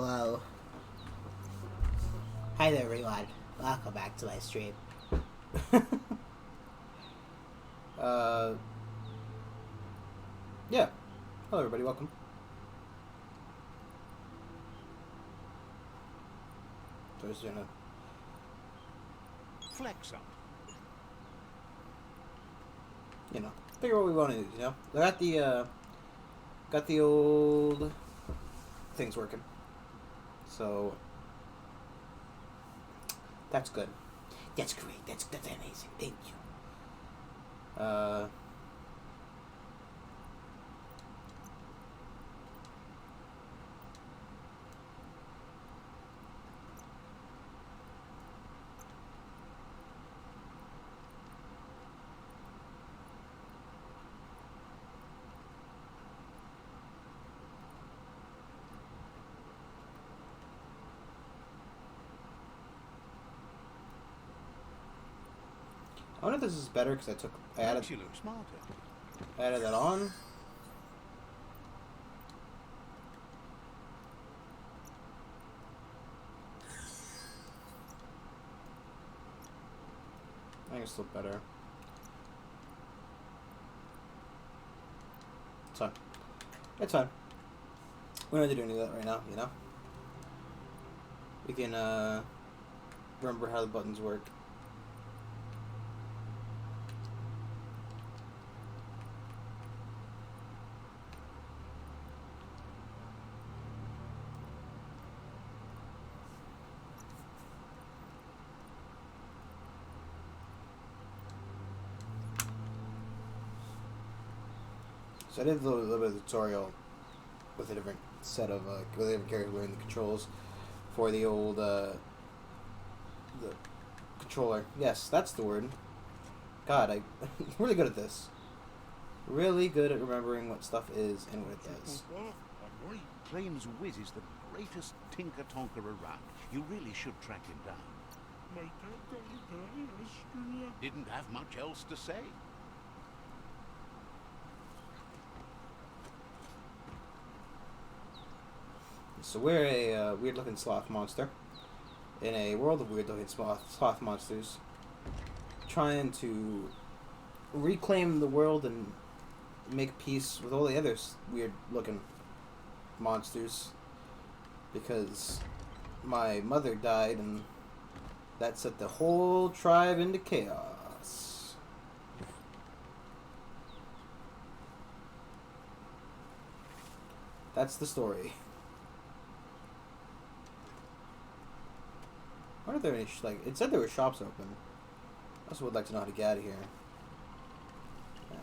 Hello. Hi there, everyone. Welcome back to my stream. uh, yeah. Hello, everybody. Welcome. So just gonna flex up. Figure what we want to do. I got the old things working. So that's good. That's great. That's amazing. Thank you. I wonder if this is better because I added You look smarter. that on. I think it's still better. It's fine. It's fine. We don't have to do any of that right now, We can remember how the buttons work. So I did a little bit of tutorial with a different set of with a different character wearing the controls for the old the controller. Yes, that's the word. God, I'm really good at this. Really good at remembering what stuff is and what it does. James Wiz is the greatest tinker-tonker around. You really should track him down. Didn't have much else to say. So we're a weird-looking sloth monster in a world of weird-looking sloth monsters, trying to reclaim the world and make peace with all the other weird-looking monsters, because my mother died and that set the whole tribe into chaos. That's the story. I wonder if there are any, it said there were shops open. I also would like to know how to get out of here. Yeah.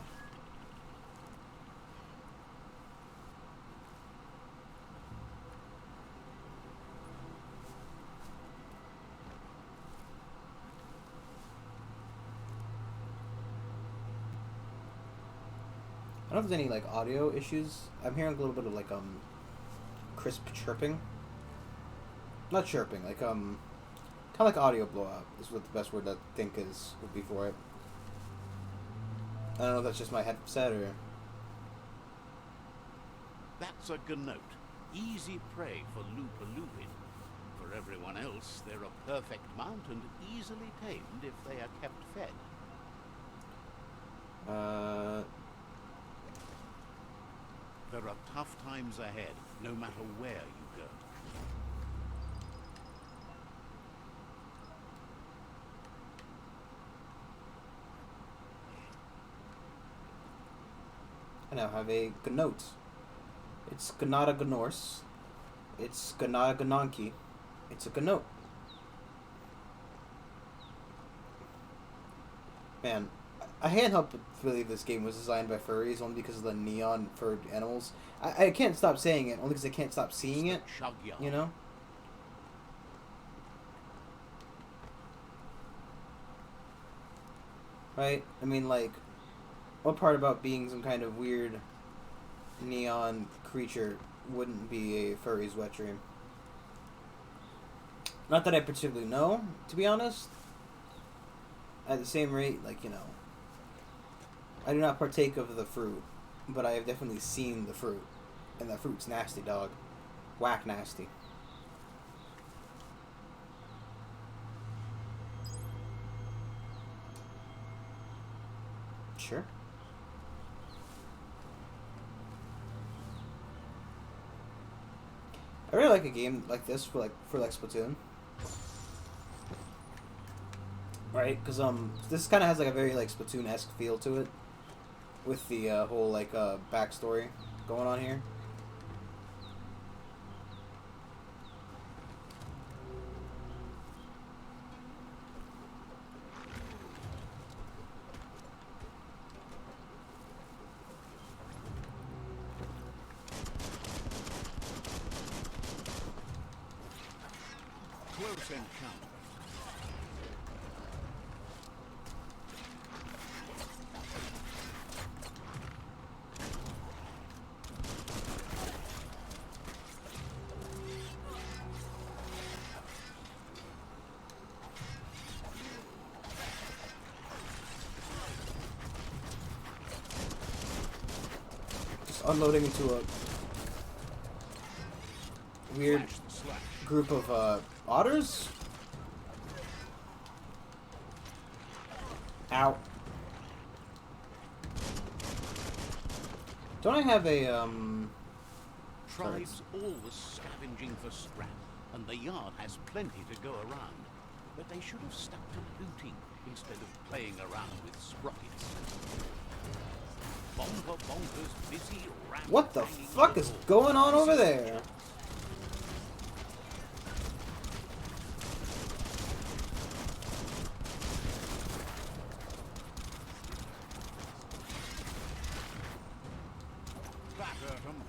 I don't know if there's any, audio issues. I'm hearing a little bit of, crisp chirping. Not chirping, kind of like audio blowout is what the best word I think would be for it. I don't know if that's just my headset or... That's a gnote. Easy prey for Lupin. For everyone else, they're a perfect mount and easily tamed if they are kept fed. There are tough times ahead, no matter where you go. I now have a gnote. It's Ganata Gnorse. It's Ganata Ganonki. It's a gnote. Man, I can't help but believe this game was designed by furries only because of the neon furred animals. I can't stop saying it only because I can't stop seeing it. You know? Right? I mean, what part about being some kind of weird neon creature wouldn't be a furry's wet dream? Not that I particularly know, to be honest. At the same rate, I do not partake of the fruit, but I have definitely seen the fruit. And that fruit's nasty, dog. Whack nasty. Sure. I really like a game like this for Splatoon, right? Because this kind of has like a very like Splatoon-esque feel to it, with the whole like backstory going on here. Close encounter. Just unloading into a weird Flash the slash. group of otters. Ow. Don't I have a Tribes always scavenging for scrap, and the yard has plenty to go around. But they should have stuck to looting instead of playing around with sprockets. Bonker bonkers busy ram. What the fuck is going on over there? Back at 'em.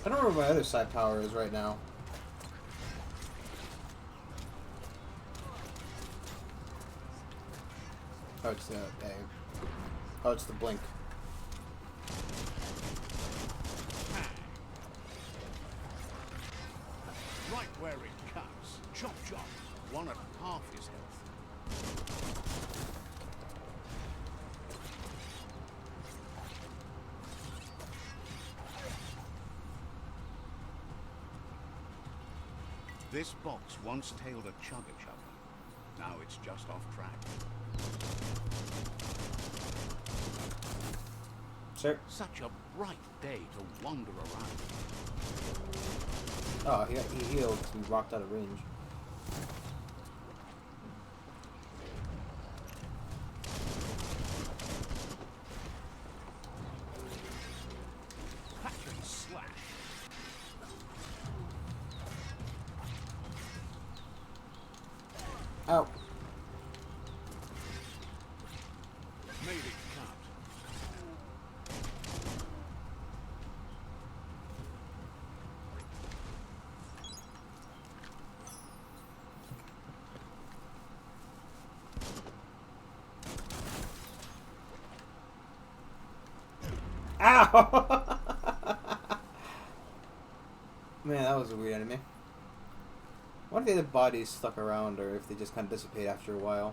I don't remember what my other side power is right now. Oh, it's the A. Oh, it's the blink. Right where it cuts. Chop chop. One at half his health. This box once tailed a chugga chugga. Now it's just off track. Sir? Such a bright day to wander around. Oh, he healed because we rocked out of range. Hack and slash. Ow. Made it count. Ow! Man, that was a weird enemy. I wonder if the bodies stuck around or if they just kind of dissipate after a while.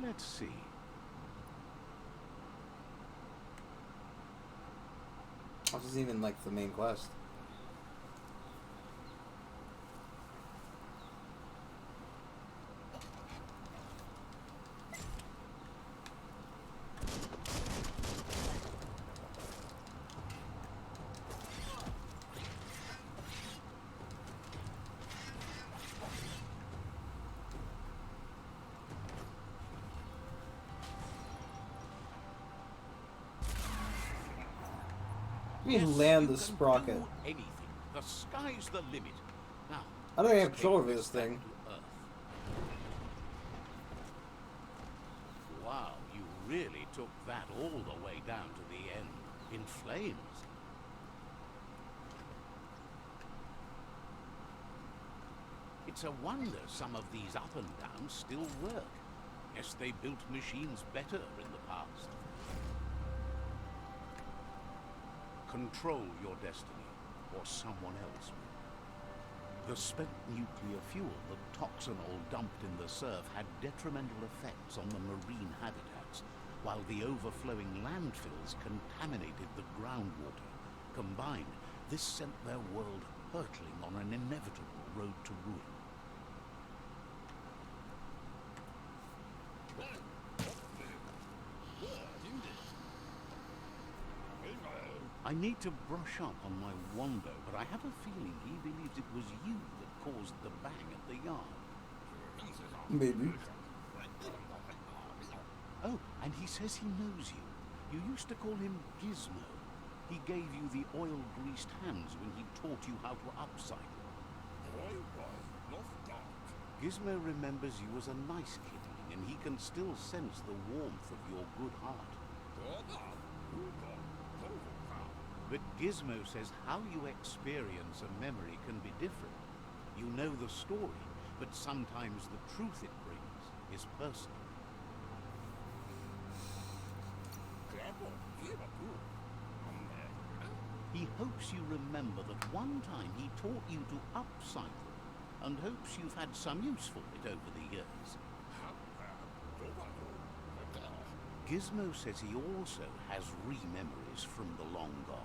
Let's see. This isn't even like the main quest. Let me land the sprocket. Do anything. The sky's the limit. Now, I don't even have let's control take over this back thing. to Earth. Wow, you really took that all the way down to the end in flames. It's a wonder some of these up and downs still work. Guess they built machines better in the past. control your destiny, or someone else will. The spent nuclear fuel that Toxanol dumped in the surf had detrimental effects on the marine habitats, while the overflowing landfills contaminated the groundwater. Combined, this sent their world hurtling on an inevitable road to ruin. I need to brush up on my Wando, but I have a feeling he believes it was you that caused the bang at the yard. Maybe. Oh, and he says he knows you. You used to call him Gizmo. He gave you the oil-greased hands when he taught you how to upcycle. Gizmo remembers you as a nice kitty, and he can still sense the warmth of your good heart. But Gizmo says how you experience a memory can be different. You know the story, but sometimes the truth it brings is personal. He hopes you remember that one time he taught you to upcycle, and hopes you've had some use for it over the years. Gizmo says he also has re-memories from the long gone,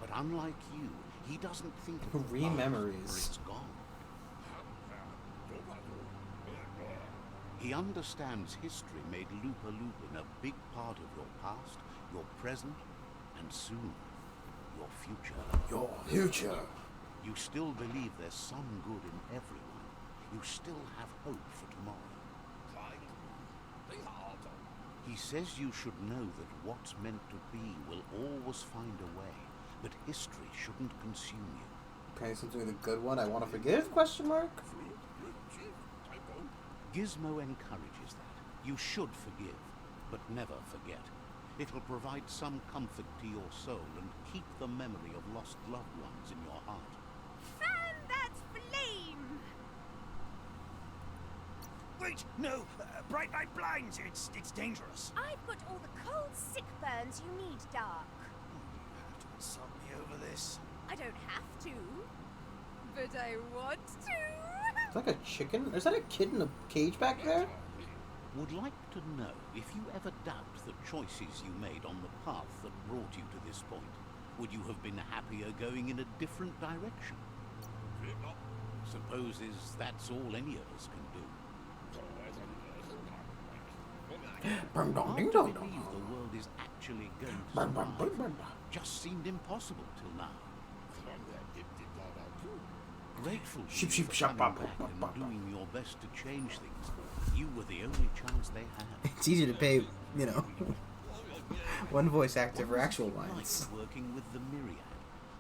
but unlike you, he doesn't think of the Re-memories. past, for it's gone. He understands history made Lupa Lupin a big part of your past, your present, and soon, your future. Your future. You still believe there's some good in everyone. You still have hope for tomorrow. He says you should know that what's meant to be will always find a way, but history shouldn't consume you. Apparently doing the good one. I want to forgive? Question mark. Gizmo encourages that. You should forgive, but never forget. It'll provide some comfort to your soul and keep the memory of lost loved ones in your heart. Fan that flame! Wait, no! Bright light blinds! It's dangerous. I've got all the cold, sick burns you need, Dark. You have to insult me over this. I don't have to, but I want to. It's like a chicken. Is that a kid in a cage back there? Would like to know if you ever doubt the choices you made on the path that brought you to this point. Would you have been happier going in a different direction? Supposes that's all any of us can do. Hard to believe the world is actually going to survive. Just seemed impossible till now. Grateful to you for coming back and doing your best to change things. You were the only chance they had. It's easy to pay, one voice actor for actual Like lines. working with the Myriad.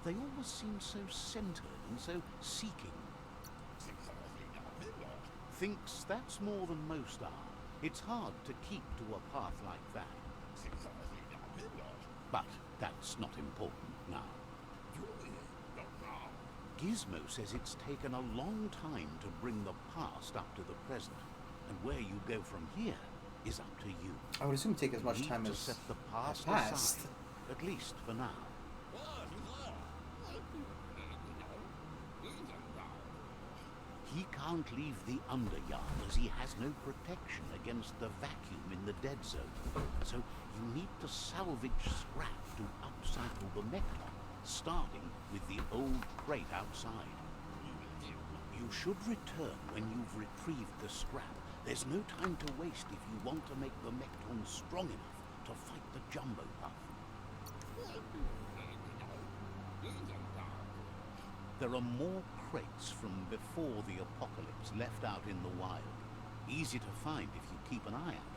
They always seem so centered and so seeking. Thinks that's more than most are. It's hard to keep to a path like that. But that's not important now. Gizmo says it's taken a long time to bring the past up to the present, and where you go from here is up to you. I would assume it take as much Need time to as set the past past. aside, at least for now. He can't leave the underyard as he has no protection against the vacuum in the dead zone. So you need to salvage scrap to upcycle the Mecton, starting with the old crate outside. You should return when you've retrieved the scrap. There's no time to waste if you want to make the Mecton strong enough to fight the Jumbo Puff. There are more crates from before the apocalypse left out in the wild. Easy to find if you keep an eye out.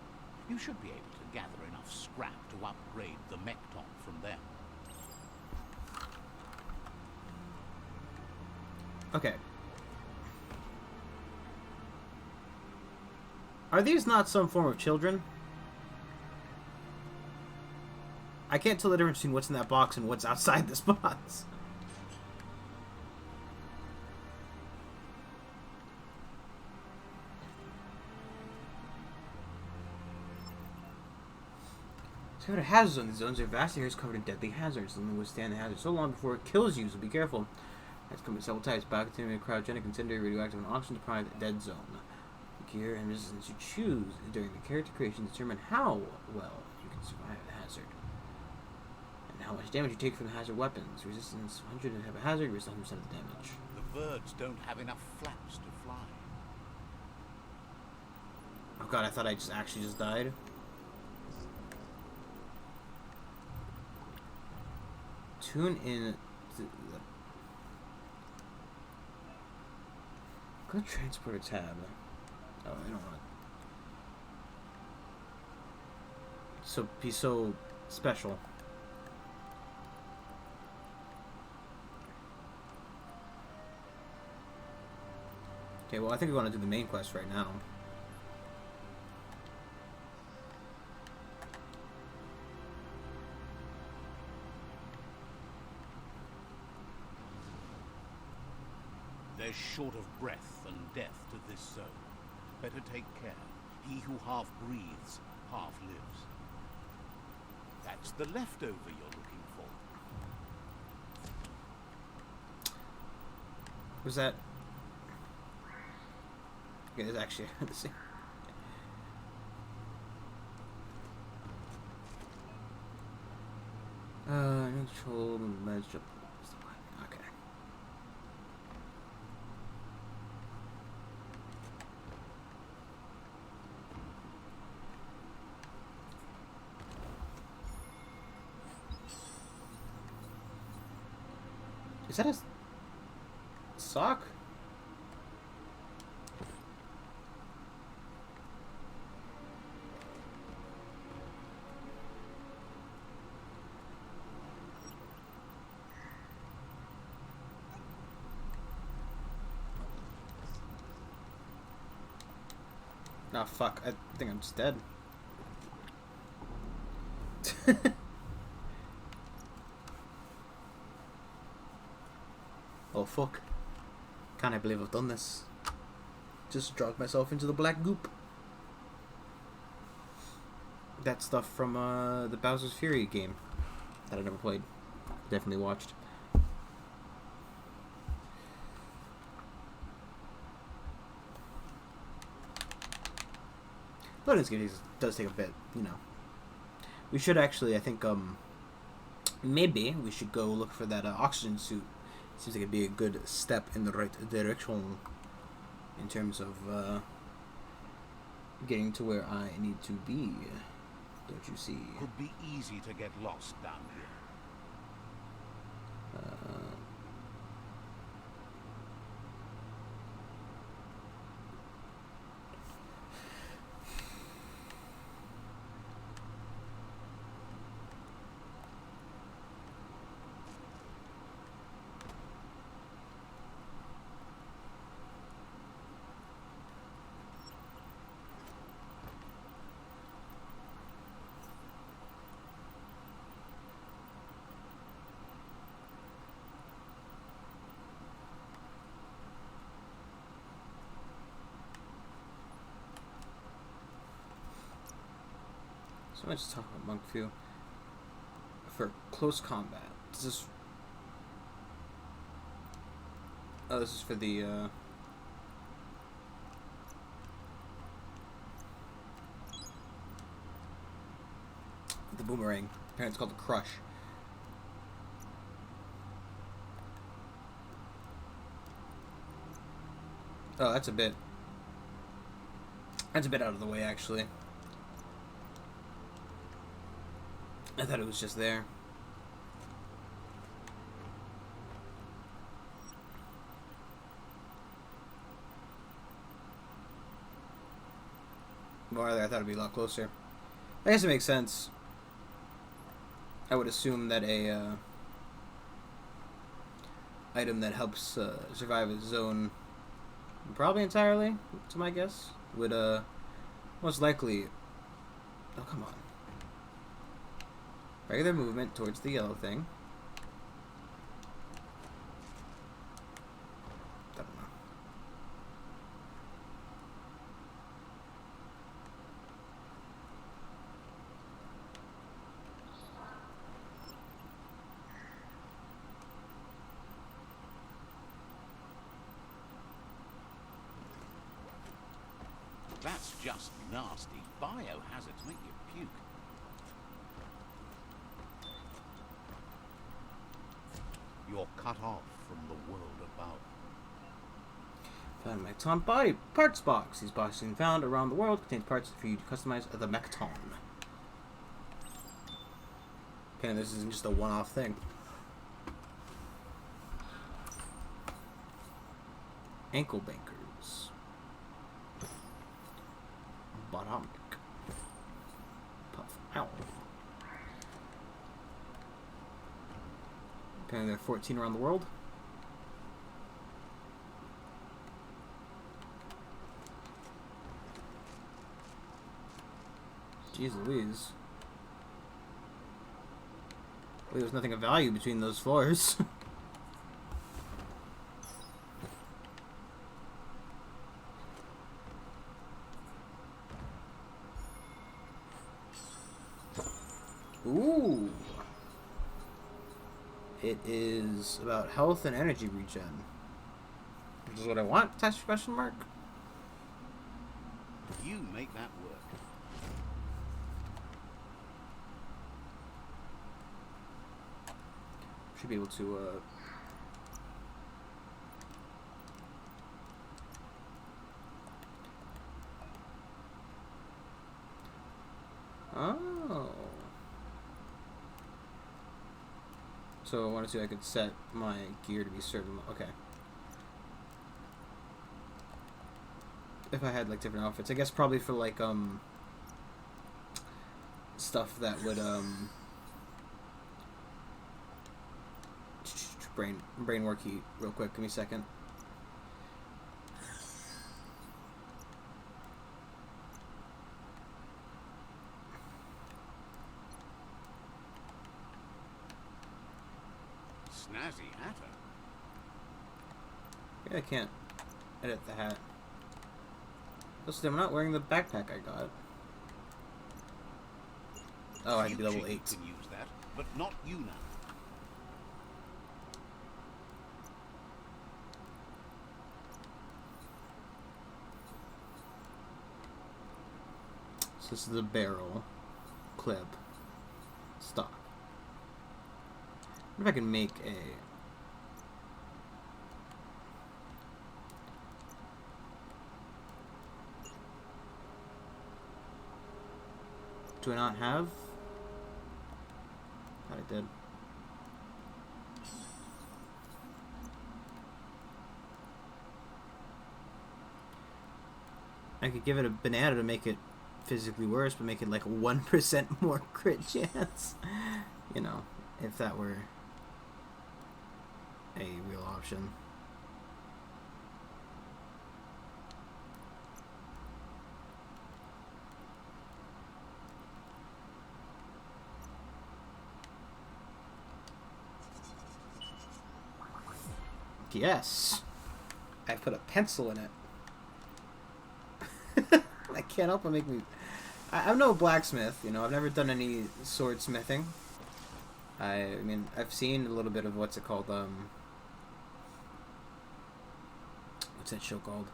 You should be able to gather enough scrap to upgrade the Mecton from them. Okay. Are these not some form of children? I can't tell the difference between what's in that box and what's outside this box. Discovered a hazard zone. These zones are vast areas covered in deadly hazards. Let me withstand the hazard so long before it kills you, so be careful. Has come in several types: biocontaminated, cryogenic, incendiary, radioactive, and oxygen deprived dead zone. The gear and resistance you choose during the character creation determine how well you can survive the hazard. And how much damage you take from the hazard weapons. Resistance 100 and have a hazard, resist 100% of the damage. The birds don't have enough flaps to fly. Oh god, I thought I actually just died. Tune in to the... Go to transporter tab. Oh, I don't want it. So, he's so special. Okay, well I think we want to do the main quest right now. They're short of breath and death to this zone. Better take care. He who half breathes, half lives. That's the leftover you're looking for. Was that... Okay, it's actually the same. Control the ledge up. Okay. Is that a sock? Oh fuck, I think I'm just dead. Oh fuck. Can't I believe I've done this. Just dragged myself into the black goop. That stuff from the Bowser's Fury game that I never played. Definitely watched. Loading this does take a bit, you know. We should actually, I think, maybe we should go look for that oxygen suit. Seems like it'd be a good step in the right direction in terms of getting to where I need to be. Don't you see? Could be easy to get lost down here. So let's talk about Monk View. For close combat, does this... Oh, this is for the, boomerang. Apparently it's called the Crush. Oh, that's a bit out of the way, actually. I thought it was just there. More there, I thought it'd be a lot closer. I guess it makes sense. I would assume that a item that helps survive a zone, probably entirely, to my guess, would most likely... Oh, come on. Regular movement towards the yellow thing. I don't know. That's just nasty. Biohazards make you puke. You're cut off from the world above. Found a Mecton body parts box. These boxes can be found around the world. Contains parts for you to customize the Mecton. Okay, this isn't just a one-off thing. Ankle bankers. Bottomic. Puff owl. Okay, there are 14 around the world. Jeez Louise. Well, there's nothing of value between those floors. Ooh. It is about health and energy regen. Which is what I want? Test question mark? You make that work. Should be able to, Oh. So I wanted to, I could set my gear to be certain. Okay. If I had, like, different outfits. I guess probably for, like, stuff that would, brain work heat real quick. Give me a second. Snazzy hatter. Yeah, I can't edit the hat. Listen, I'm not wearing the backpack I got. Oh, I had to be level 8. You can use that, but not you now. So this is the barrel, clip, stock. What if I can make a... Do I not have? Thought I did. I could give it a banana to make it physically worse, but make it like 1% more crit chance. You know, if that were a real option. Yes. I put a pencil in it. I can't help but make me... I'm no blacksmith, you know. I've never done any swordsmithing. I mean, I've seen a little bit of what's it called, what's that show called?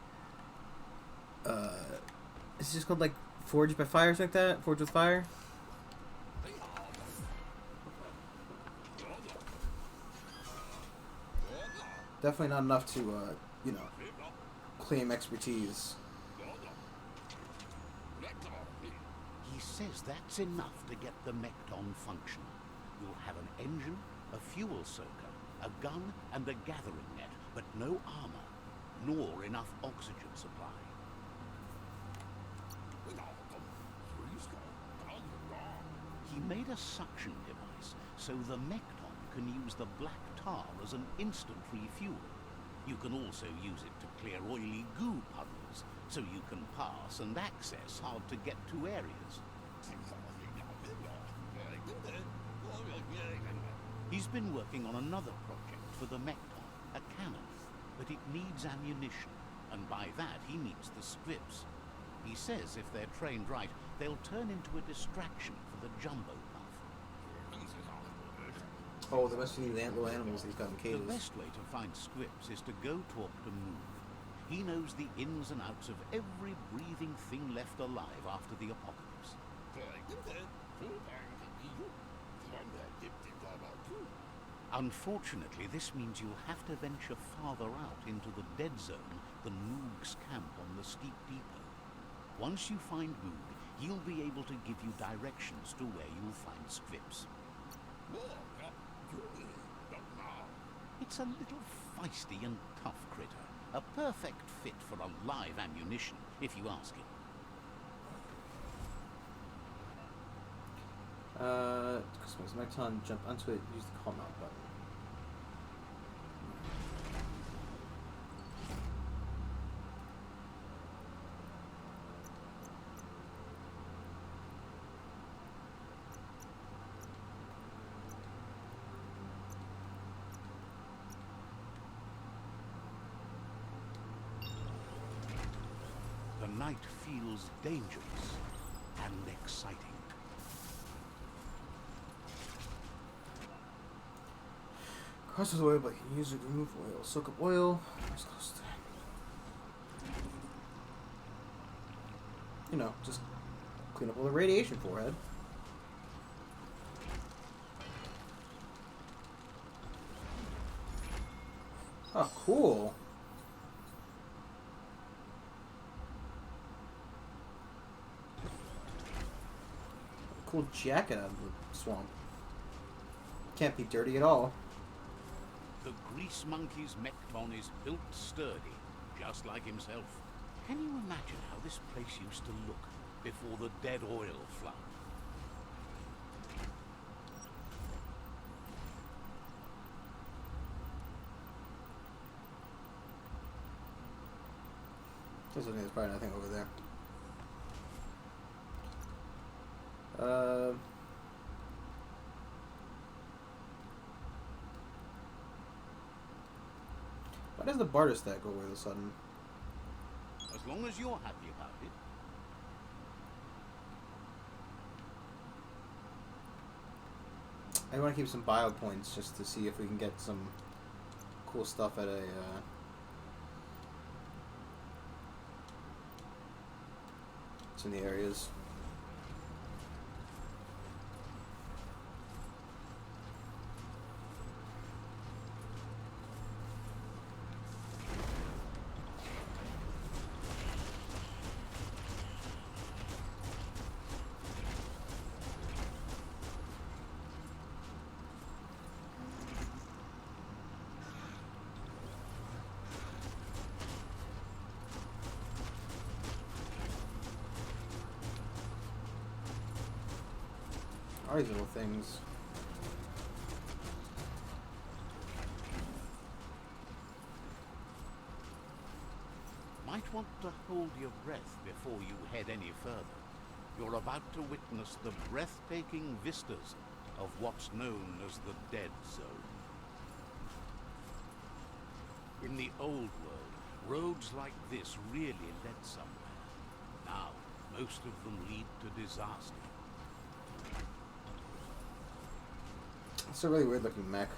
It's just called, like, Forged by Fire or something like that? Forged with Fire? Definitely not enough to, you know, claim expertise. He says that's enough to get the Mecton functional. You'll have an engine, a fuel soaker, a gun, and a gathering net, but no armor, nor enough oxygen supply. He made a suction device, so the Mecton can use the black tar as an instant refuel. You can also use it to clear oily goo puddles, so you can pass and access hard-to-get-to areas. He's been working on another project for the Mecton, a cannon, but it needs ammunition, and by that he means the scripts. He says if they're trained right, they'll turn into a distraction for the jumbo puff. Oh, there must be the little animals he's got in cages. The best way to find scripts is to go talk to Moon. He knows the ins and outs of every breathing thing left alive after the apocalypse. Unfortunately, this means you'll have to venture farther out into the dead zone than Moog's camp on the steep depot. Once you find Moog, he'll be able to give you directions to where you'll find scripts. It's a little feisty and tough critter. A perfect fit for a live ammunition, if you ask him. Customers, my tongue jump onto it, use the call out button. The night feels dangerous and exciting. Crosses oil, but you can use it to remove oil. Soak up oil. You know, just clean up all the radiation forehead. Oh, cool. Cool jacket out of the swamp. Can't be dirty at all. The grease monkey's mechbon is built sturdy, just like himself. Can you imagine how this place used to look before the dead oil flood? There's probably nothing over there. Why does the barter stat go away all of a sudden? As long as you're happy about it. I want to keep some bio points just to see if we can get some cool stuff at a it's in the areas. All these little things. Might want to hold your breath before you head any further. You're about to witness the breathtaking vistas of what's known as the Dead Zone. In the old world, roads like this really led somewhere. Now, most of them lead to disaster. It's a really weird looking mech.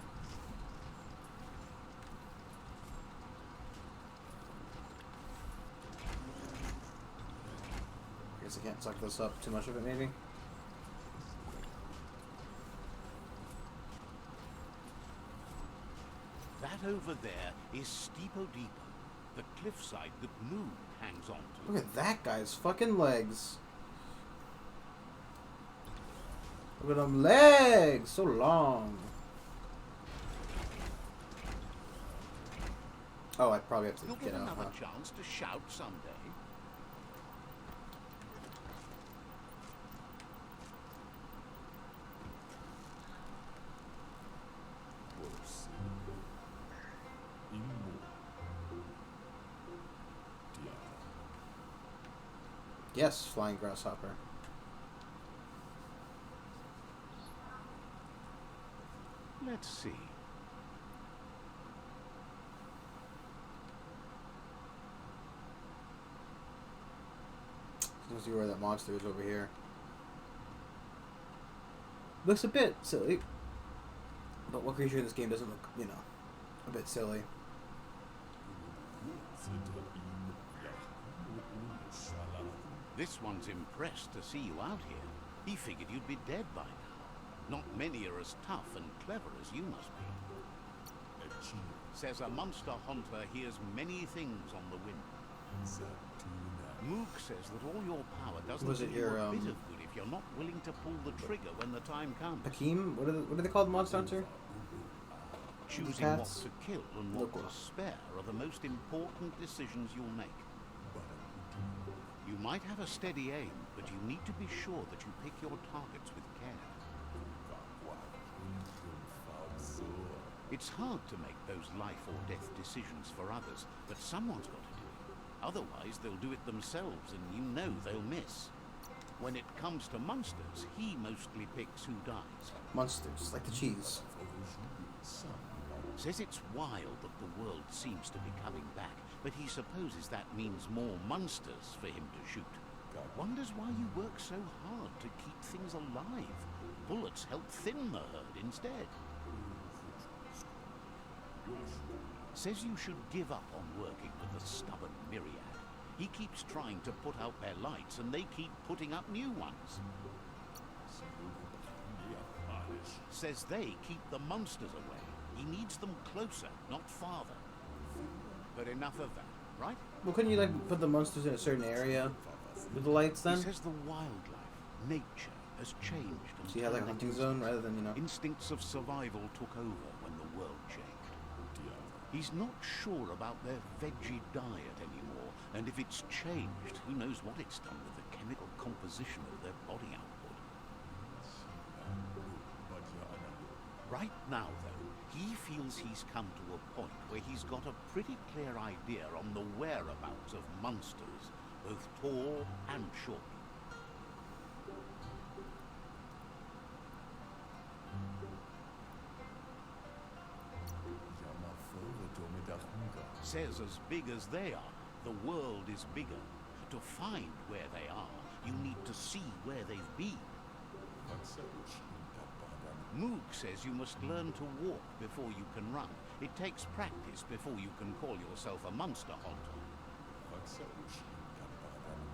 I guess I can't suck this up too much of it, maybe. That over there is Steepo Depot, the cliffside that Moog hangs on to. Look at that guy's fucking legs. Look at them legs, so long. Oh, I probably have to You'll get out, another huh? chance to shout someday. Yes, flying grasshopper. Let's see. Let's see where that monster is over here. Looks a bit silly. But what creature in this game doesn't look, you know, a bit silly? This one's impressed to see you out here. He figured you'd be dead by now. Not many are as tough and clever as you must be. Says a monster hunter hears many things on the wind. Moog says that all your power doesn't Was it do you your, a bit of good if you're not willing to pull the trigger when the time comes. Hakim? What are they called? Monster Hunter? Choosing what Cats? to kill and what Local. to spare are the most important decisions you'll make. You might have a steady aim, but you need to be sure that you pick your targets with care. It's hard to make those life or death decisions for others, but someone's got to do it. Otherwise, they'll do it themselves, and you know they'll miss. When it comes to monsters, he mostly picks who dies. Monsters, like the cheese. Says it's wild that the world seems to be coming back, but he supposes that means more monsters for him to shoot. Wonders why you work so hard to keep things alive. Bullets help thin the herd instead. Says you should give up on working with the stubborn myriad. He keeps trying to put out their lights, and they keep putting up new ones. Says they keep the monsters away. He needs them closer, not farther. But enough of that, right? Well, couldn't you, like, put the monsters in a certain area with the lights then? He says the wildlife, nature, has changed. And So you have, like, a hunting zone rather than, you know... Instincts of survival took over when the world changed. He's not sure about their veggie diet anymore, and if it's changed, who knows what it's done with the chemical composition of their body output. Right now, though, he feels he's come to a point where he's got a pretty clear idea on the whereabouts of monsters, both tall and short. Says as big as they are, the world is bigger. To find where they are, you need to see where they've been. Moog says you must learn to walk before you can run. It takes practice before you can call yourself a monster hunter.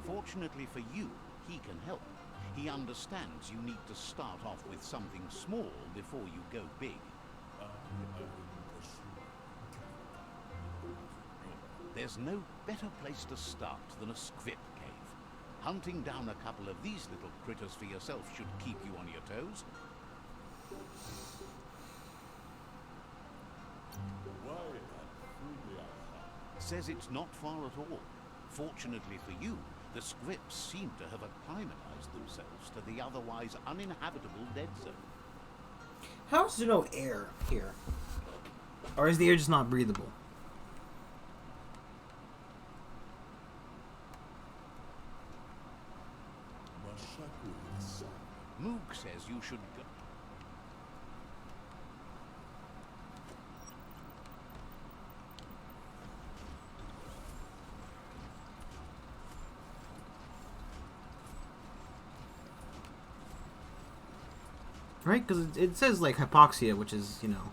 Fortunately for you, he can help. He understands you need to start off with something small before you go big. There's no better place to start than a squip cave. Hunting down a couple of these little critters for yourself should keep you on your toes. Says it's not far at all. Fortunately for you, the scripts seem to have acclimatized themselves to the otherwise uninhabitable dead zone. How is there no air here? Or is the air just not breathable? Moog says you should go. Right? Because it says, like, hypoxia, which is, you know...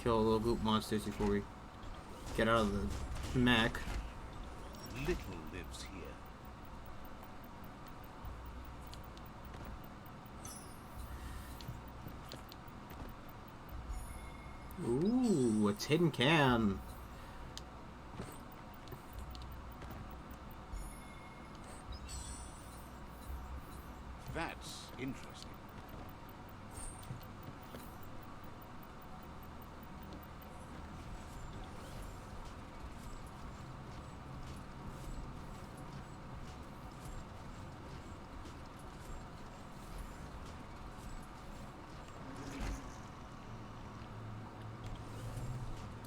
kill little goop monsters before we get out of the mech. Little lives here. Ooh, a tin can. That's interesting.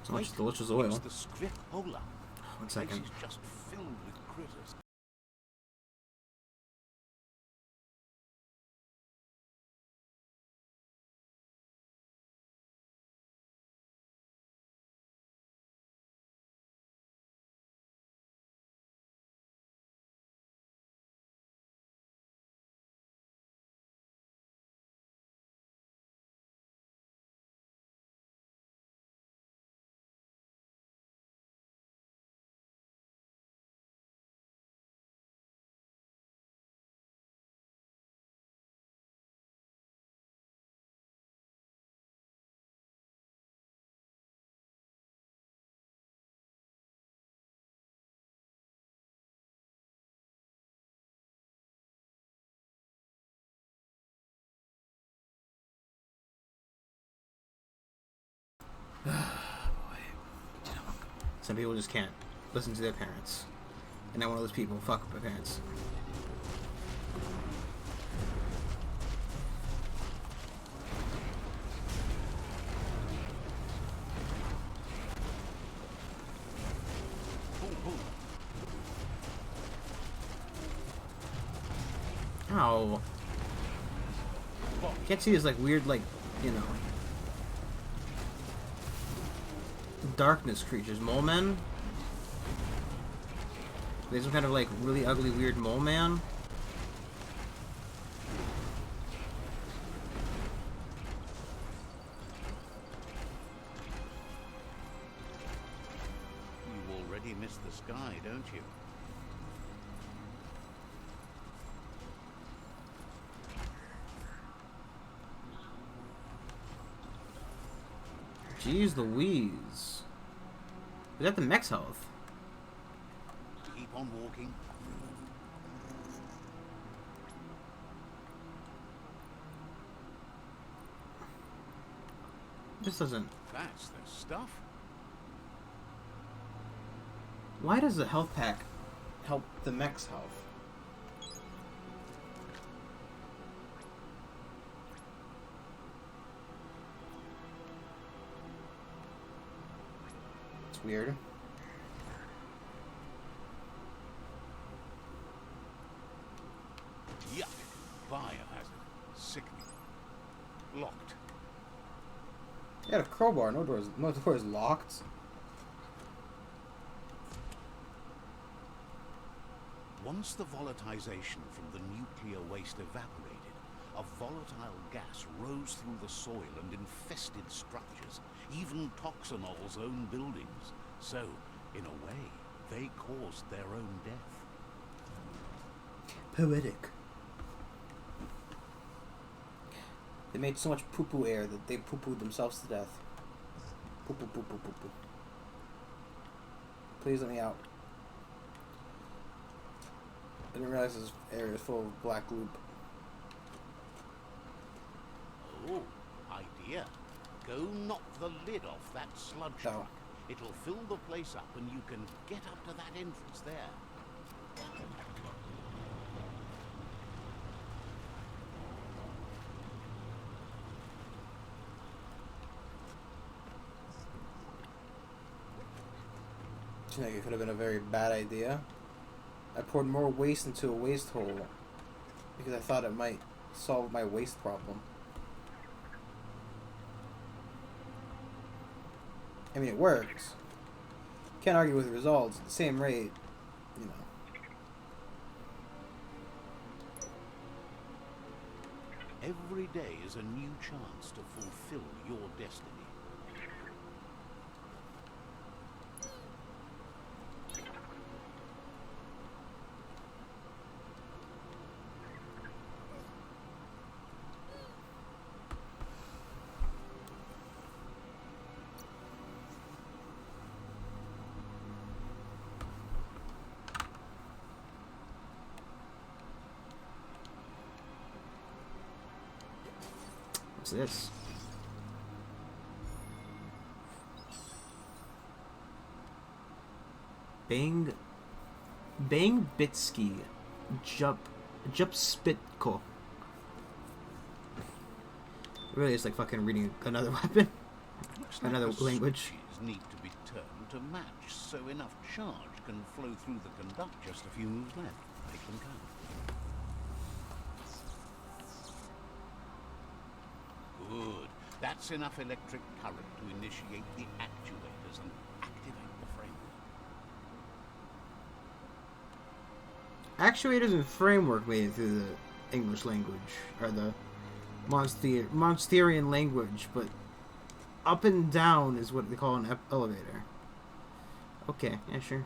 So much Wait, delicious it's oil. the Skripola. One This second. is just filled with critters. Some people just can't listen to their parents. And I'm one of those people. Fuck my parents. Ow. Can't see this like weird, like, you know, darkness creatures. Mole men? There's some kind of like really ugly, weird mole man. You already missed the sky, don't you? Jeez Louise. Is that the mech's health? Keep on walking. This doesn't... That's the stuff. Why does the health pack help the mech's health? It's weird. Yuck. Biohazard. Sickening. Locked. Yeah, a crowbar. No doors locked. Once the volatilization from the nuclear waste evaporated, a volatile gas rose through the soil and infested structures, even Toxanol's own buildings. So, in a way, they caused their own death. Poetic. They made so much poo-poo air that they poo-pooed themselves to death. Poo-poo, poo-poo, poo-poo. Please let me out. I didn't realize this area is full of black loop. Oh, idea. Go knock the lid off that sludge Oh. truck. It'll fill the place up and you can get up to that entrance there. Do you think it could have been a very bad idea? I poured more waste into a waste hole because I thought it might solve my waste problem. I mean, it works. Can't argue with the results at the same rate, you know. Every day is a new chance to fulfill your destiny. What's this? Bang Bitsky Jup Spitko. Really, it's like fucking reading another weapon, Looks like another the language. switches need to be turned to match, so enough charge can flow through the conductor. Just a few moves left. Make them count. Good. That's enough electric current to initiate the actuators and activate the framework. Actuators and framework made it through the English language, or the Monsterian language, but up and down is what they call an elevator. Okay, yeah, sure.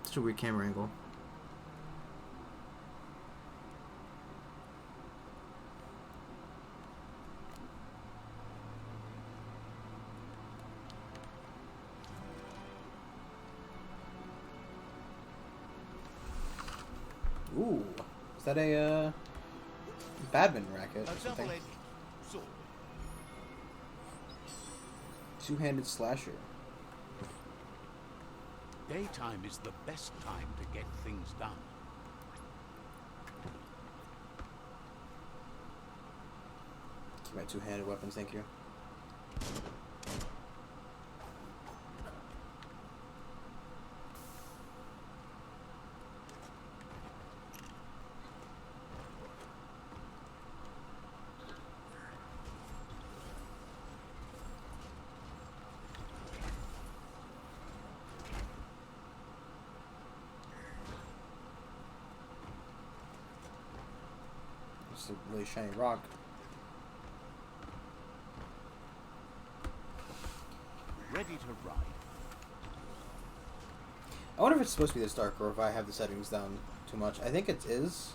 Such a weird camera angle. Ooh, is that a badminton racket or something? Sword. Two-handed slasher. Daytime is the best time to get things done. Keep my two-handed weapons, thank you. It's a really shiny rock. Ready to ride. I wonder if it's supposed to be this dark or if I have the settings down too much. I think it is.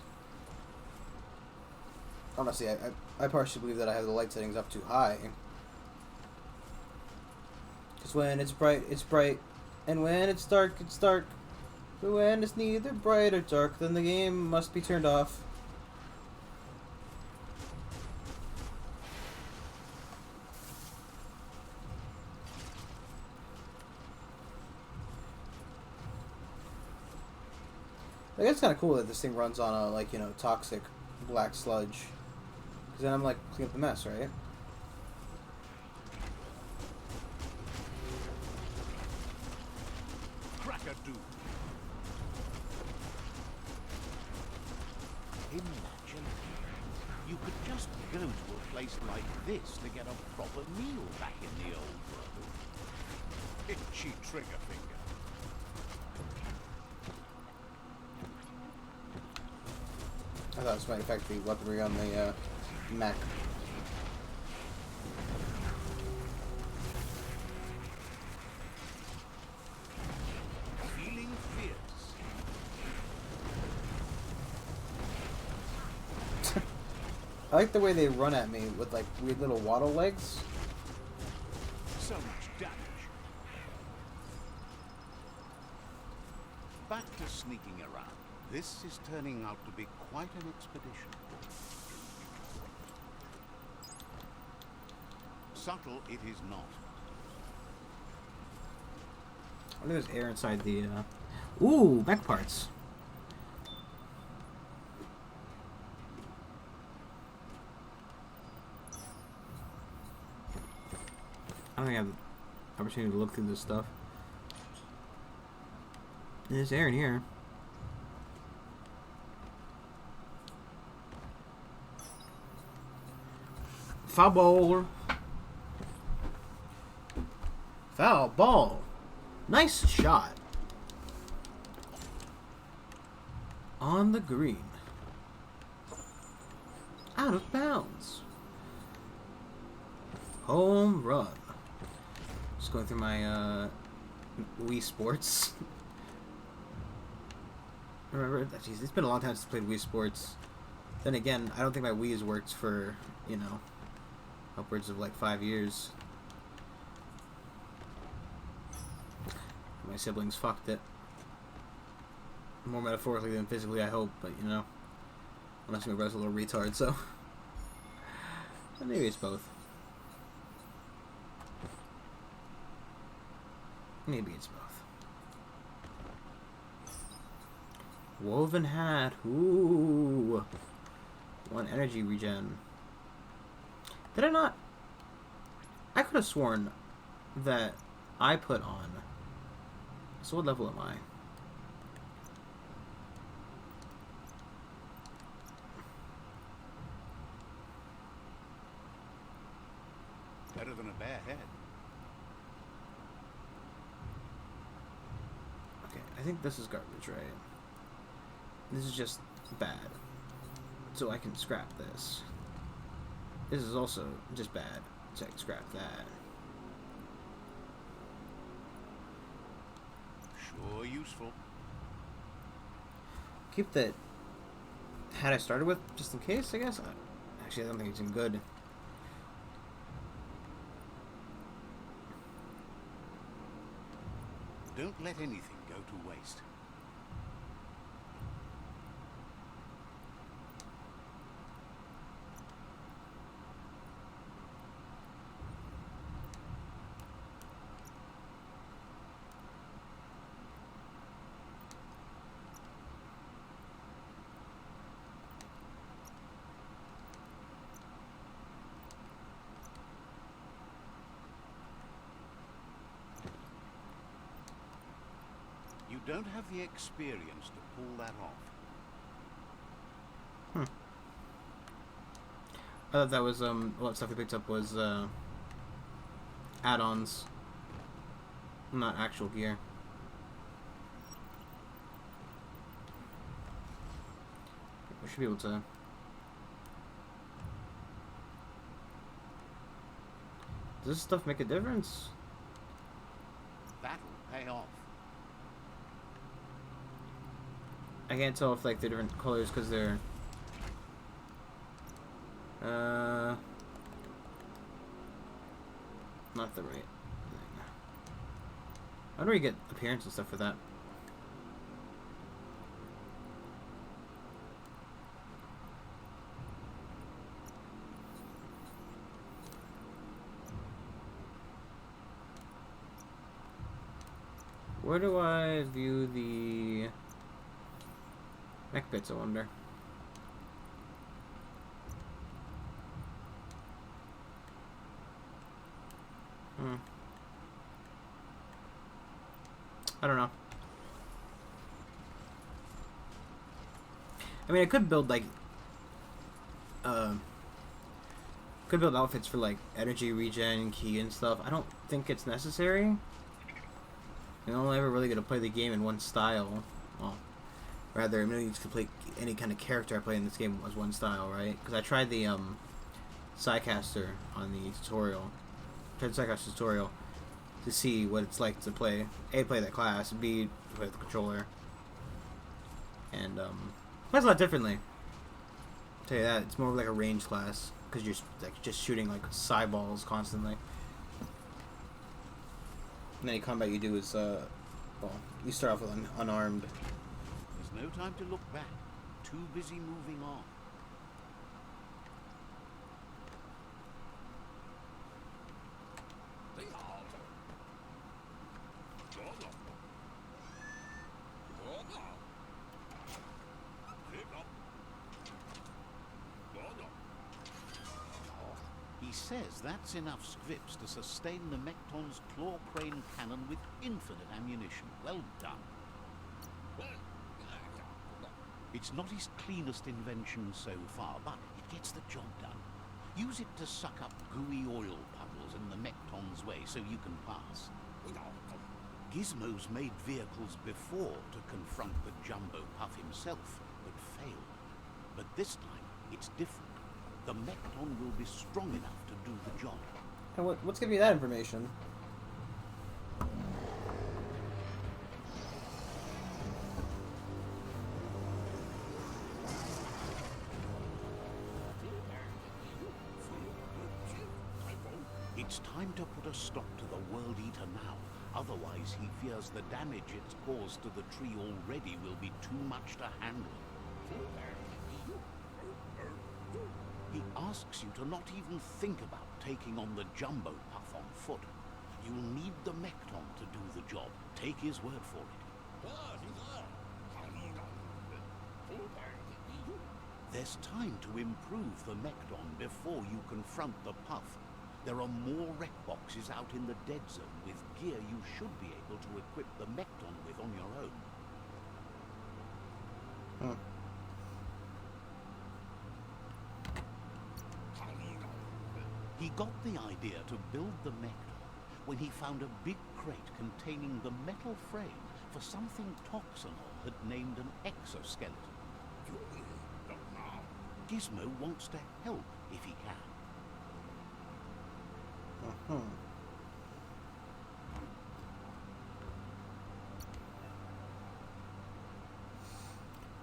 Honestly, I partially believe that I have the light settings up too high. Because when it's bright, it's bright. And when it's dark, it's dark. But when it's neither bright or dark, then the game must be turned off. I guess it's kind of cool that this thing runs on a, like, you know, toxic black sludge. Because then I'm, like, clean up the mess, right? Crack-a-doo. Imagine you could just go to a place like this to get a proper meal back in the old world. Itchy trigger finger. I thought this might affect the weaponry on the mech. Feeling fierce. I like the way they run at me with, like, weird little waddle legs. So much damage. Back to sneaking around. This is turning out to be quite an expedition. Subtle it is not. I wonder if there's air inside the, Ooh, mech parts. I don't think I have the opportunity to look through this stuff. There's air in here. Foul ball. Foul ball. Nice shot. On the green. Out of bounds. Home run. Just going through my Wii Sports. Remember, geez, it's been a long time since I played Wii Sports. Then again, I don't think my Wii has worked for, you know, upwards of like 5 years. My siblings fucked it. More metaphorically than physically, I hope, but you know. Unless my brother's a little retard, so. But maybe it's both. Maybe it's both. Woven hat. Ooh. 1 energy regen. Did I not? I could have sworn that I put on. So what level am I? Better than a bare head. Okay, I think this is garbage, right? This is just bad. So I can scrap this. This is also just bad. So I can scrap that. Sure useful. Keep that hat I started with, just in case, I guess. Actually, I don't think it's even good. Don't let anything go to waste. You don't have the experience to pull that off. I thought that was, what stuff we picked up was, add-ons. Not actual gear. We should be able to... Does this stuff make a difference? That'll pay off. I can't tell if, like, they're different colors because they're... Not the right thing. How do we get appearance and stuff for that? Where do I view the mech bits, I wonder? I don't know. I mean, I could build, like, could build outfits for, like, energy regen, key, and stuff. I don't think it's necessary. I'm only ever really going to play the game in one style. Well, rather, I'm going to play any kind of character I play in this game as one style, right? Because I tried the, Psycaster on the tutorial. Tried the Psycaster tutorial to see what it's like to play. A, play that class. B, play with the controller. And, plays a lot differently. I'll tell you that. It's more like a range class. Because you're, like, just shooting, like, psi balls constantly. And any combat you do is, well, you start off with unarmed. There's no time to look back. Too busy moving on. He says that's enough scripts to sustain the Mechton's claw crane cannon with infinite ammunition. Well done. It's not his cleanest invention so far, but it gets the job done. Use it to suck up gooey oil puddles in the Mechton's way so you can pass. Gizmo's made vehicles before to confront the Jumbo Puff himself, but failed. But this time, it's different. The Mechton will be strong enough to do the job. And what's giving you that information? It's time to put a stop to the World Eater now. Otherwise, he fears the damage it's caused to the tree already will be too much to handle. He asks you to not even think about taking on the Jumbo Puff on foot. You'll need the Mechton to do the job. Take his word for it. There's time to improve the Mekton before you confront the Puff. There are more wreck boxes out in the dead zone with gear you should be able to equip the Mekton with on your own. He got the idea to build the Mekton when he found a big crate containing the metal frame for something Toxanol had named an exoskeleton. Gizmo wants to help if he can.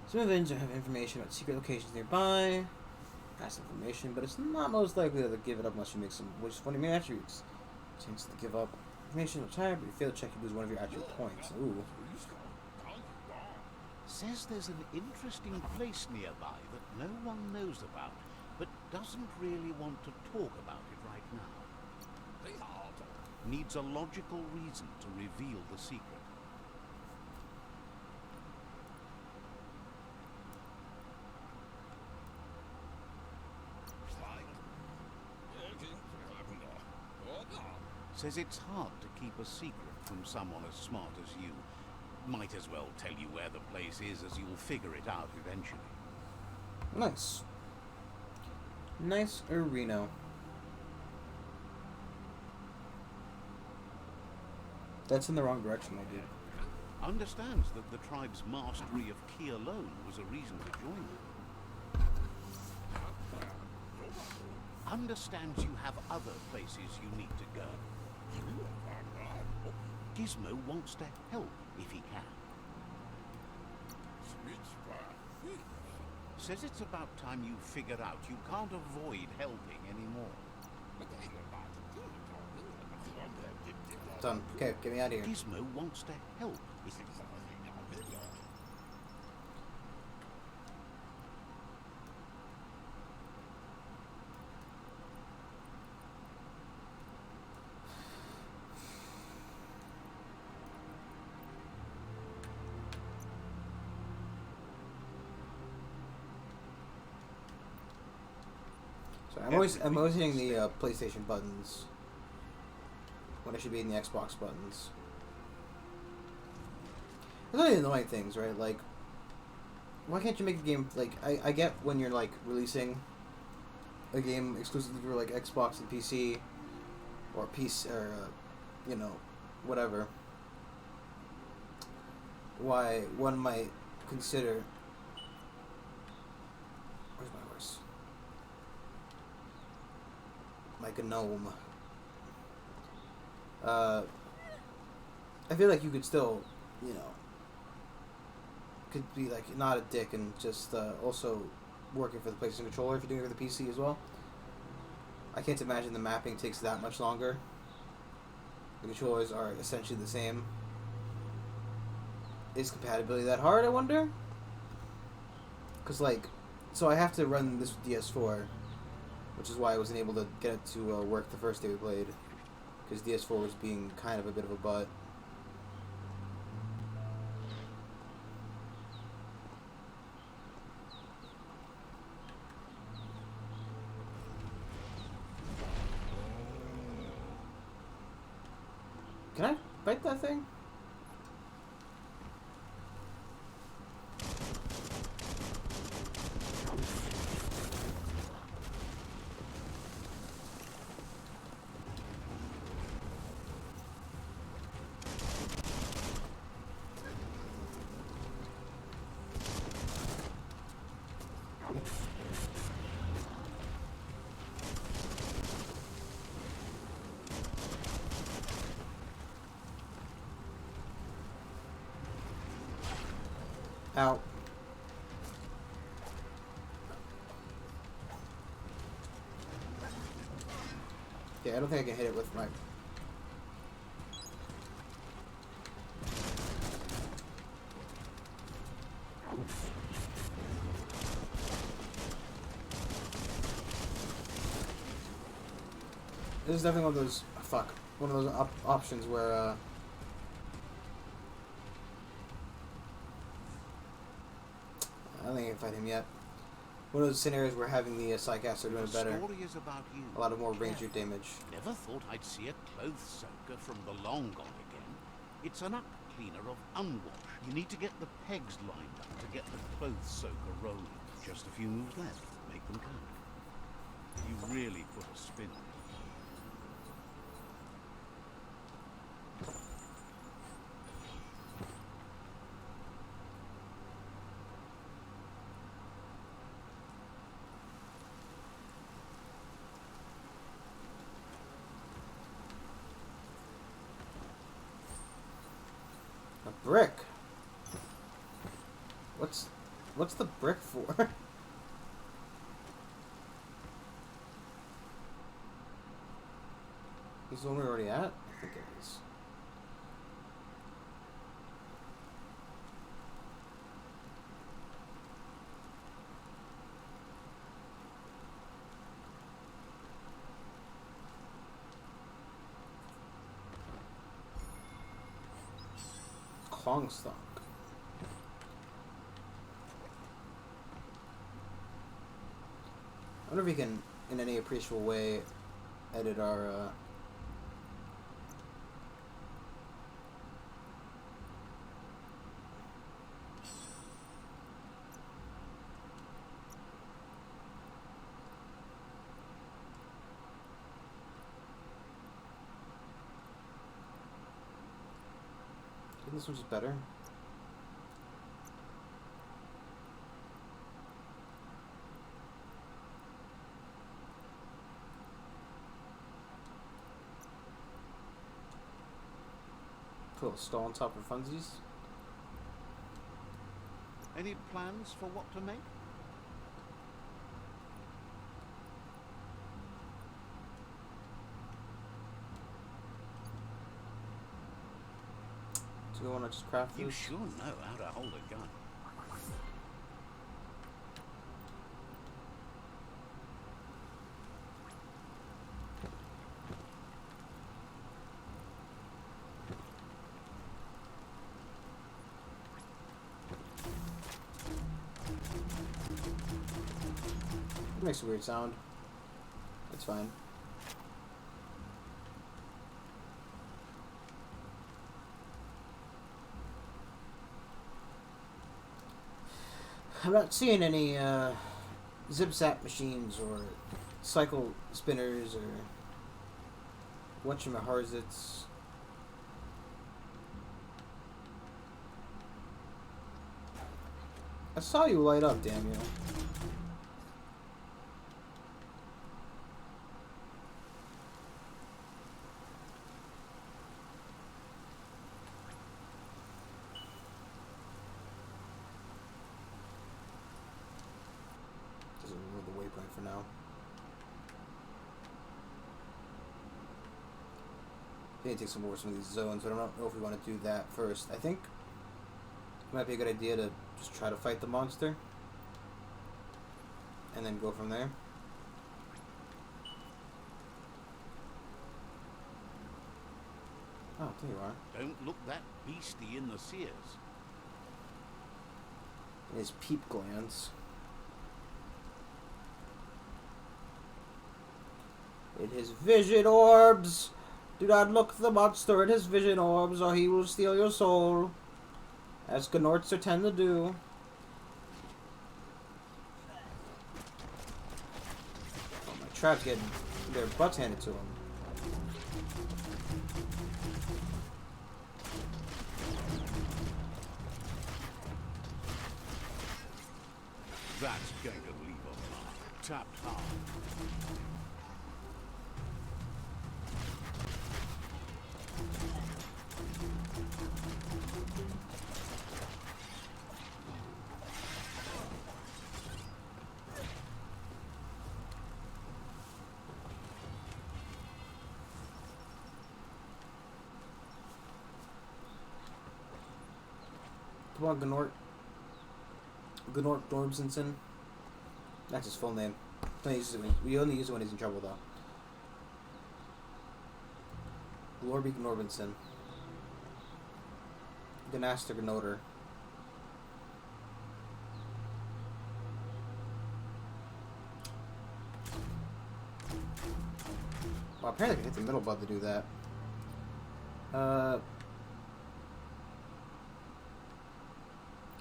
Some events have information about secret locations nearby. That's information, but it's not most likely to give it up unless you make some which 20 main attributes. Chance to give up information will time, but you fail to check, you lose one of your attribute points. Ooh. Says there's an interesting place nearby that no one knows about, but doesn't really want to talk about it right now. Needs a logical reason to reveal the secret. Says it's hard to keep a secret from someone as smart as you. Might as well tell you where the place is, as you'll figure it out eventually. Nice. Nice arena. That's in the wrong direction, my dude. Understands that the tribe's mastery of key alone was a reason to join them. Understands you have other places you need to go. Gizmo wants to help if he can. Says it's about time you figured out you can't avoid helping anymore. Done. Okay, get me out of here. Gizmo wants to help. So I'm always hitting the PlayStation buttons when I should be in the Xbox buttons. There's only annoying things, right? Like, why can't you make a game like I get when you're like releasing a game exclusively for like Xbox and PC or you know, whatever. Why one might consider. Where's my horse? Like a gnome. I feel like you could still, you know, could be like not a dick and just also working for the PlayStation controller if you're doing it for the PC as well. I can't imagine the mapping takes that much longer. The controllers are essentially the same. Is compatibility that hard, I wonder? Because, like, so I have to run this with DS4, which is why I wasn't able to get it to work the first day we played. Because DS4 was being kind of a bit of a butt. Can I bite that thing? Ow. Yeah, I don't think I can hit it with my... This is definitely one of those... Fuck. One of those options where, I don't think I can fight him yet. one of those scenarios where having the Psycaster doing The better. story is about you. A lot of more ranger Careful. damage. Never thought I'd see a clothes soaker from the long gone again. It's an up cleaner of unwash. You need to get the pegs lined up to get the clothes soaker rolling. Just a few moves left. Make them count. You really put a spin on it. A brick. What's the brick for? Is the one we're already at? I think it is. Klongstock. I wonder if we can, in any appreciable way, edit our, I think this one's just better. Put a little stall on top of funsies. Any plans for what to make? Do we want to just craft You this? sure know how to hold a gun. It makes a weird sound. It's fine. I'm not seeing any zip-zap machines or cycle spinners or whatchamaharzits. I saw you light up, damn you. Doesn't remove the waypoint for now. I need to take some more of some of these zones, but I don't know if we want to do that first. I think it might be a good idea to just try to fight the monster and then go from there. Oh, there you are. Don't look that beastie in the sears. And his peep glands. In his vision orbs! Do not look the monster in his vision orbs, or he will steal your soul. As Gnorts are tend to do. Oh, my trap's getting their butts handed to him. That's going to leave a mark. Tapped hard. Come on, Gnort. Gnort Dorbsenson. That's his full name. We only use it when he's in trouble, though. Glorby Gnorbenson. Gnaster Gnoter. Well, apparently I can hit the middle button to do that. I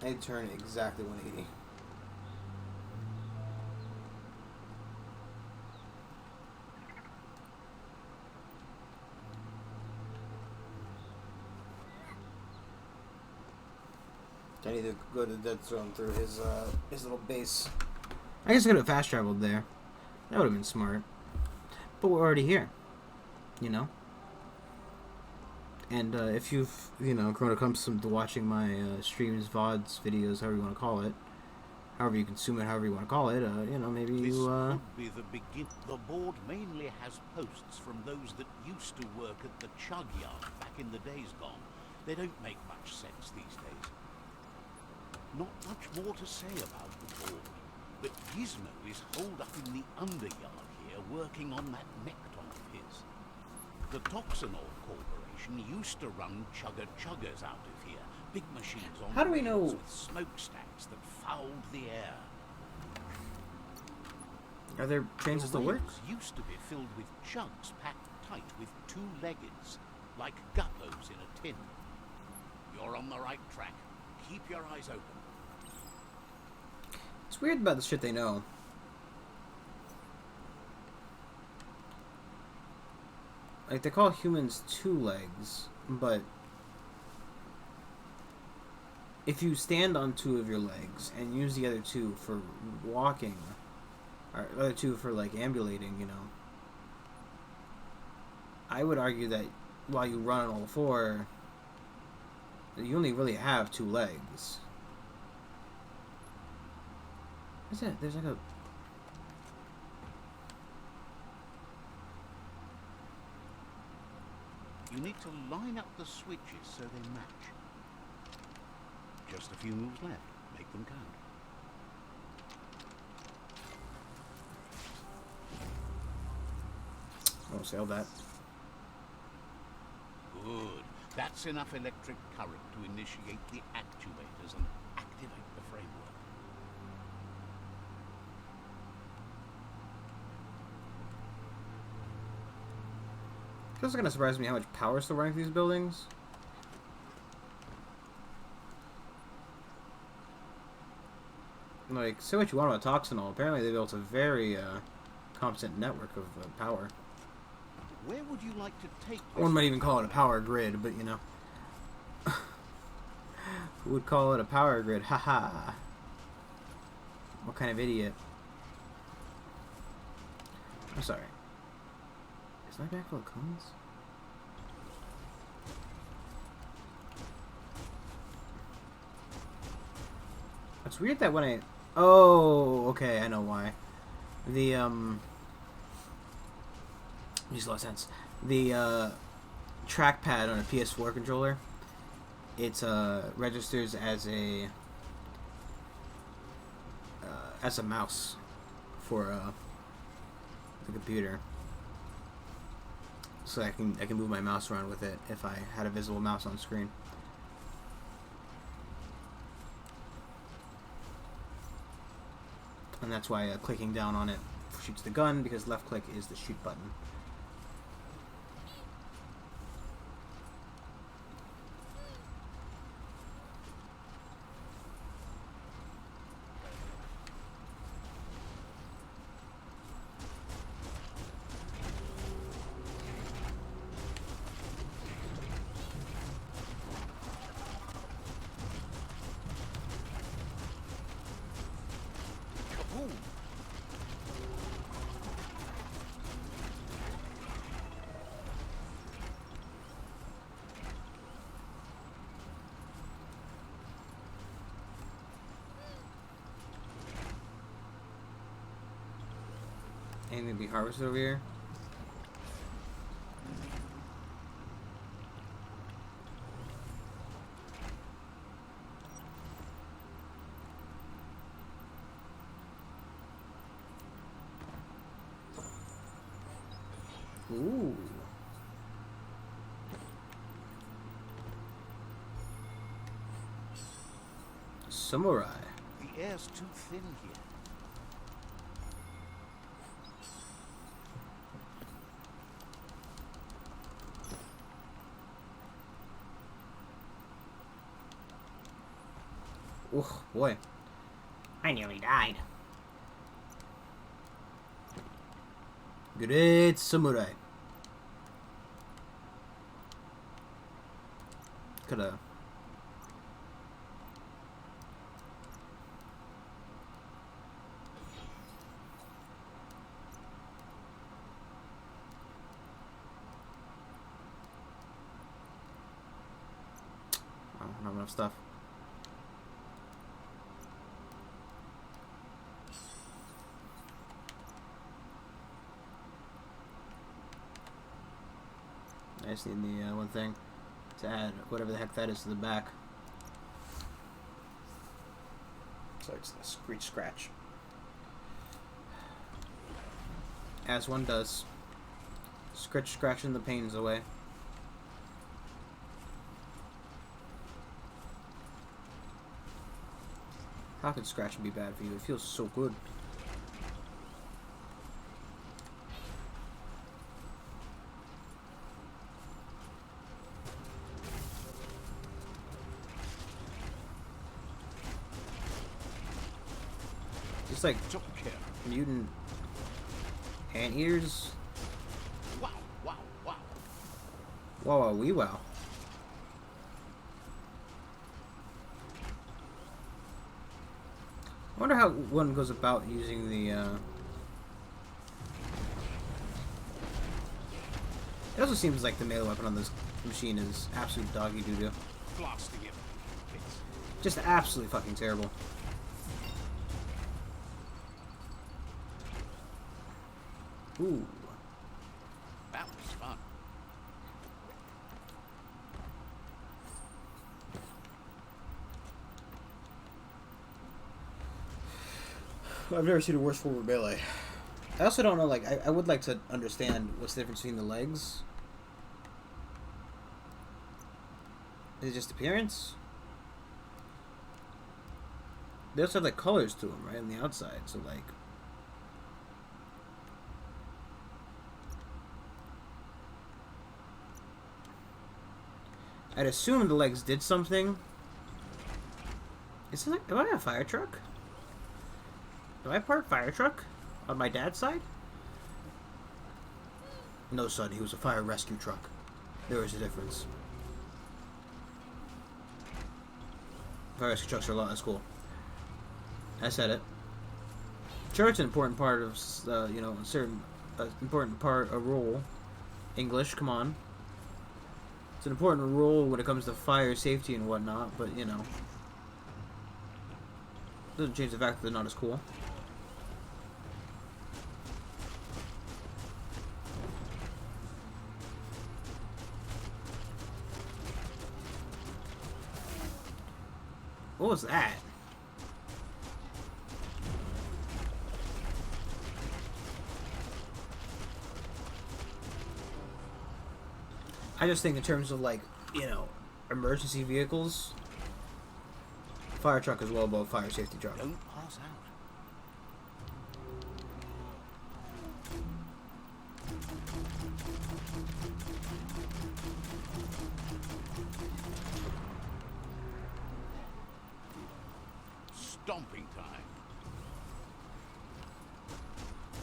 need to turn exactly 180. I need to go to the dead zone through his little base. I guess I could have fast traveled there. That would have been smart. But we're already here. You know? And if you've, grown accustomed to watching my streams, VODs, videos, however you want to call it, however you consume it, however you want to call it, maybe This you, could be the begin. The board mainly has posts from those that used to work at the chug yard back in the days gone. They don't make much sense these days. Not much more to say about the board, but Gizmo is holed up in the underyard here working on that Necton of his. The Toxanol Corporation used to run chugger-chuggers out of here, big machines on How do we know- wheels with smokestacks that fouled the air. are there trains that The still work? rails used to be filled with chugs packed tight with two-leggeds, like guppos in a tin. You're on the right track. Keep your eyes open. It's weird about the shit they know. Like, they call humans two legs, but if you stand on two of your legs and use the other two for walking, or the other two for, like, ambulating, I would argue that while you run on all four, you only really have two legs. What's that? There's like a... You need to line up the switches so they match. Just a few moves left. Make them count. I won't say all that. Good. That's enough electric current to initiate the actuators and activate the framework. It's also gonna surprise me how much power is still running through these buildings. Like, say what you want about Toxanol, apparently they built a very competent network of power. Where would you like to take this? One might even call it a power grid, but who would call it a power grid? Haha. What kind of idiot? I'm sorry. Is my back full of cones? It's weird that when I... Oh, okay, I know why. The, makes a lot of sense. The, trackpad on a PS4 controller, it, registers as a mouse for, the computer. So I can move my mouse around with it if I had a visible mouse on screen. And that's why clicking down on it shoots the gun, because left click is the shoot button. Kaboom! Anything to be harvested over here? Ooh. Samurai. The air's too thin here. Oh, boy. I nearly died. Great samurai. Coulda. Oh, not enough stuff. I just need the one thing to add whatever the heck that is to the back. So it's a screech scratch. As one does. Scratch scratching the pains away. How could scratching be bad for you? It feels so good. Just like mutant anteaters. Wow, wow, wow. Wow, wow, wee wow. I wonder how one goes about using the, It also seems like the melee weapon on this machine is absolute doggy doo-doo. Blasting him. It's Just absolutely fucking terrible. Ooh. that was fun. I've never seen a worse form of melee. I also don't know, like, I would like to understand what's the difference between the legs. Is it just appearance? They also have, like, colors to them, right, on the outside, so, like... I'd assume the legs did something. Is it like, am I a fire truck? Am I part fire truck? On my dad's side? No, son, he was a fire rescue truck. There is a difference. Fire rescue trucks are a lot less cool. I said it. Sure, it's an important part of, you know, a certain important part, a role. English, come on. It's an important role when it comes to fire safety and whatnot, but, you know. Doesn't change the fact that they're not as cool. What was that? I just think in terms of, like, you know, emergency vehicles, fire truck is well above fire safety truck. Don't pass out. Stomping time.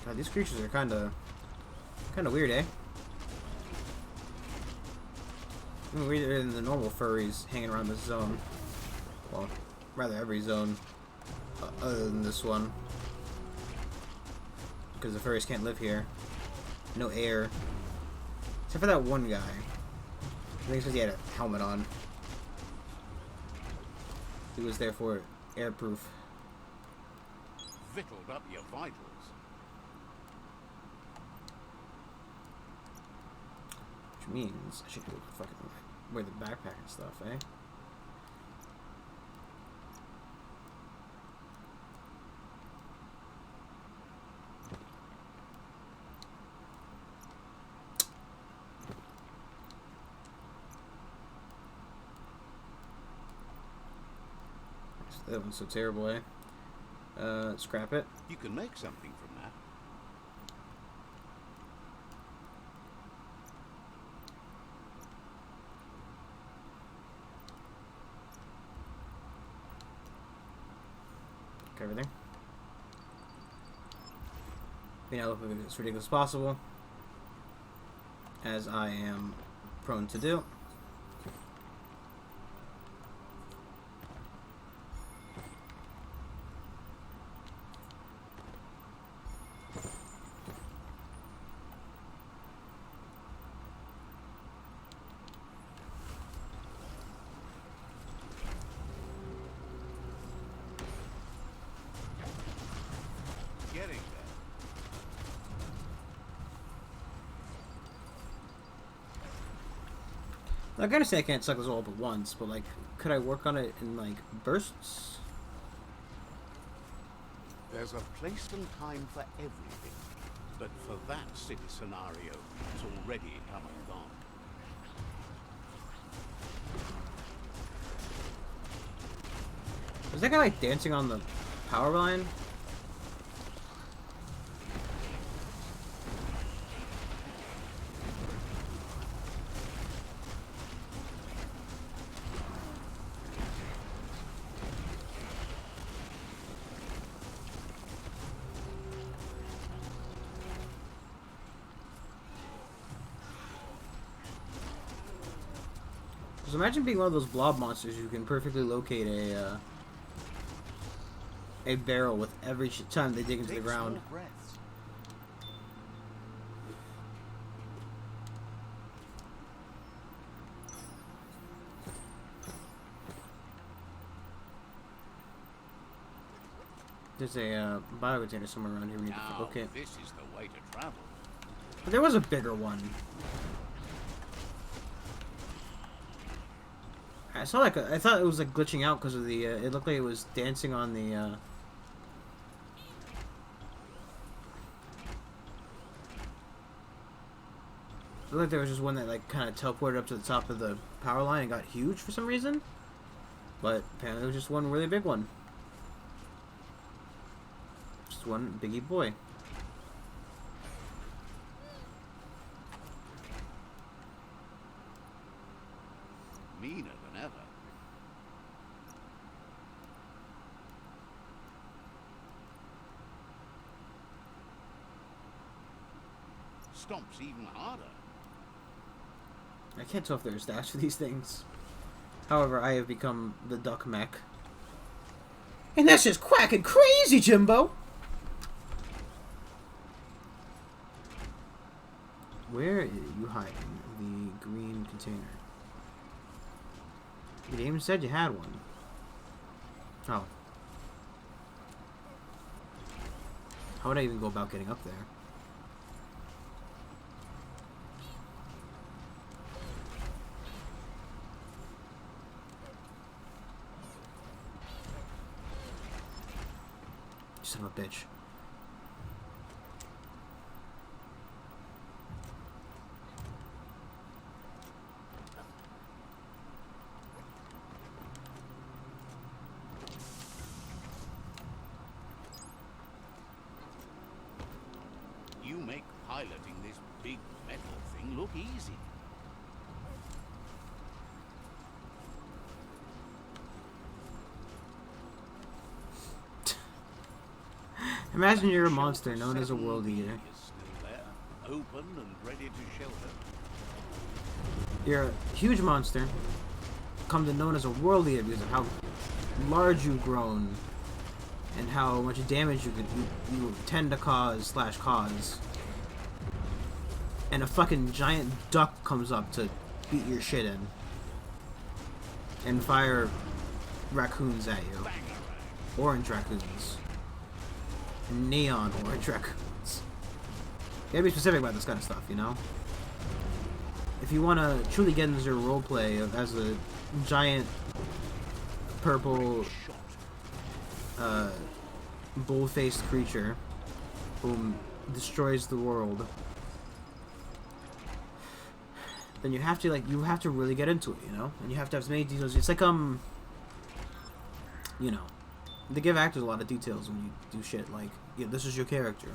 God, these creatures are kind of weird, eh? Even weirder than the normal furries hanging around this zone. Well, rather every zone, other than this one, because the furries can't live here. No air, except for that one guy. I think it's because he had a helmet on. He was therefore airproof. Vickled up your vitals. Which means I should go fucking wear the backpack and stuff, eh? That one's so terrible, eh? Scrap it. You can make something from that. everything. You know, look as ridiculous as possible, as I am prone to do. Getting I gotta say I can't suck this all up at once, but like, could I work on it in like bursts? There's a place and time for everything, but for that city scenario, it's already come and gone. Was that guy like dancing on the power line? Just imagine being one of those blob monsters who can perfectly locate a barrel with every time they dig into the Take ground. small breaths. There's a biomutant somewhere around here we need to Now, locate. this is the way to travel. But there was a bigger one. I saw like I thought it was like glitching out because of the. It looked like it was dancing on the. It looked like there was just one that like kind of teleported up to the top of the power line and got huge for some reason. But apparently it was just one really big one. Just one biggie boy. Meaner than ever. Stomps even harder. I can't tell if there's stats for these things. However, I have become the duck mech. And that's just quacking crazy, Jimbo! Where are you hiding? The green container. You even said you had one. Oh. How would I even go about getting up there? Son of a bitch. You make piloting this big metal thing look easy. Imagine you're a monster known as a world eater. Is still there, open and ready to shelter. You're a huge monster, come to known as a world eater because of how large you've grown and how much damage you tend to cause / cause. And a fucking giant duck comes up to beat your shit in and fire raccoons at you. Orange raccoons. Neon orange raccoons. You gotta be specific about this kind of stuff, you know? If you want to truly get into your roleplay as a giant purple bull-faced creature whom destroys the world, then you have to really get into it, you know? And you have to have as many details. It's like you know, they give actors a lot of details when you do shit like, yeah, this is your character.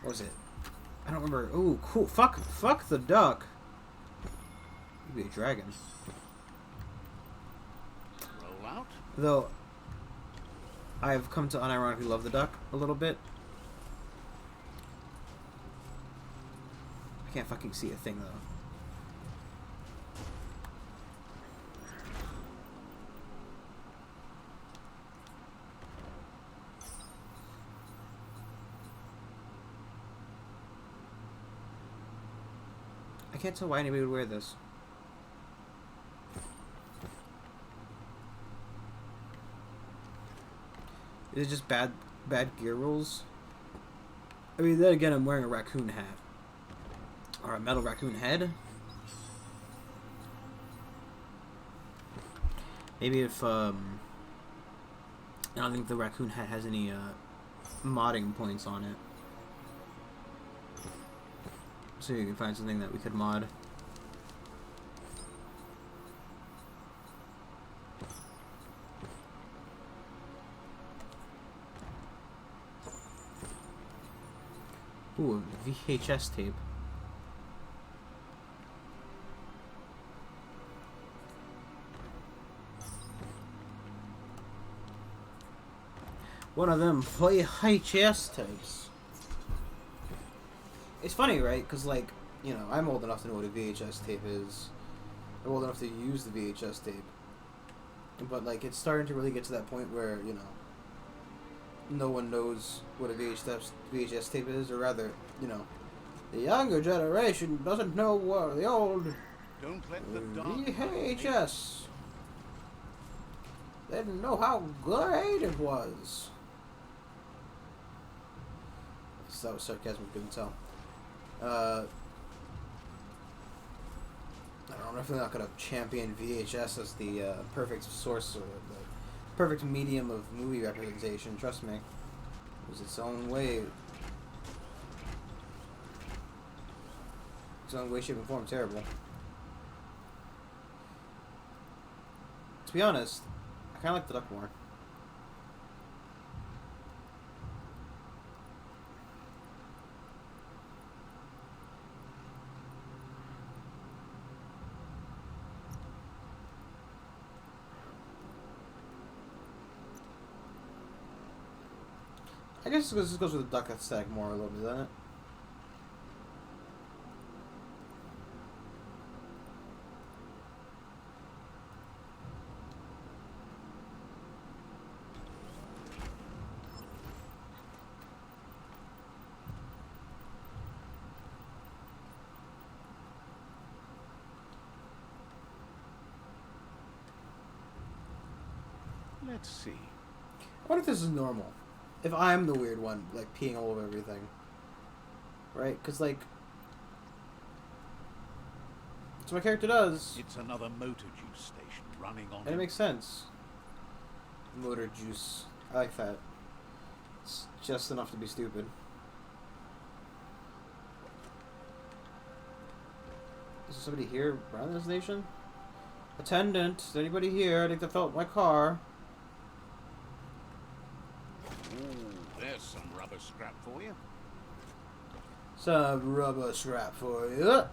What was it? I don't remember. Ooh, cool. Fuck the duck. You'd be a dragon. Roll out. Though, I've come to unironically love the duck a little bit. I can't fucking see a thing though. I can't tell why anybody would wear this. Is it just bad gear rules? I mean, then again, I'm wearing a raccoon hat. Or a metal raccoon head. Maybe if, I don't think the raccoon hat has any, modding points on it. So you can find something that we could mod. Ooh, a VHS tape. One of them VHS tapes. It's funny, right? Because, like, you know, I'm old enough to know what a VHS tape is. I'm old enough to use the VHS tape. But, like, it's starting to really get to that point where, you know, no one knows what a VHS tape is, or rather, you know, the younger generation doesn't know what the old Don't let the dark VHS. They didn't know how great it was. That was sarcasm, you couldn't tell. I don't know, I'm definitely not going to champion VHS as the perfect source or the perfect medium of movie representation, trust me. It was its own way. Its own way, shape, and form terrible. To be honest, I kind of like the duck more. I guess this goes with the duck aesthetic more a little bit, doesn't it? Let's see. I wonder if this is normal. If I'm the weird one, like, peeing all over everything. Right? Because, like, that's what my character does. It's another motor juice station running on. And it makes sense. Motor juice. I like that. It's just enough to be stupid. Is there somebody here around this station? Attendant, is anybody here? I think they felt my car. Ooh, there's some rubber scrap for you. Some rubber scrap for you.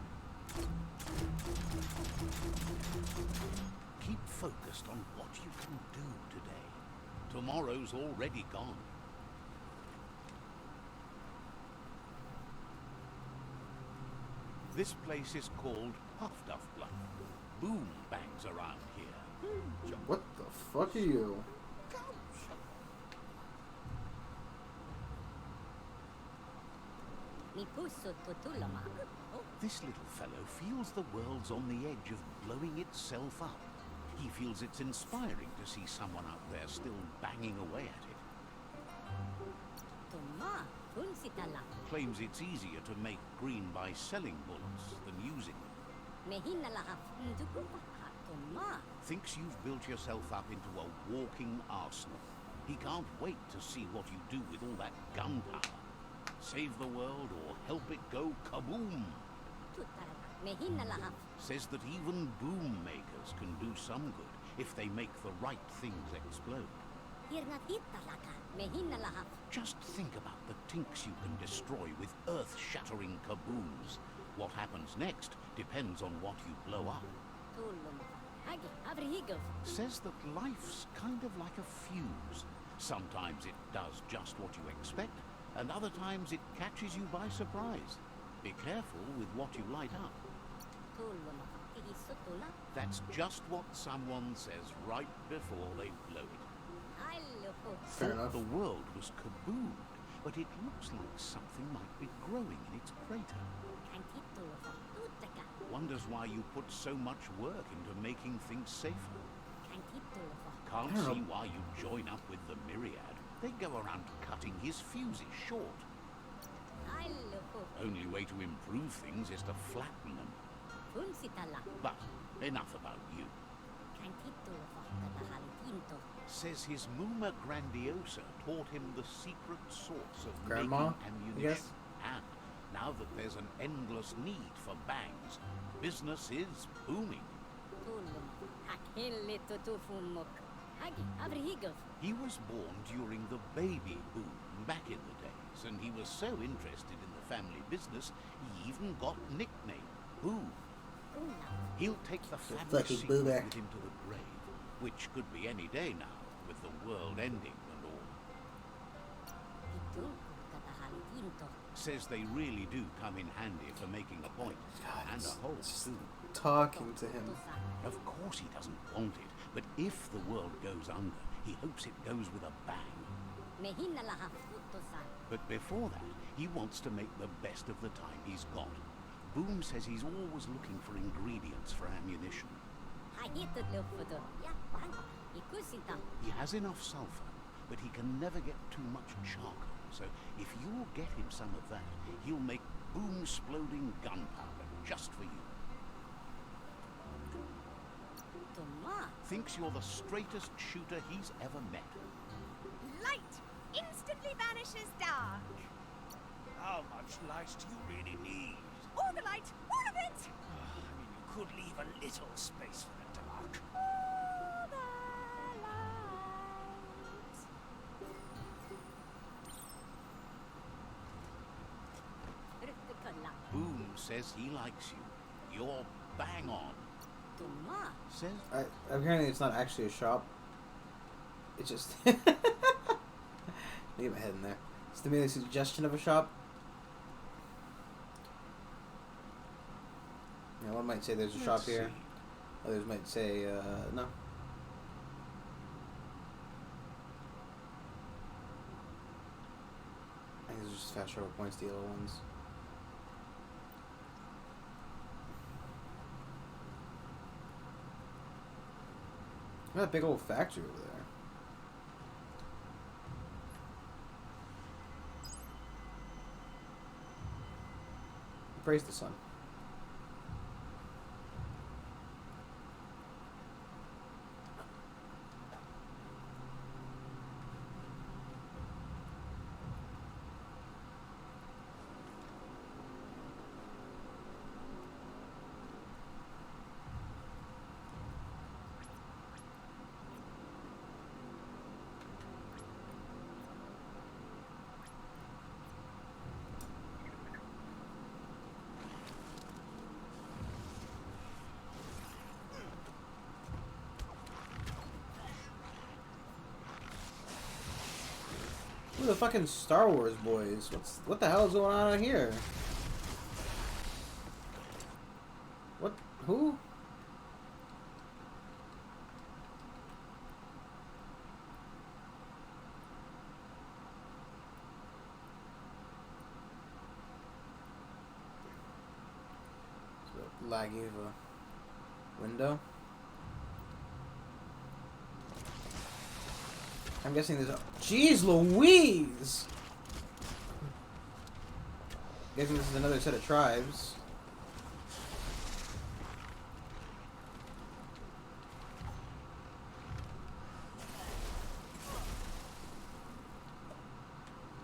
Keep focused on what you can do today. Tomorrow's already gone. This place is called Puffduff Bluff. Boom bangs around here. What the fuck are you? This little fellow feels the world's on the edge of blowing itself up. He feels it's inspiring to see someone out there still banging away at it. Claims it's easier to make green by selling bullets than using them. Thinks you've built yourself up into a walking arsenal. He can't wait to see what you do with all that gunpowder. Save the world or help it go kaboom. Says that even boom makers can do some good if they make the right things explode. Just think about the tinks you can destroy with earth-shattering kabooms. What happens next depends on what you blow up. Says that life's kind of like a fuse. Sometimes it does just what you expect, and other times it catches you by surprise. Be careful with what you light up. That's just what someone says right before they blow it. Fair enough. The world was kaboomed, but it looks like something might be growing in its crater. Wonders why you put so much work into making things safer. Can't see why you join up with the Myriad. They go around cutting his fuses short. Only way to improve things is to flatten them. But enough about you. Says his Muma Grandiosa taught him the secret source of Grandma, making ammunition. yes? And now that there's an endless need for bangs, business is booming. He was born during the baby boom back in the days, and he was so interested in the family business, he even got nicknamed Boom. He'll take the family fucking secret boomer. with him to the grave, which could be any day now, with the world ending and all. Says they really do come in handy for making a point, God, and a hole too. Talking to him. Of course he doesn't want it, but if the world goes under, he hopes it goes with a bang. But before that, he wants to make the best of the time he's got. Boom says he's always looking for ingredients for ammunition. He has enough sulfur, but he can never get too much charcoal, so if you'll get him some of that, he'll make boom-sploding gunpowder just for you. Thinks you're the straightest shooter he's ever met. Light instantly vanishes dark. How much light do you really need? All the light, all of it! I mean, you could leave a little space for the dark. All the light. Boom says he likes you. You're bang on. Says Apparently it's not actually a shop. It's just... Let me get my head in there. It's the merely suggestion of a shop. Yeah, one might say there's a shop here. Others might say, no. I think these are just fast travel points, the yellow ones. Look at that big old factory over there. Praise the sun. Who are the fucking Star Wars boys? What the hell is going on out here? What? Who? It's a bit laggy of a window. I'm guessing there's a... Jeez Louise! Guessing this is another set of tribes.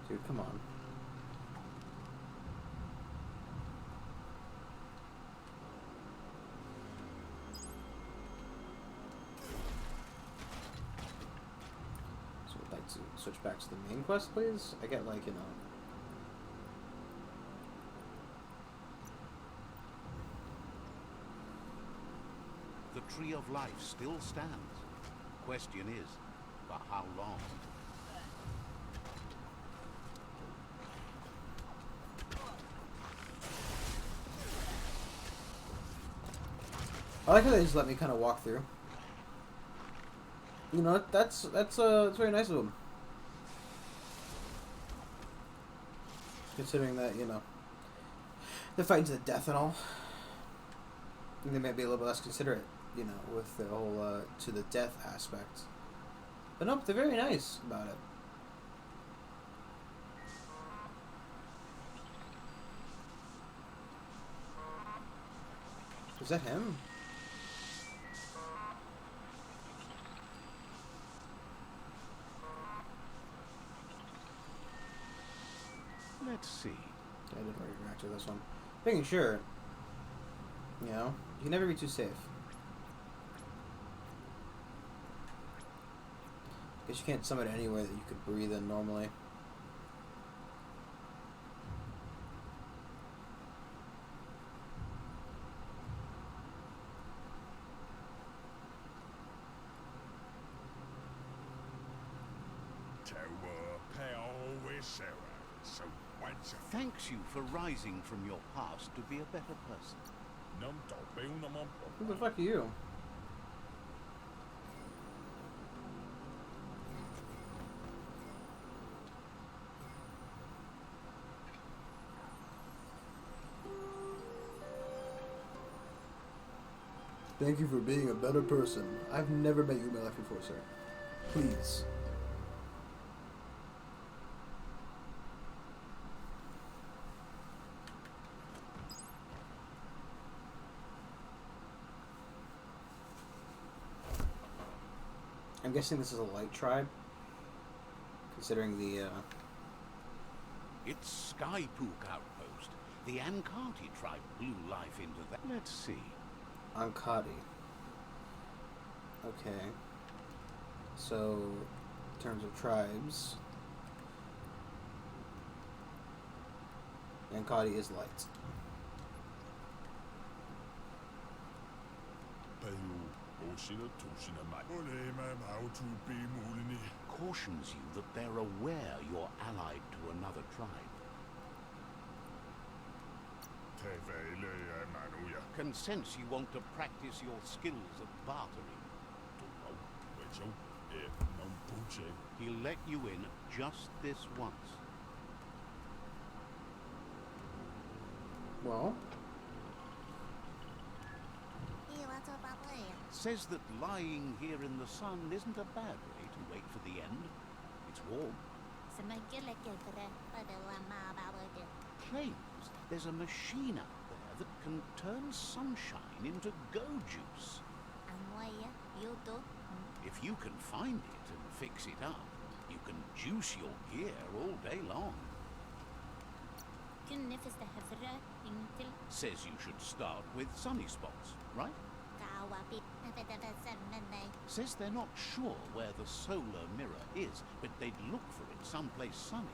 Dude, come on. Switch back to the main quest, please. I get, like, you know... the Tree of Life still stands. Question is, for how long? I like how they just let me kind of walk through. You know, that's very nice of them. Considering that, you know, they're fighting to the death and all. And they might be a little bit less considerate, you know, with the whole to the death aspect. But nope, they're very nice about it. Is that him? Let's see. I didn't really react to this one. Making sure. You know, you can never be too safe. Guess you can't summon it anywhere that you could breathe in normally. Thanks you for rising from your past to be a better person. Who the fuck are you? Thank you for being a better person. I've never met you in my life before, sir. Please. I'm guessing this is a light tribe, considering the, It's Skypook Outpost. The Ankati tribe blew life into that. Let's see. Ankati. Okay. So, in terms of tribes, Ankati is light. Cautions you that they're aware you're allied to another tribe. Can sense you want to practice your skills at bartering. He'll let you in just this once. Well, Says that lying here in the sun isn't a bad way to wait for the end. It's warm. Claims there's a machine out there that can turn sunshine into go juice. If you can find it and fix it up, you can juice your gear all day long. Says you should start with sunny spots, right? Says they're not sure where the solar mirror is, but they'd look for it someplace sunny.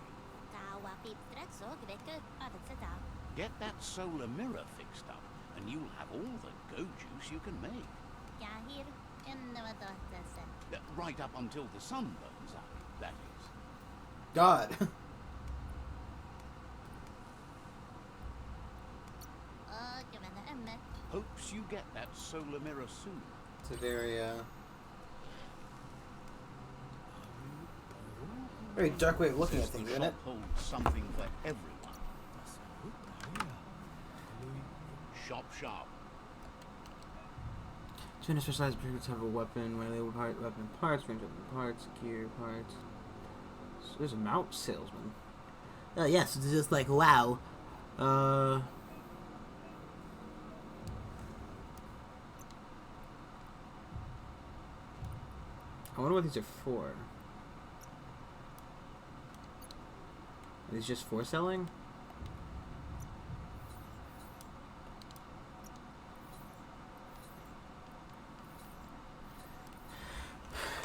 Get that solar mirror fixed up, and you'll have all the go juice you can make. Right up until the sun burns out, that is. God. Hopes you get that solar mirror soon. It's a very, very dark way of looking at things, isn't it? Holds something for everyone. Shop sharp. Two specialized products have a weapon, label part, weapon parts, range weapon parts, gear parts. So there's a mount salesman. Yes, it's just like, wow. I wonder what these are for. Are these just for selling?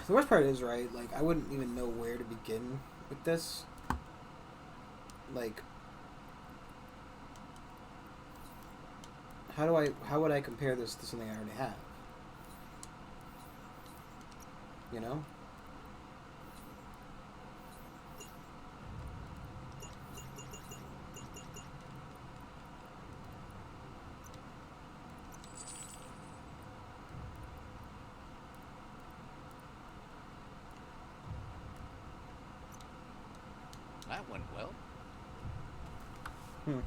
The worst part is, right, like, I wouldn't even know where to begin with this. Like, how would I compare this to something I already have? You know? That went well. Hmm.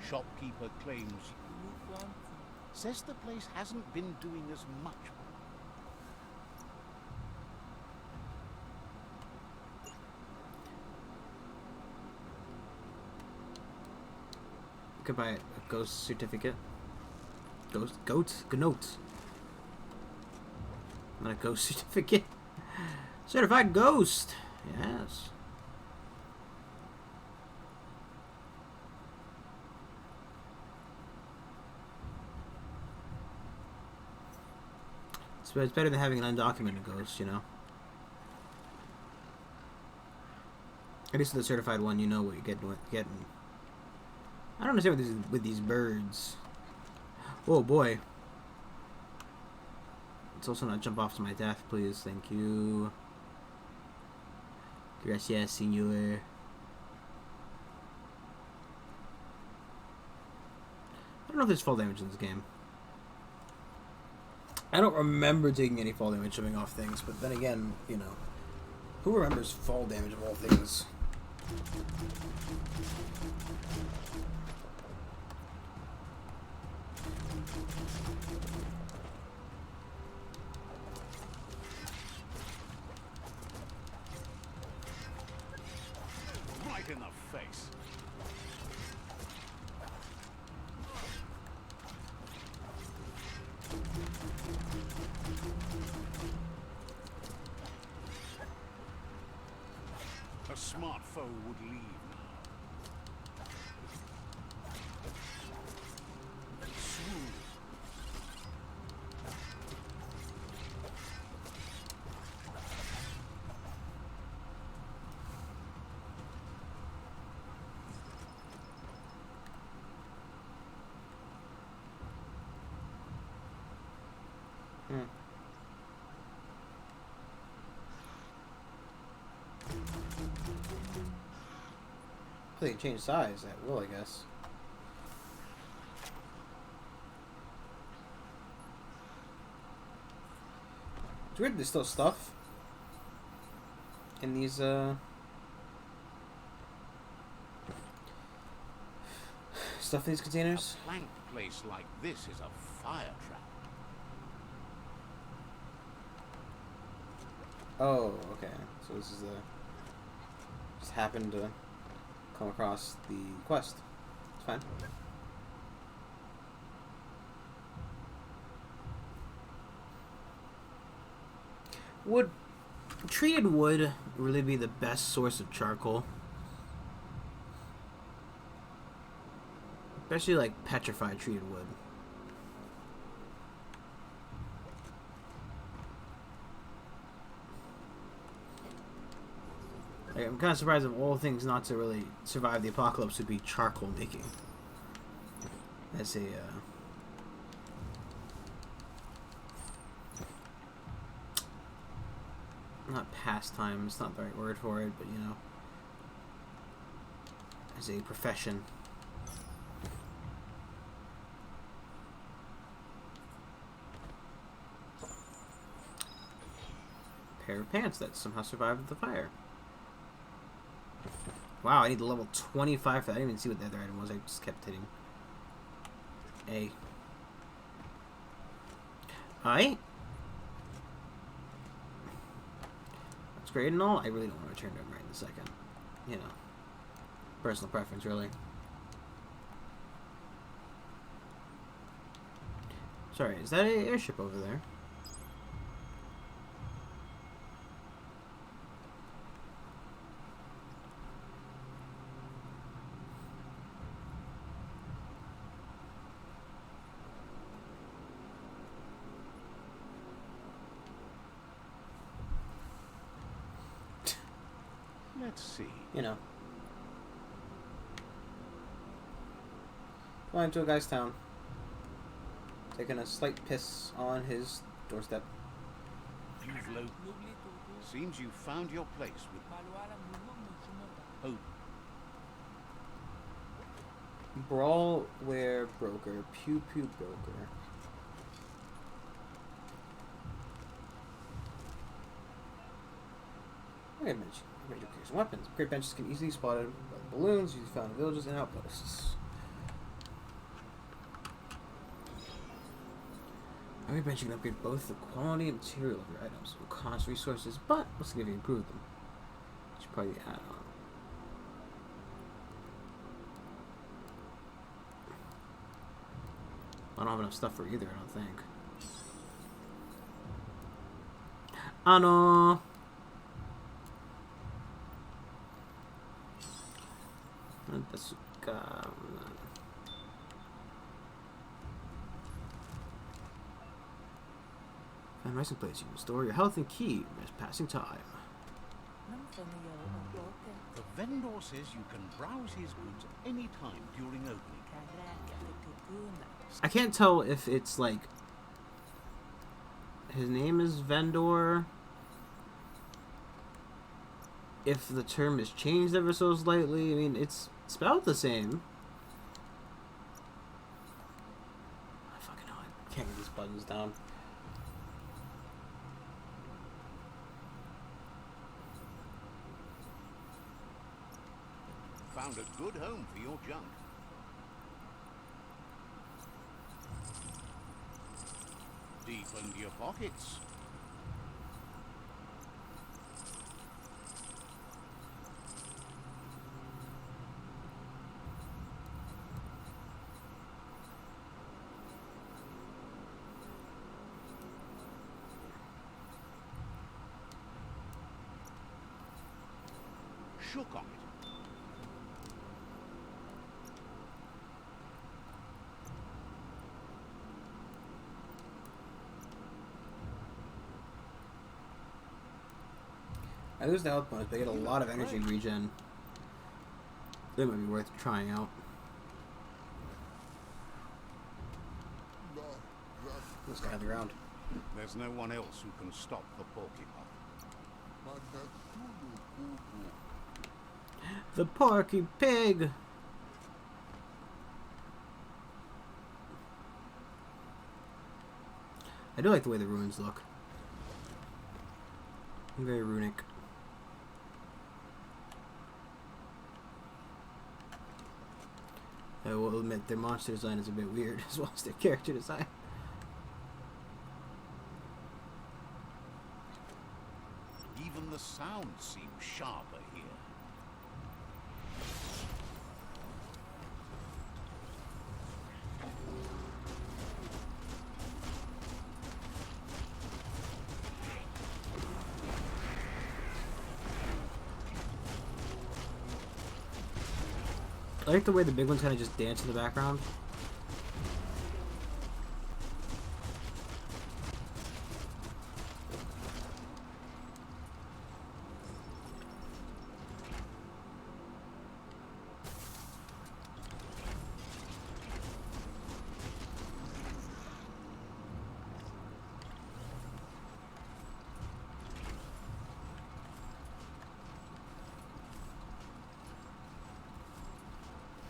Shopkeeper claims. Says the place hasn't been doing as much. You could buy a ghost certificate. Goats? Gnotes. Not a ghost certificate. Certified ghost. Yes. It's better than having an undocumented ghost, you know. At least with the certified one, you know what you're getting. I don't understand with these birds. Oh boy. Let's also not jump off to my death, please. Thank you. Gracias, senor. I don't know if there's fall damage in this game. I don't remember taking any fall damage jumping off things, but then again, you know, who remembers fall damage of all things? Right in the face. A smart foe would leave now. Swoon. Hmm. They can change size at will, I guess. It's weird there's still stuff in these, stuff in these containers. A planked place like this is a fire trap. Oh, okay. So this is just happened to come across the quest. It's fine. Would treated wood really be the best source of charcoal? Especially like petrified treated wood. Like, I'm kind of surprised of all things not to really survive the apocalypse would be charcoal making. That's a not pastime, it's not the right word for it, but you know, as a profession. Pair of pants that somehow survived the fire. Wow, I need the level 25 for that. I didn't even see what the other item was. I just kept hitting A. Alright. That's great and all. I really don't want to return to him right in a second. You know. Personal preference, really. Sorry, is that an airship over there? Let's see. You know. Going to a guy's town. Taking a slight piss on his doorstep. Seems you found your place with hope. Brawlware broker. Pew pew broker. Upgrade bench. Upgrade your carries and weapons. Upgrade benches can easily be spotted by the balloons you found in villages and outposts. Upgrade bench can upgrade both the quality and material of your items. It will cost resources, but will significantly improve them. Should probably add on. I don't have enough stuff for either, I don't think. No. That's find resting place. You can store your health and key as passing time. The vendor says you can browse his goods any time during opening. I can't tell if it's like his name is Vendor. If the term is changed ever so slightly, I mean it's spelled the same. I fucking know I can't get these buttons down. Found a good home for your junk. Deepened your pockets. Shook on it. I lose the health bonus, but I get a lot of energy regen. That might be worth trying out. This guy on the ground. There's no one else who can stop the porcupine. The Porky Pig! I do like the way the ruins look. Very runic. I will admit their monster design is a bit weird as well as their character design. Even the sound seems sharper here. I like the way the big ones kind of just dance in the background.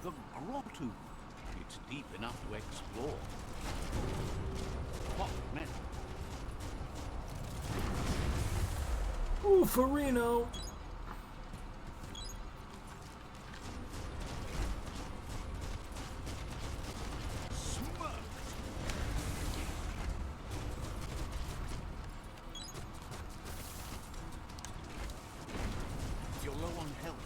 The grotto. It's deep enough to explore. Hot metal. Ooh, Farino! Smoked. You're low on health.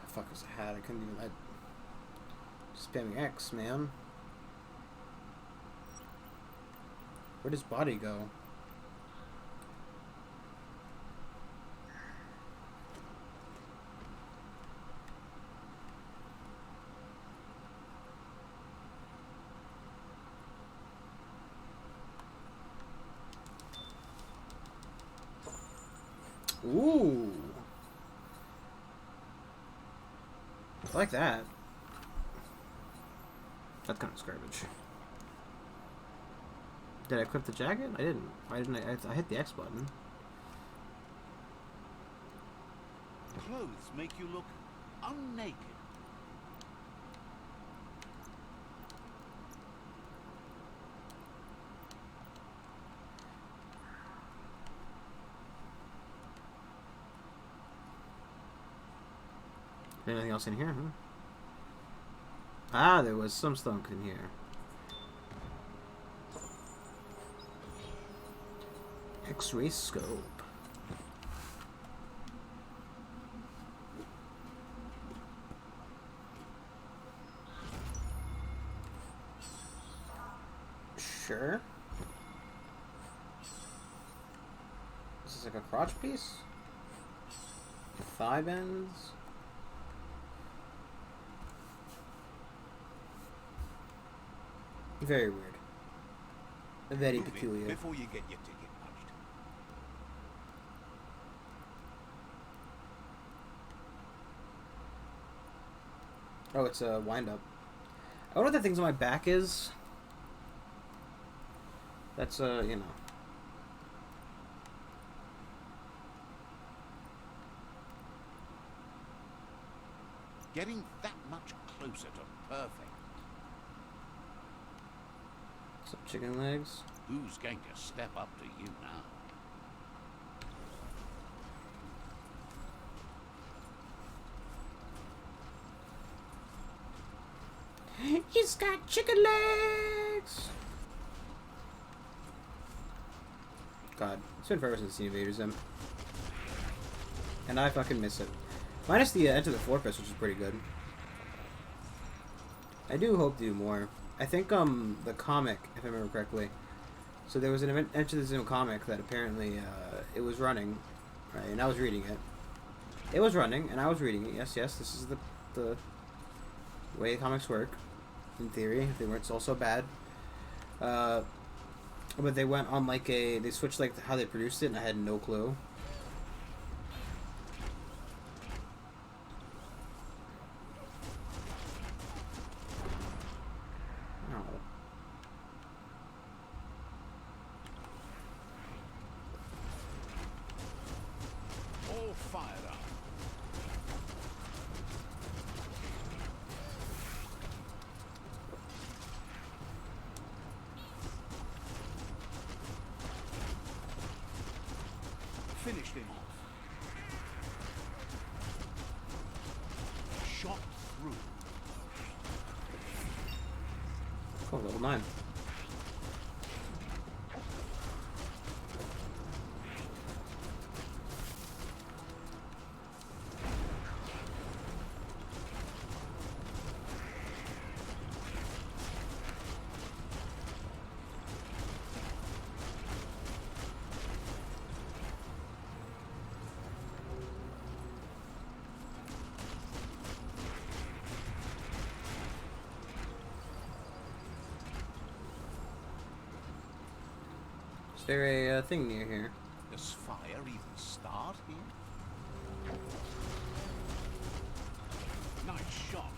Fuck was a hat? I couldn't even. Spamming X, man. Where'd his body go? Ooh. I like that. That's kind of garbage. Did I equip the jacket? I didn't. Why didn't I hit the X button. Clothes make you look unnaked. Anything else in here? Huh? Ah, there was some stunk in here. X-ray scope. Sure. This is like a crotch piece? Thigh bends? Very weird. Very Move it peculiar. before you get your ticket punched. Oh, it's a wind-up. I wonder what the things on my back is. That's, you know. Getting that much closer to perfect. Some chicken legs. Who's going to step up to you now? He's got chicken legs! God, it's been forever since the Invaders Zim. And I fucking miss it. Minus the Enter the Fortress, which is pretty good. I do hope to do more. I think, the comic, if I remember correctly. So there was an Enter the Zim comic that apparently, it was running, right, and I was reading it. It was running, and I was reading it. Yes, yes, this is the way comics work, in theory, if they weren't so bad. But they went on like they switched like how they produced it, and I had no clue. All fired up. Finished him off. Shot through. Oh, level 9. Is there a thing near here? Does fire even start here? Nice shot.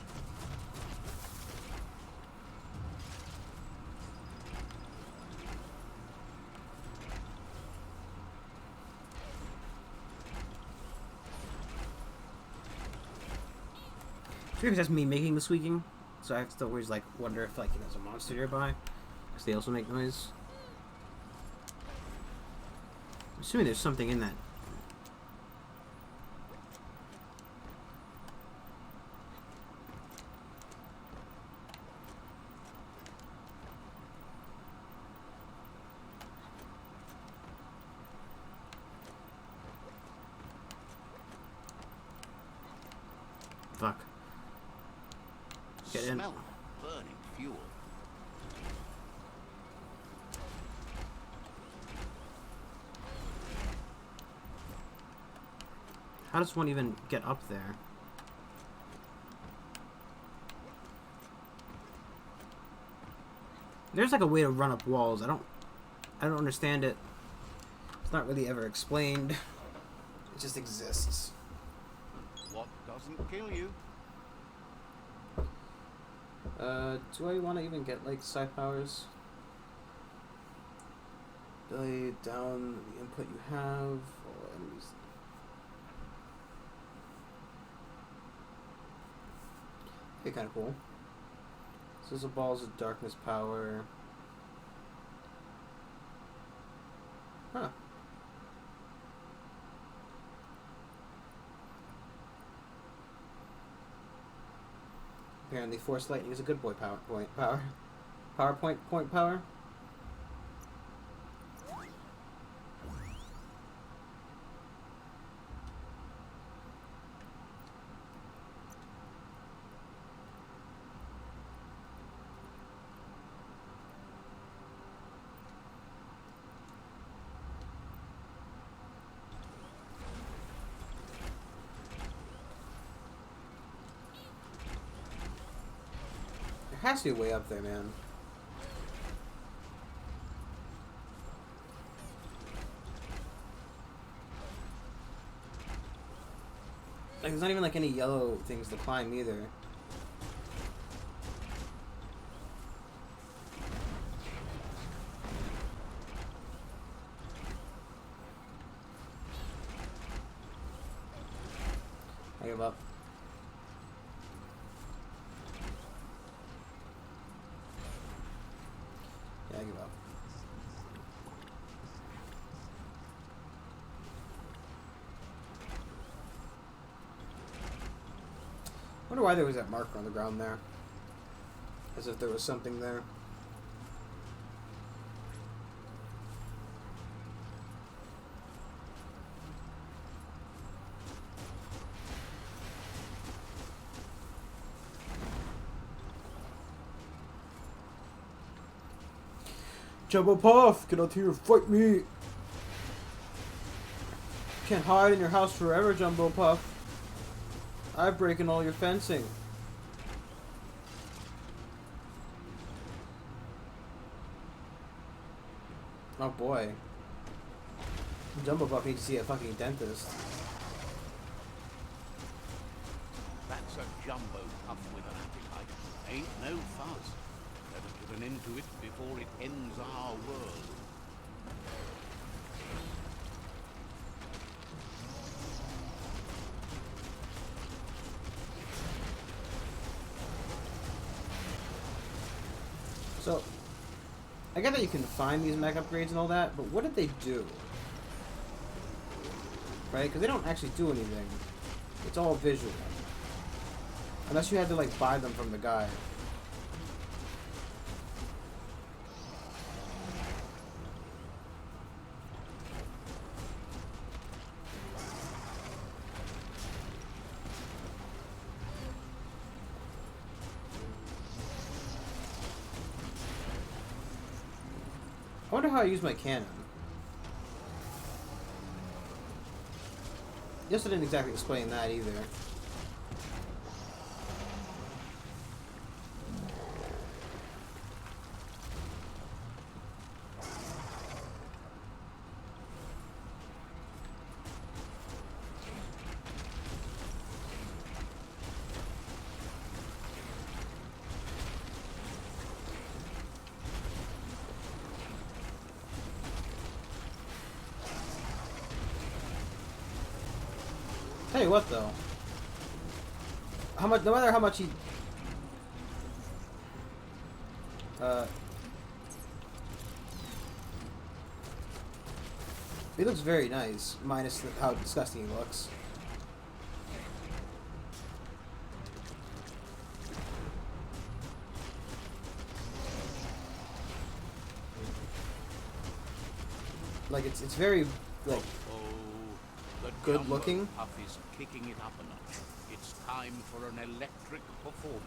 Because that's me making the squeaking, so I have to always like wonder if like there's a monster nearby, because they also make noise. I'm assuming there's something in that. Fuck. Get in. Smell burning fuel. How does one even get up there? There's like a way to run up walls. I don't understand it. It's not really ever explained. It just exists. What doesn't kill you? Do I want to even get like scythe powers? Lay down the input you have. All enemies. Okay, kind of cool. Sizzle balls of darkness power. Huh. Apparently, force lightning is a good boy power point power. PowerPoint point power. There has to be a way up there, man. Like, there's not even like any yellow things to climb either. I give up. Yeah, I give up. I wonder why there was that marker on the ground there. As if there was something there. Jumbo Puff, get out here and fight me! Can't hide in your house forever, Jumbo Puff. I've broken all your fencing. Oh boy. Jumbo Puff needs to see a fucking dentist. That's a jumbo puff with an appetite. Ain't no fuzz. Better put an end to it before it ends our world. So, I get that you can find these mech upgrades and all that, but what did they do? Right? Because they don't actually do anything. It's all visual. Unless you had to, like, buy them from the guy. I wonder how I use my cannon. Guess I didn't exactly explain that either. Tell you what, though. How much? No matter how much he. He looks very nice, minus how disgusting he looks. Like it's very like. Good looking. Puff is kicking it up a notch. It's time for an electric performance.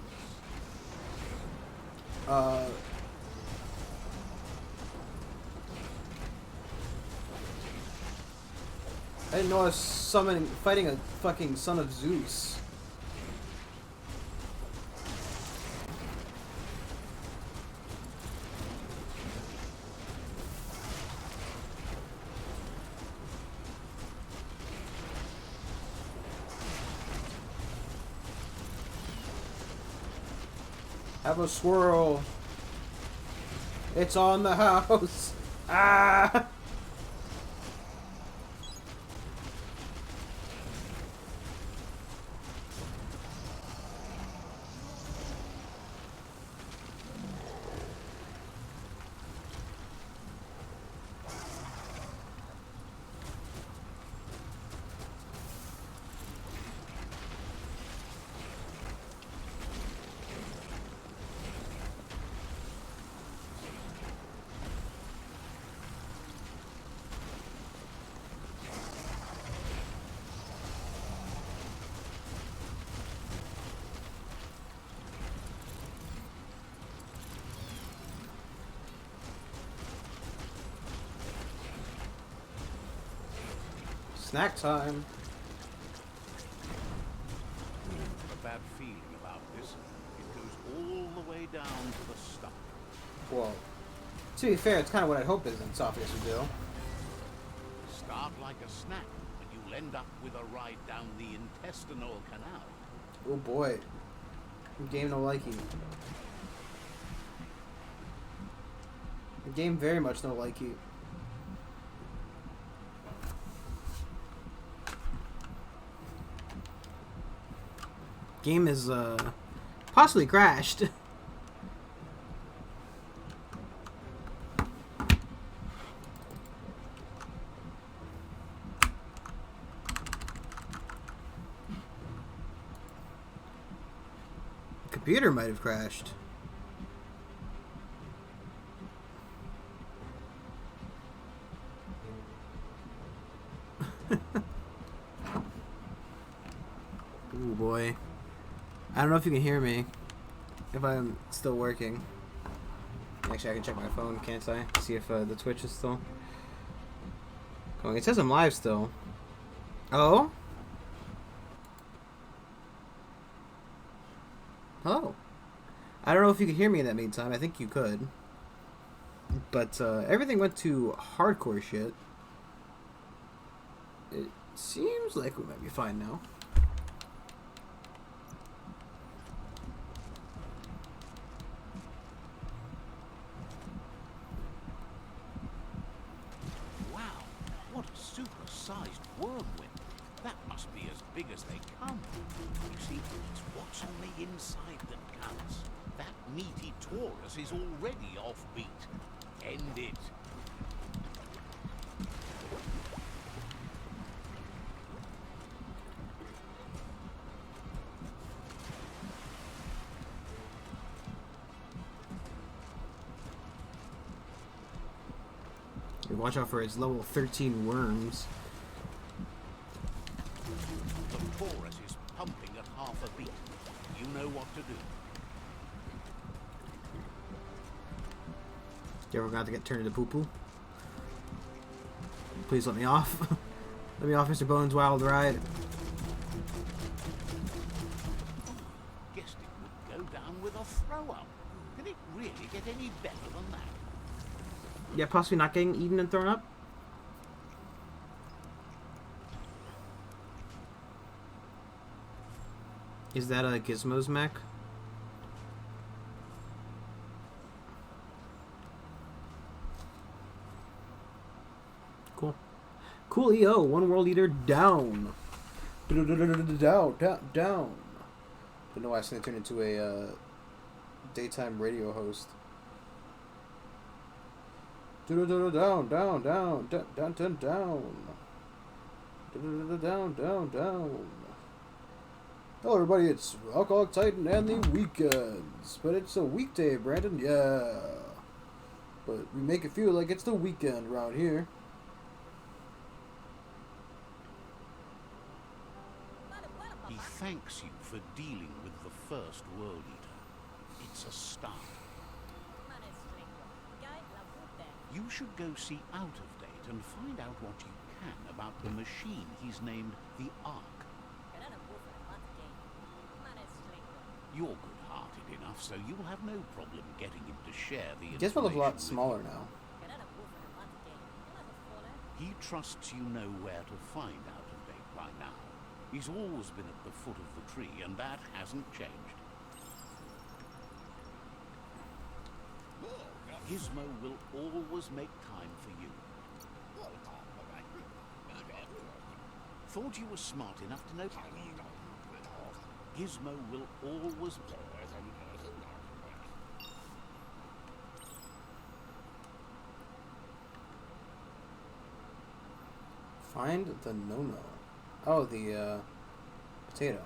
I didn't know I was fighting a fucking son of Zeus. Have a swirl. It's on the house. Ah! snack time. I've a bad feeling about this. It goes all the way down to the stomach. Well, to be fair, it's kind of what I hope his esophagus would do. Start like a snack, and you'll end up with a ride down the intestinal canal. Oh boy. Game no likey. Game very much no likey. Game is possibly crashed. Computer might have crashed. Ooh boy. I don't know if you can hear me. If I'm still working. Actually, I can check my phone, can't I? See if the Twitch is still going. It says I'm live still. Oh? Oh. I don't know if you could hear me in that meantime. I think you could. But everything went to hardcore shit. It seems like we might be fine now. Wow, what a super-sized whirlwind. That must be as big as they come. You see, it's what's on the inside that counts. That meaty Taurus is already offbeat. End it. Watch out for his level 13 worms. The Taurus is pumping at half a beat. You know what to do. You ever got to get turned into poo-poo? Please let me off. Let me off, Mr. Bones' wild ride. Guessed it would go down with a throw-up. Can it really get any better than that? Yeah, possibly not getting eaten and thrown up? Is that a Gizmo's mech? Cool. Cool EO, one world eater down. Down. But no, I accidentally turned into a daytime radio host. Down. Hello everybody, it's Alcoholic Titan and the weekends. But it's a weekday, Brandon, yeah. But we make it feel like it's the weekend around here. He thanks you for dealing with the first World Eater. It's a start. You should go see Out of Date and find out what you can about the machine he's named the Ark. You're good-hearted enough, so you'll have no problem getting him to share the information. Gizmo looks a lot with smaller you. now. He trusts you know where to find Out of Date by now. He's always been at the foot of the tree, and that hasn't changed. Gizmo will always make time for you. Thought you were smart enough to know. Gizmo will always... Find the no-no. Oh, the potato.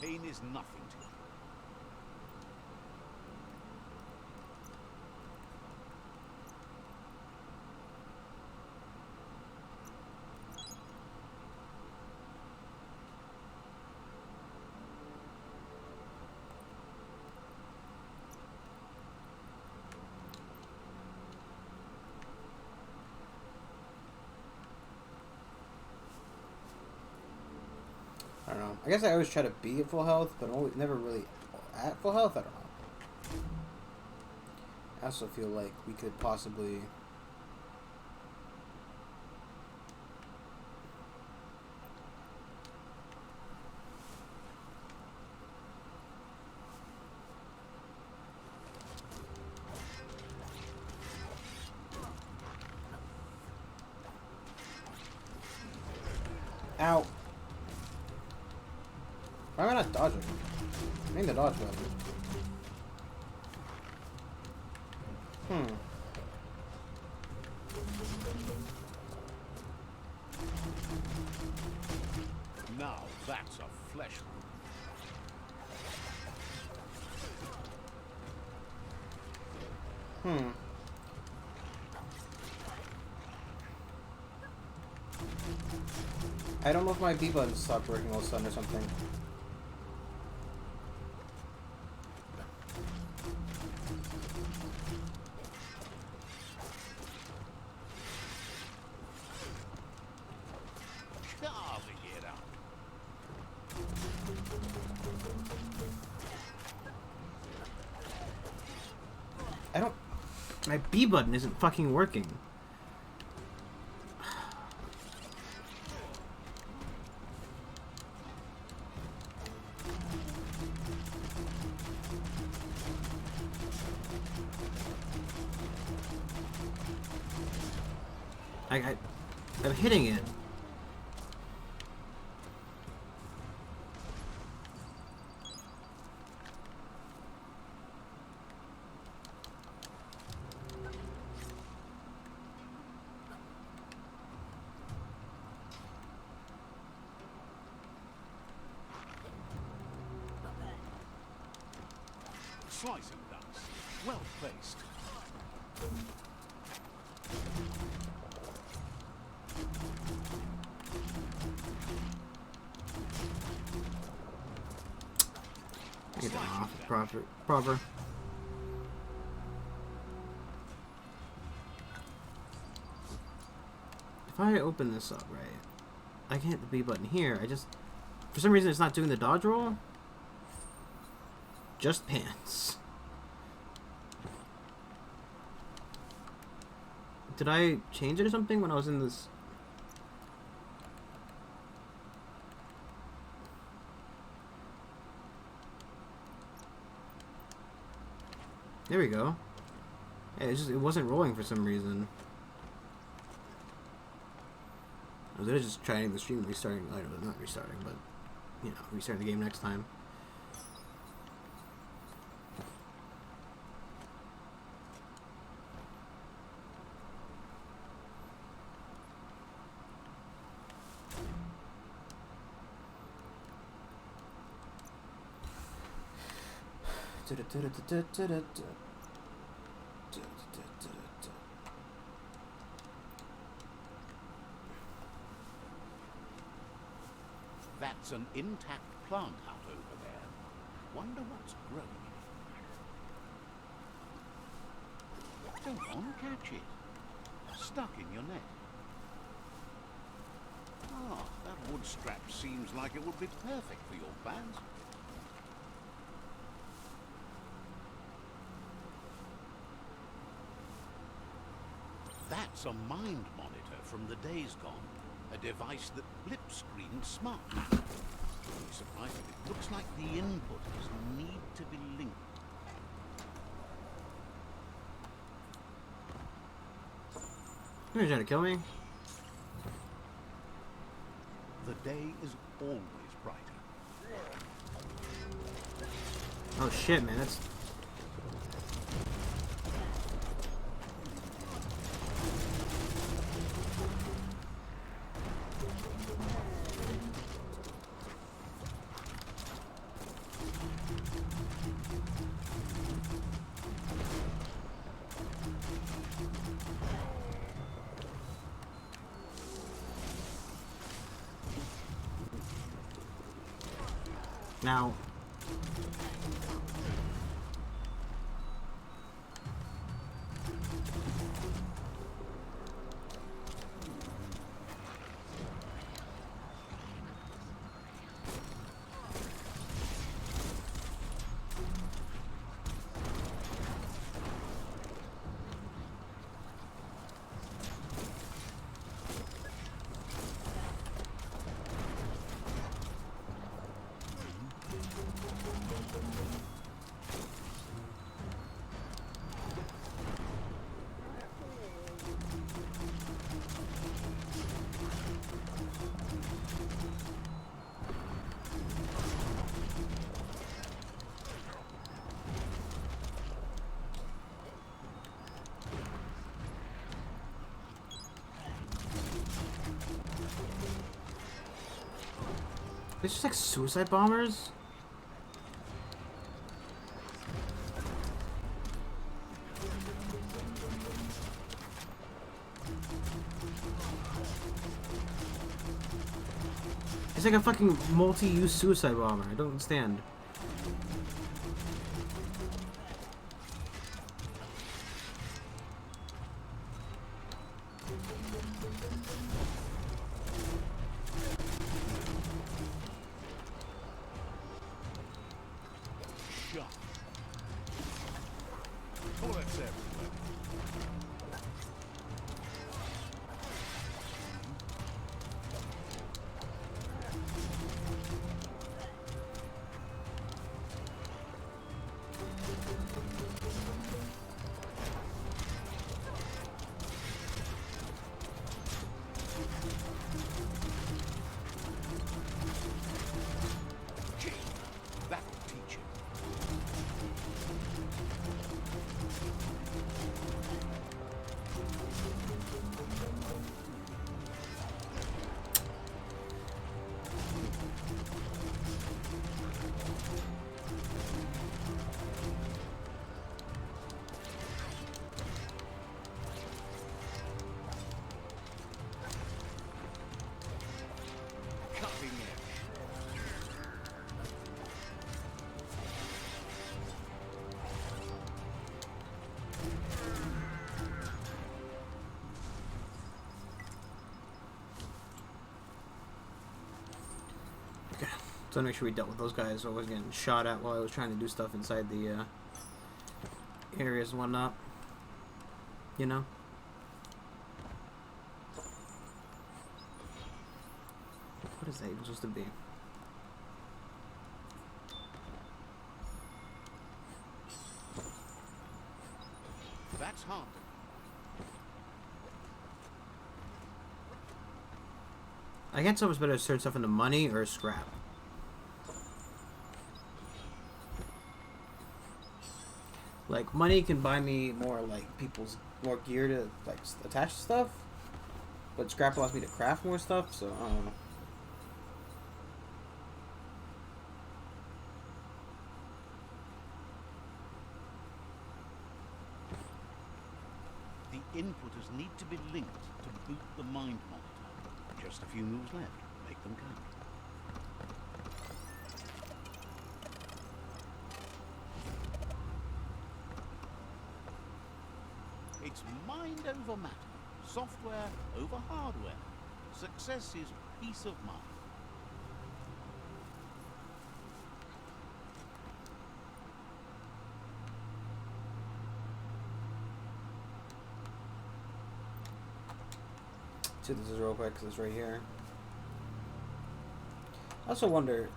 Pain is nothing to you. I guess I always try to be at full health, but always, never really at full health. I don't know. I also feel like we could possibly... Ow. Why am I not dodging? I need the dodge button. Now that's a flesh wound. I don't know if my B button stopped working all of a sudden or something. Carving it up. I don't... My B button isn't fucking working. I'm hitting it. Slice and dice. Well placed. Get that off proper. If I open this up right, I can hit the B button here. I just, for some reason, it's not doing the dodge roll. Just pants. Did I change it or something when I was in this? There we go. Yeah, it wasn't rolling for some reason. I was just trying the stream restarting. I don't know, not restarting, but you know, restart the game next time. That's an intact plant hut over there. Wonder what's growing in it. Go on, catch it. Stuck in your net. Ah, that wood scrap seems like it would be perfect for your plans. That's a mind monitor from the days gone. A device that blip screens smart. Surprisingly, it looks like the inputters need to be linked. You're trying to kill me? The day is always brighter. Oh shit, man, that's... Now... It's just like suicide bombers? It's like a fucking multi-use suicide bomber. I don't understand. Shot. Bullets everywhere. That'll teach you. Cutting edge. Okay. So make sure we dealt with those guys so I was getting shot at while I was trying to do stuff inside the areas and whatnot. You know? What is that even supposed to be? That's hard. I can't tell if it's better to turn stuff into money or scrap. Like, money can buy me more, like, more gear to, like, attach to stuff. But scrap allows me to craft more stuff, so I don't know. The inputters need to be linked to boot the mind monitor. Just a few moves left. Make them count. It's mind over matter. Software over hardware. Success is peace of mind. See this is real quick because it's right here. I also wonder.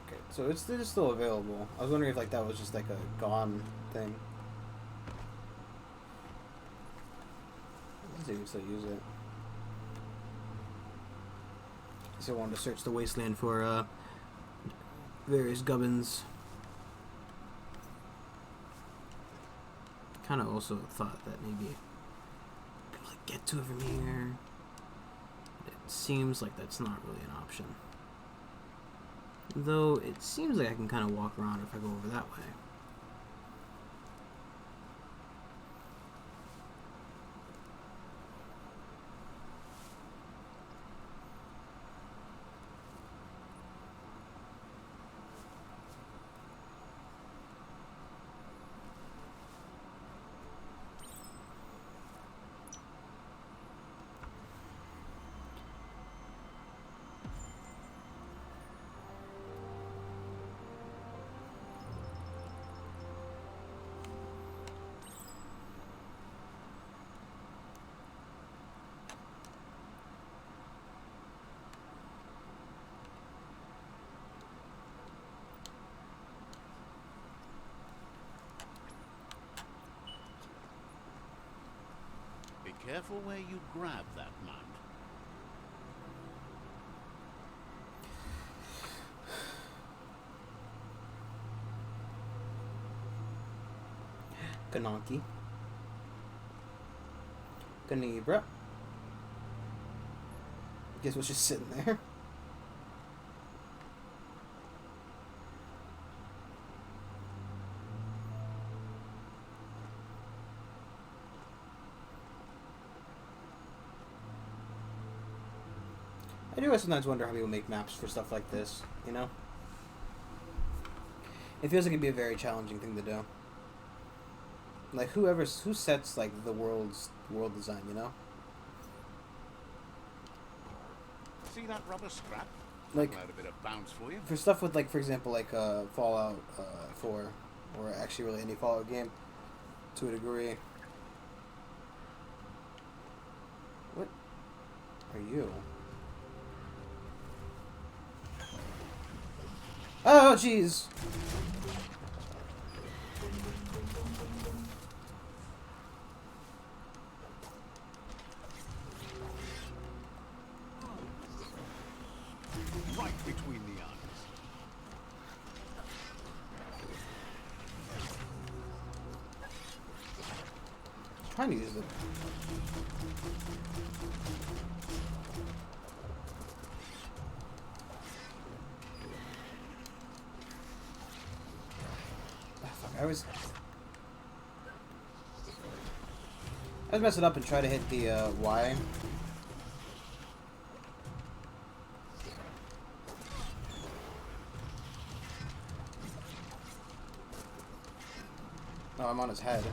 Okay, so it's still available. I was wondering if like that was just like a gone thing. Let's see if we still use it. So I wanted to search the wasteland for various gubbins. Kind of also thought that maybe people like get to it from here. It seems like that's not really an option. Though it seems like I can kind of walk around if I go over that way. Be careful where you grab that mount. Kananki. Kanibra. Guess was just sitting there. I do sometimes wonder how people make maps for stuff like this, you know? It feels like it'd be a very challenging thing to do. Like, who sets, like, the world design, you know? See that rubber scrap? Like, That'll add a bit of bounce for you. for stuff with, like, for example, like, Fallout 4, or actually really any Fallout game, to a degree. What are you? Oh, jeez! Right between the eyes. I'm trying to use it. Ah, fuck, I was mess it up and try to hit the Y. Oh, I'm on his head.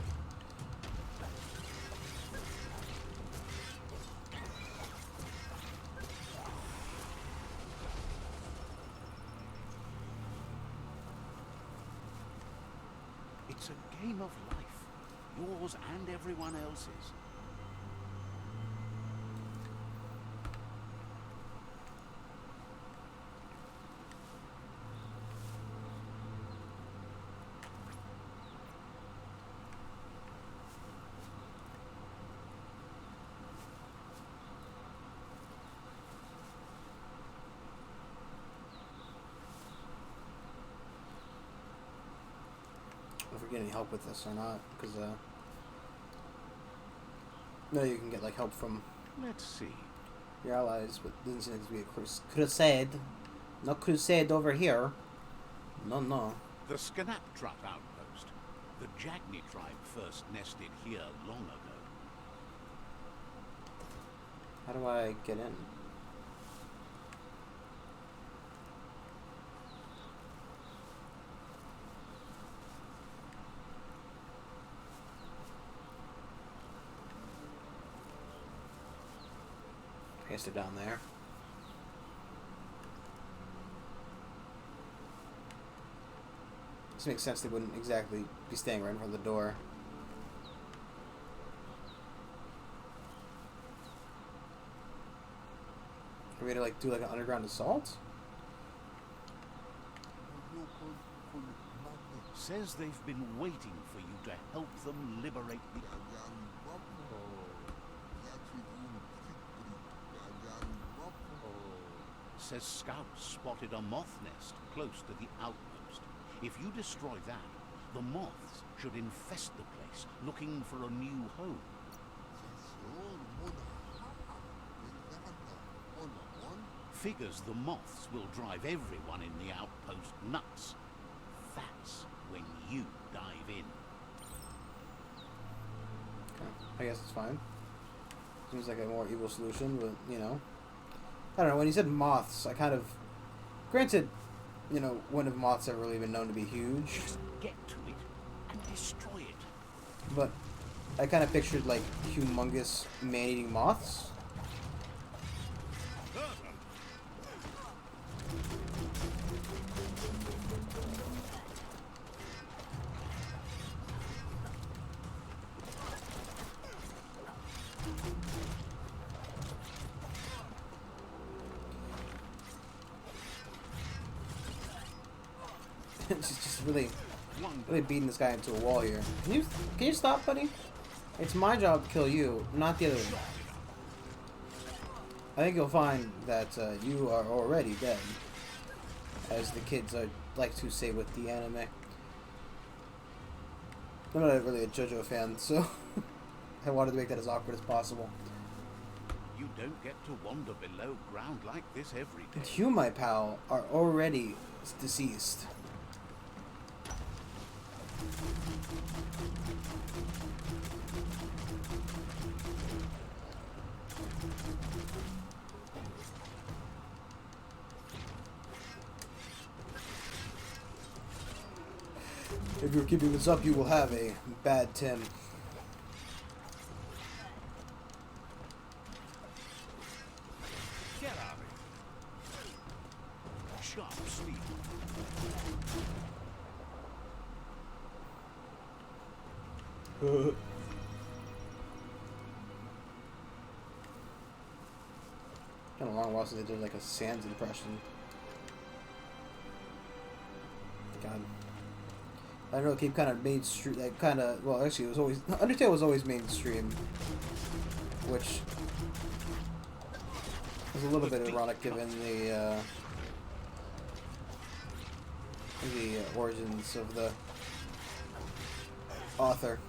It's a game of life. Yours and everyone else's. If we get any help with this or not, because no, you can get like help from Let's see. your allies, but doesn't seem like to be a crusade. No crusade over here. No, no. The Scanaptrap outpost. The Jagni tribe first nested here long ago. How do I get in? I guess they're down there. This makes sense. They wouldn't exactly be staying right in front of the door. Are we gonna like do like an underground assault? Says they've been waiting for you to help them liberate the... Says scouts spotted a moth nest close to the outpost. If you destroy that, the moths should infest the place, looking for a new home. Figures the moths will drive everyone in the outpost nuts. That's when you dive in. Okay. I guess it's fine. Seems like a more evil solution, but you know. I don't know, when you said moths, I kind of... Granted, you know, when have moths ever really been known to be huge? Just get to it and destroy it. But I kind of pictured, like, humongous man-eating moths. It's just really beating this guy into a wall here. Can you stop, buddy? It's my job to kill you, not the other one. I think you'll find that you are already dead, as the kids like to say with the anime. I'm not really a JoJo fan, so I wanted to make that as awkward as possible. You don't get to wander below ground like this every day. You, my pal, are already deceased. If you're keeping this up, you will have a bad Tim. Get out of here. Sharp sleep. Been a long while since I did like a Sans impression. God. I know it came kind of mainstream, like kind of, well actually it was always, Undertale was always mainstream, which was a little bit ironic given the origins of the author.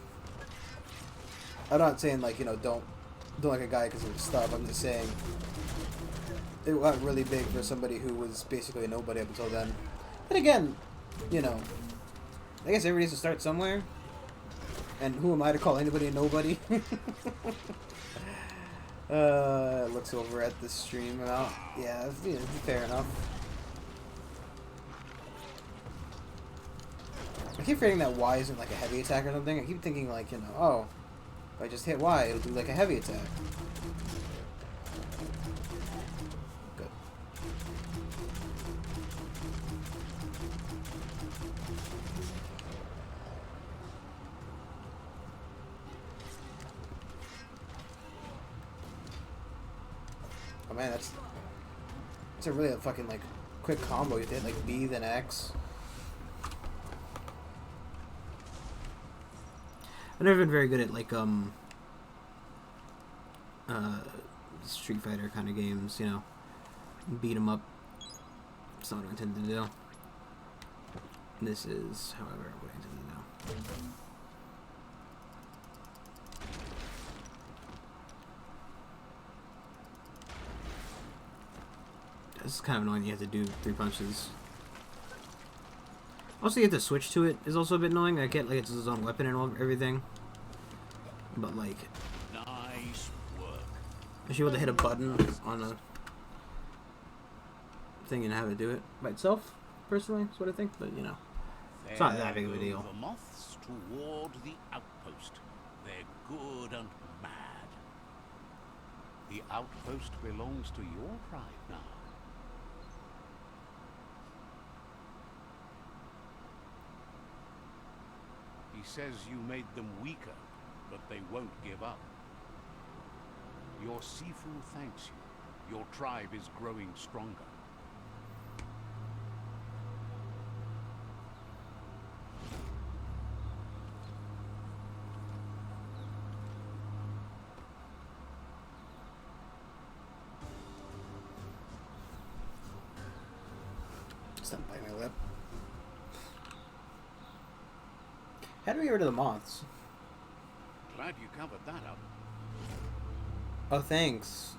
I'm not saying like, you know, don't like a guy because of his stuff, I'm just saying it got really big for somebody who was basically a nobody up until then. And again, you know, I guess everybody needs to start somewhere. And who am I to call anybody a nobody? Looks over at the stream amount. Yeah, fair enough. I keep forgetting that Y isn't like a heavy attack or something. I keep thinking like, you know, oh, if I just hit Y, it'll do like a heavy attack. Good. Oh man, that's a really fucking like quick combo. You hit like B then X. I've never been very good at like Street Fighter kind of games, you know. Beat 'em up. It's not what I intended to do. This is, however, what I intended to do. This is kind of annoying. You have to do 3 punches. Also, you have to switch to it is also a bit annoying. I get like it's his own weapon and everything, but like, Nice work. I should be able to hit a button on a thing and have it do it by itself. Personally, that's what I think. But you know, it's not that big of a deal. The moths toward the outpost. They're good and mad. The outpost belongs to your tribe now. He says you made them weaker, but they won't give up. Your Sifu thanks you. Your tribe is growing stronger. Stop biting my lip. How do we get rid of the moths? Glad you covered that up. Oh, thanks.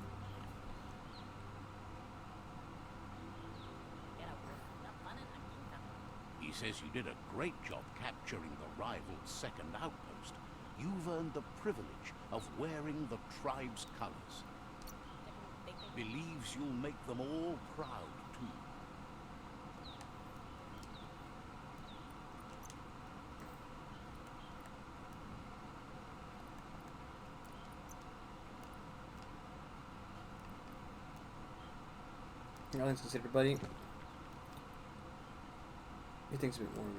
He says you did a great job capturing the rival's second outpost. You've earned the privilege of wearing the tribe's colors. Believes you'll make them all proud, too. All things considered, buddy. He thinks a bit more of a.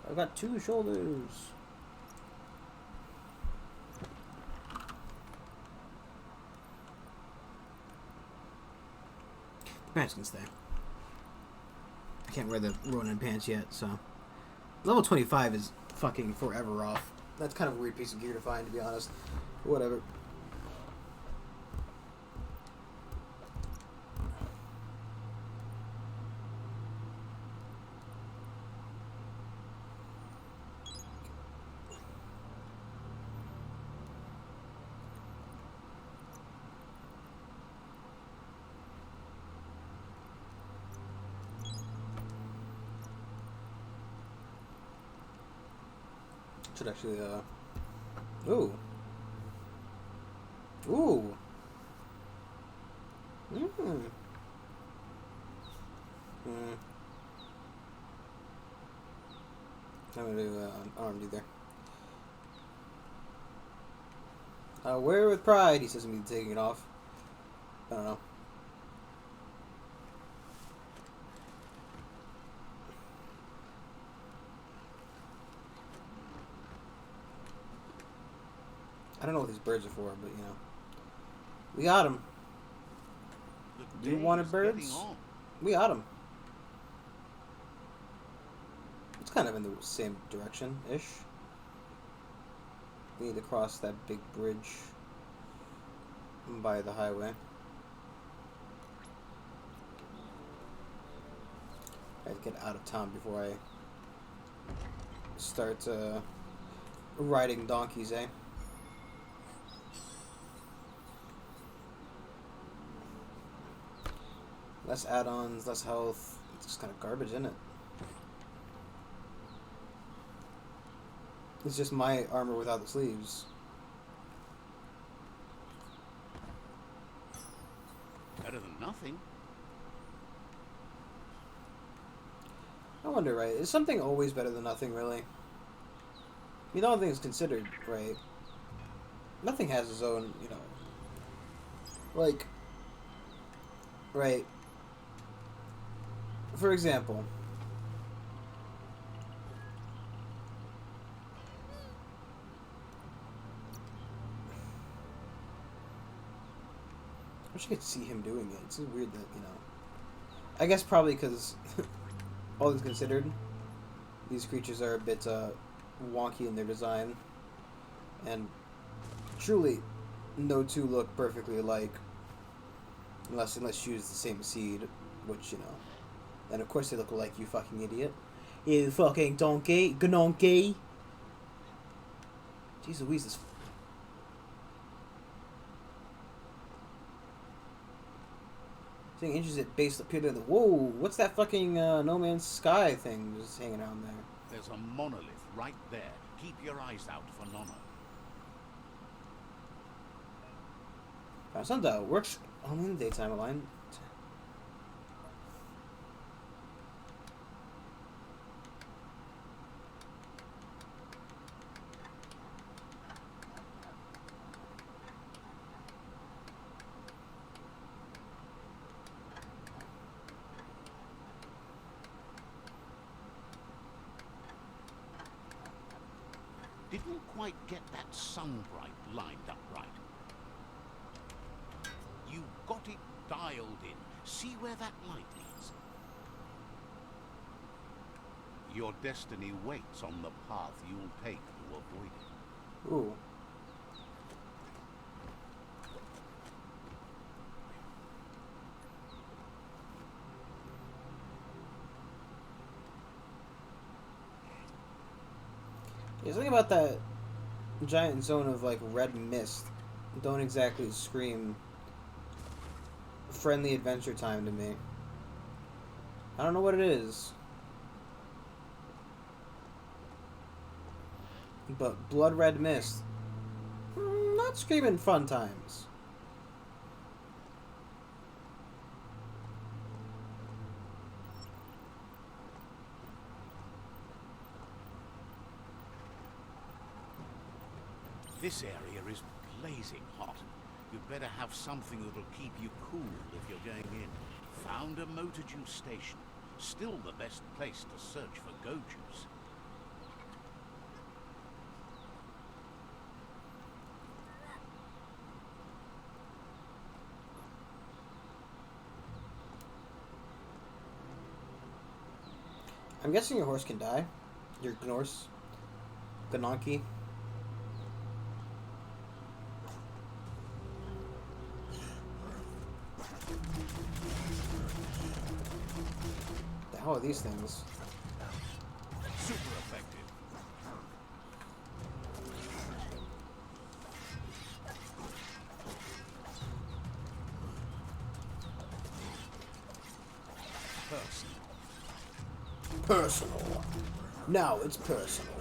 I've got 2 shoulders. The pants can stay. I can't wear the Ronin pants yet, so Level 25 is fucking forever off. That's kind of a weird piece of gear to find, to be honest. Whatever. Should actually, ooh. Ooh. Mm. Mm. I'm gonna do, armed either. Wear it with pride, he says to me taking it off. I don't know. I don't know what these birds are for, but you know. We got them. You wanted birds? We got them. It's kind of in the same direction-ish. We need to cross that big bridge by the highway. I have to get out of town before I start riding donkeys, eh? Less add-ons, less health. It's just kind of garbage, isn't it? It's just my armor without the sleeves. Better than nothing. I wonder, right? Is something always better than nothing, really? I mean, all things considered, right? Nothing has its own, you know... Like... Right. For example... I wish I could see him doing it. It's just weird that, you know... I guess probably because... all things considered, these creatures are a bit wonky in their design, and truly, no two look perfectly alike, unless you use the same seed, which, you know, and of course they look alike, you fucking idiot. You fucking donkey, gnonky. Jeez Louise, this... Seeing interested based appear to the... Whoa, what's that fucking No Man's Sky thing just hanging around there? There's a monolith right there. Keep your eyes out for Nonna. Sundial works only in the daytime aligned. Didn't quite get that sunbright lined up right. You got it dialed in. See where that light leads? Your destiny waits on the path you'll take to avoid it. Ooh. Yeah, something about that giant zone of like red mist don't exactly scream friendly adventure time to me. I don't know what it is. But blood red mist, not screaming fun times. This area is blazing hot. You'd better have something that'll keep you cool if you're going in. Found a motor juice station. Still the best place to search for go juice. I'm guessing your horse can die. Your Gnorse. Ganonki. The hell are these things? Super effective. Personal. Now it's personal.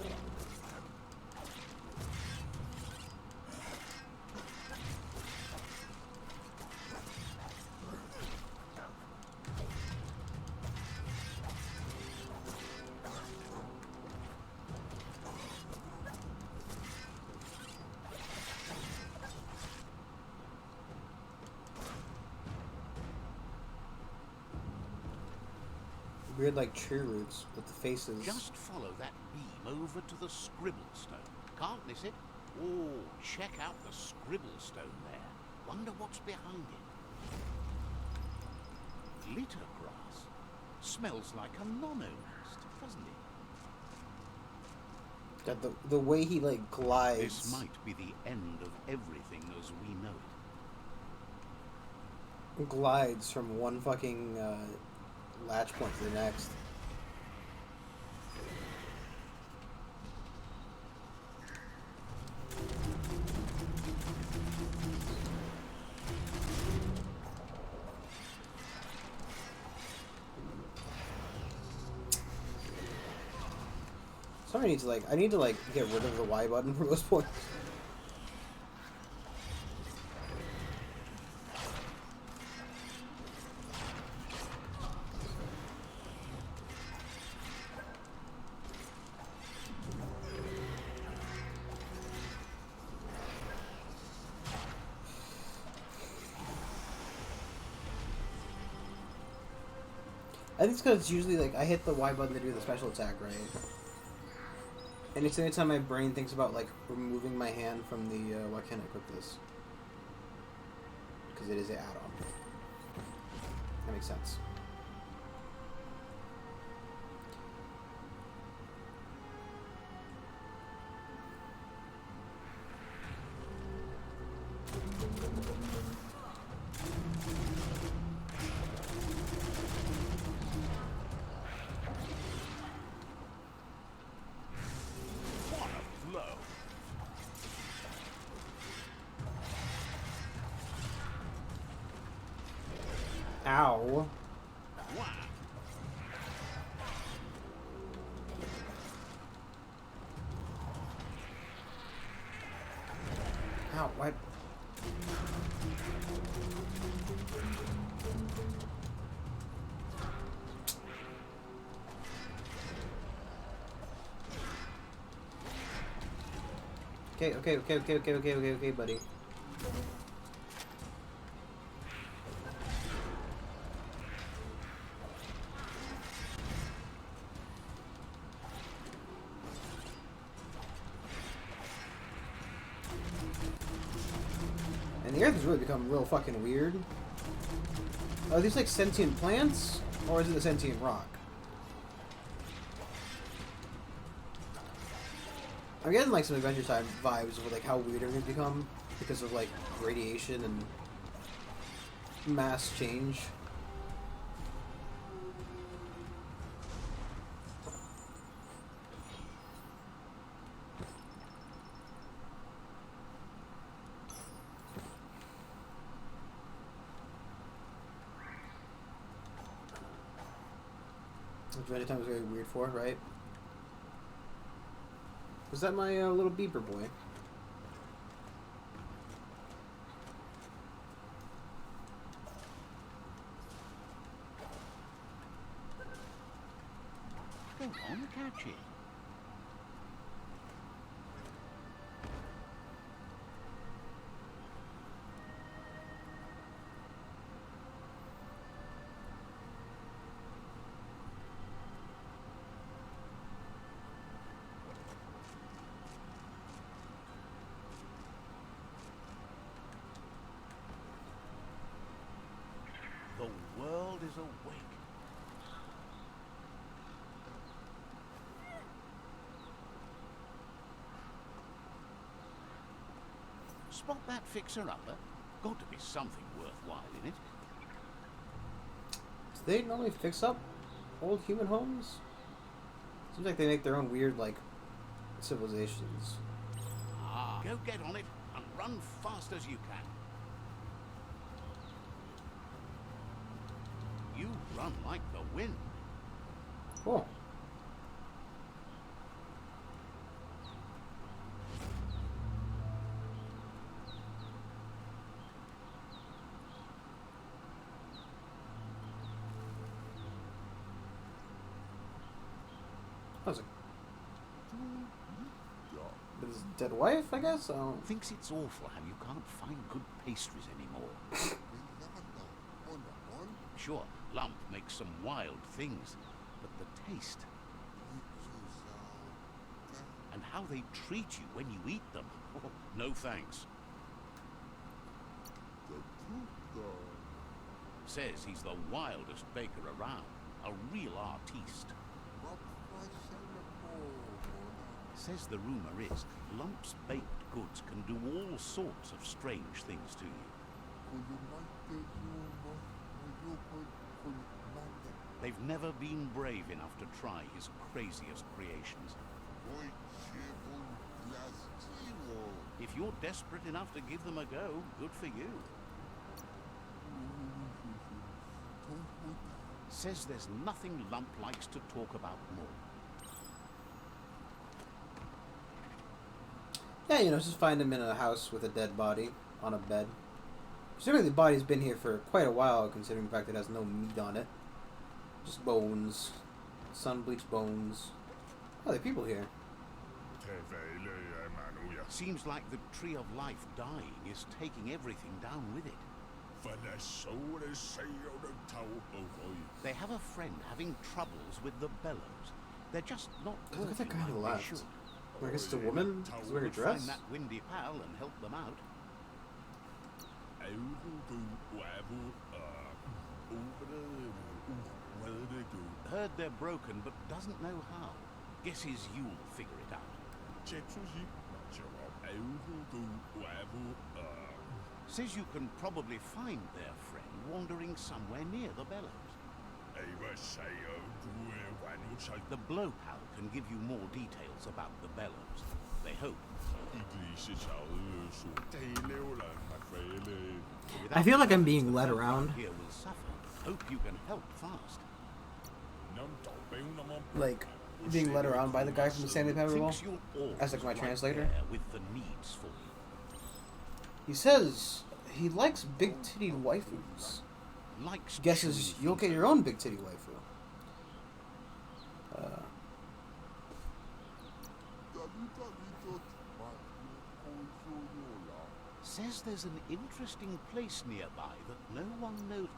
Weird, like, tree roots with the faces. Just follow that beam over to the scribble stone. Can't miss it. Oh, check out the scribble stone there. Wonder what's behind it. Glitter grass. Smells like a nono nest, doesn't it? That the way he, like, glides. This might be the end of everything as we know it. Glides from one fucking latch point to the next. Somebody needs to, like, I need to, like, get rid of the Y button from those points. I think it's because it's usually, like, I hit the Y button to do the special attack, right? And it's anytime my brain thinks about, like, removing my hand from the, why can't I equip this? Because it is an add-on. That makes sense. What a blow! Ow. Wow! Ow, what? Okay, buddy. And the earth has really become real fucking weird. Are these like sentient plants? Or is it a sentient rock? I'm getting like some Adventure Time vibes of like how weird everything's become because of like radiation and mass change. Adventure Time was very weird for, right? Was that my little beeper boy? Go on, catch it. The world is awake. Spot that fixer-upper? Got to be something worthwhile in it. Do they normally fix up old human homes? Seems like they make their own weird, like, civilizations. Ah, go get on it and run fast as you can. You run like the wind. Cool. How's it? With his dead wife, I guess? Thinks it's awful how you can't find good pastries anymore. Sure, Lump makes some wild things, but the taste and how they treat you when you eat them. Oh, no thanks. Says he's the wildest baker around, a real artiste. Says the rumor is Lump's baked goods can do all sorts of strange things to you. They've never been brave enough to try his craziest creations. If you're desperate enough to give them a go, good for you. Says there's nothing Lump likes to talk about more. Yeah, you know, just find him in a house with a dead body on a bed. Presumably the body's been here for quite a while, considering the fact that it has no meat on it. Just bones. Sun-bleached bones. Oh, there are people here. Seems like the Tree of Life dying is taking everything down with it. They have a friend having troubles with the bellows. They're just not Look at that guy on the like they left. should. I guess it's a woman. She's wearing a Could dress. find that windy pal and help them out. Heard they're broken, but doesn't know how. Guesses you'll figure it out. Says you can probably find their friend wandering somewhere near the bellows. The blow pal can give you more details about the bellows. They hope. I feel like I'm being led around. Here will suffer. Hope you can help fast. Like, being led around by the guy from the Stanley Parable. Thinks you're always As like my right translator. there with the needs for you. He says he likes big titty waifus. Likes Guesses chewing you'll things get your own big titty waifu. Says there's an interesting place nearby that no one knows.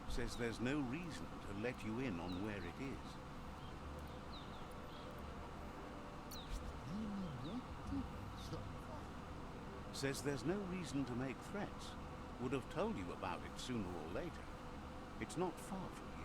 Says there's no reason to let you in on where it is. Says there's no reason to make threats. Would have told you about it sooner or later. It's not far from here.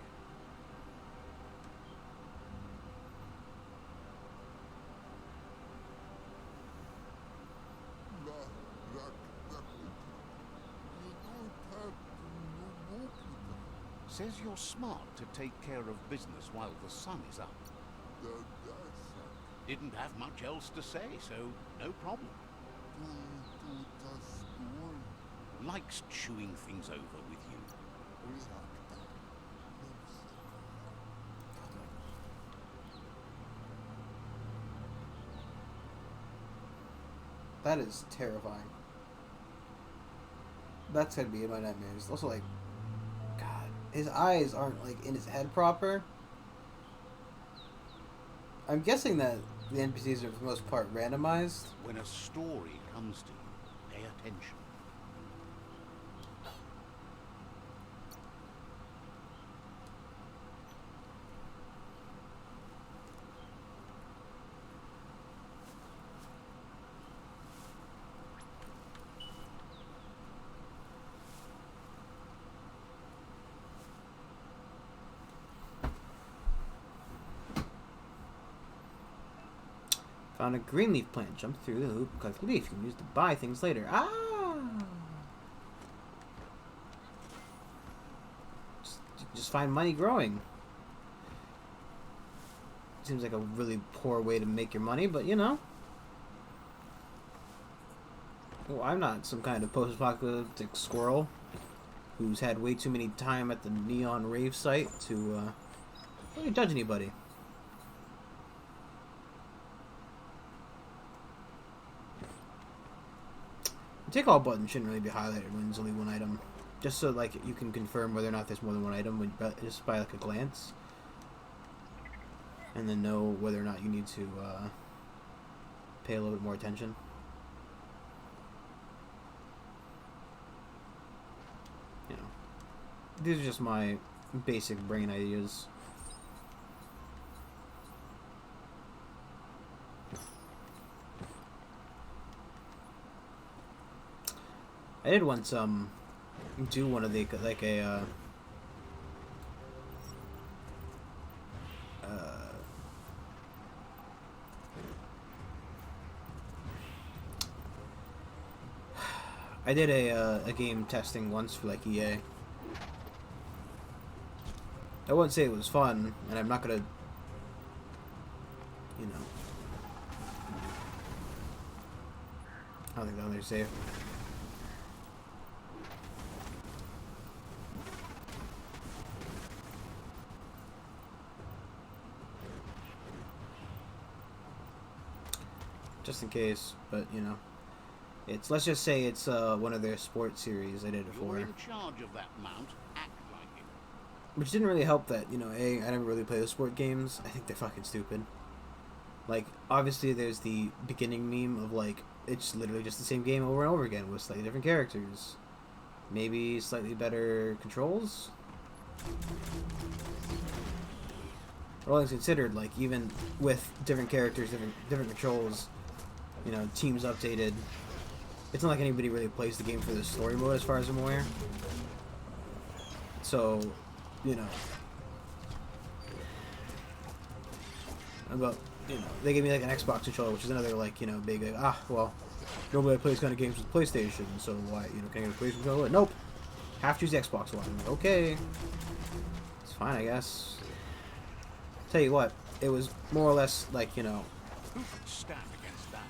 Says you're smart to take care of business while the sun is up. Didn't have much else to say, so no problem. Likes chewing things over with you. That is terrifying. That's gonna be in my nightmares. Also, like, God, his eyes aren't like in his head proper. I'm guessing that the NPCs are for the most part randomized. When a story comes to you, pay attention. Found a green leaf plant. Jump through the hoop, collect the leaf. You can use it to buy things later. Ah! Just find money growing. Seems like a really poor way to make your money, but you know. Well, I'm not some kind of post-apocalyptic squirrel who's had way too many time at the neon rave site to really judge anybody. The take all button shouldn't really be highlighted when there's only one item, just so like you can confirm whether or not there's more than one item when, just by like a glance, and then know whether or not you need to pay a little bit more attention. You know, these are just my basic brain ideas. I did once do one of the like a I did a game testing once for like EA. I wouldn't say it was fun, and I'm not gonna, you know, I don't think they're safe. Just in case, but you know, it's, let's just say it's one of their sports series I did it for. You're in charge of that mount. Act like it. Which didn't really help that, you know, I never really play the sport games. I think they're fucking stupid. Like, obviously there's the beginning meme of like, it's literally just the same game over and over again with slightly different characters. Maybe slightly better controls? All things considered, like, even with different characters, different controls, you know, teams updated, it's not like anybody really plays the game for the story mode as far as I'm aware. So, you know, but, you know, they gave me like an Xbox controller, which is another like, you know, big, well, nobody plays kind of games with PlayStation, so why, you know, can I get a PlayStation controller? Nope. Have to use the Xbox One. Okay. It's fine, I guess. Tell you what, it was more or less like, you know, Who could stand against that?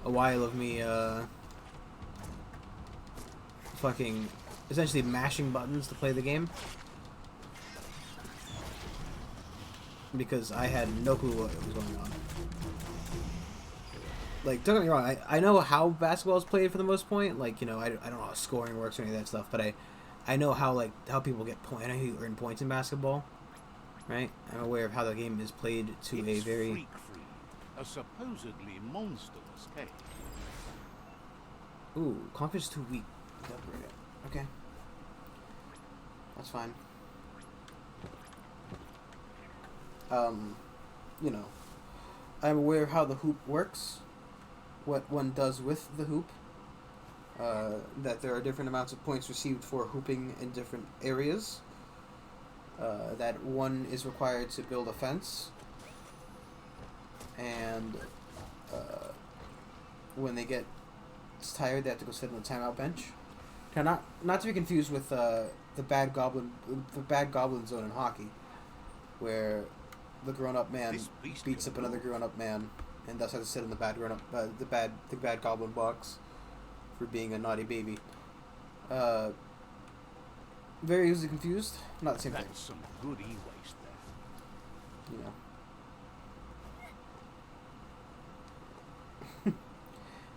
a while of me, fucking, essentially mashing buttons to play the game. Because I had no clue what was going on. Like, don't get me wrong, I know how basketball is played for the most part. Like, you know, I don't know how scoring works or any of that stuff, but I know how, like, how people get points. I know how you earn points in basketball. Right? I'm aware of how the game is played to It's a very... freak-free, a supposedly monstrous cave. Ooh, confidence is too weak. Okay. That's fine. You know, I'm aware of how the hoop works, what one does with the hoop, that there are different amounts of points received for hooping in different areas, that one is required to build a fence, and when they get tired, they have to go sit on the timeout bench. Now, not to be confused with the bad goblin zone in hockey, where the grown-up man beats up another grown-up man, and thus has to sit in the bad grown-up, the bad goblin box for being a naughty baby. Very easily confused. Not the same thing. That's some good e-waste there. You know.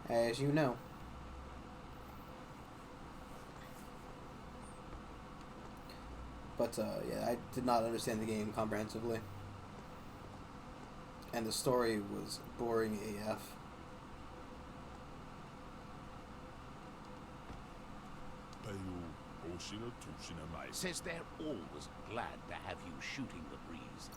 As you know. But, yeah, I did not understand the game comprehensively. And the story was boring AF. Says they're always glad to have you shooting the breeze.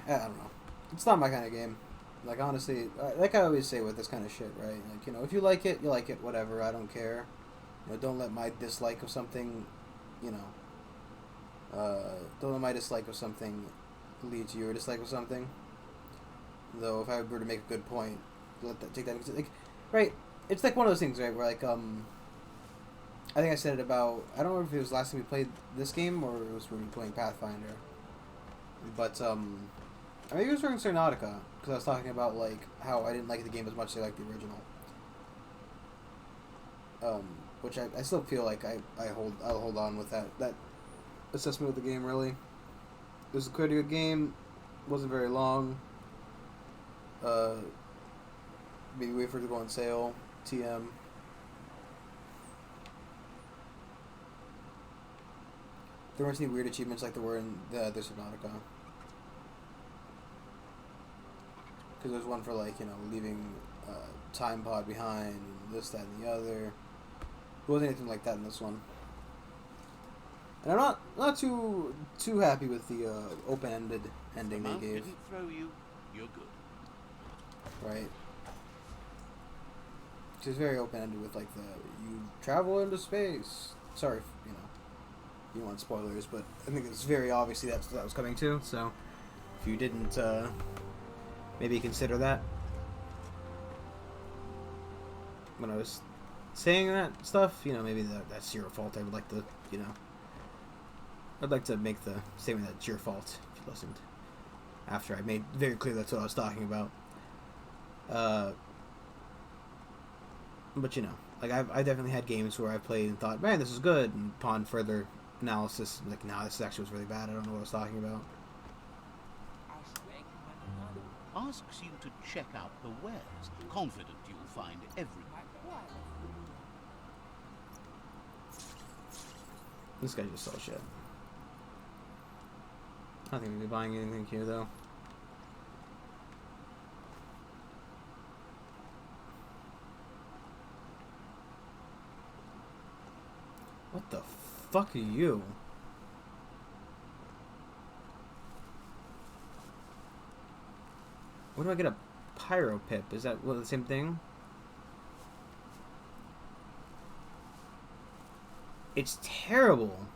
I don't know. It's not my kind of game. Like, honestly, like I always say with this kind of shit, right? Like, you know, if you like it, whatever, I don't care. You know, don't let my dislike of something, you know, don't let my dislike of something lead to your dislike of something. Though, if I were to make a good point, take that like, right. It's like one of those things, right? Where like I think I said it about, I don't know if it was last time we played this game or it was when we were playing Pathfinder, but maybe it was during Subnautica because I was talking about like how I didn't like the game as much as I liked the original. Which I still feel like I'll hold on with that assessment of the game. Really, it was a pretty good game. Wasn't very long. Maybe wait for it to go on sale. TM. There weren't any weird achievements like there were in the Subnautica. Because there's one for like, you know, leaving time pod behind, and this, that, and the other. There wasn't anything like that in this one. And I'm not too happy with the open-ended ending The they mount gave. didn't throw you. You're good. Right. It's very open-ended with like you travel into space. Sorry, you know, you don't want spoilers, but I think it's very obviously that was coming too. So if you didn't, maybe consider that when I was saying that stuff. You know, maybe that's your fault. I would like to, you know, I'd like to make the statement that it's your fault if you listened after I made very clear that's what I was talking about. But you know, like I definitely had games where I played and thought, man, this is good, and upon further analysis, like, nah, this actually was really bad. I don't know what I was talking about. Asks you to check out the wares, confident you'll find everything. This guy just sells shit. I don't think we'll be buying anything here though. What the fuck are you? Where do I get a pyro pip? Is that the same thing? It's terrible.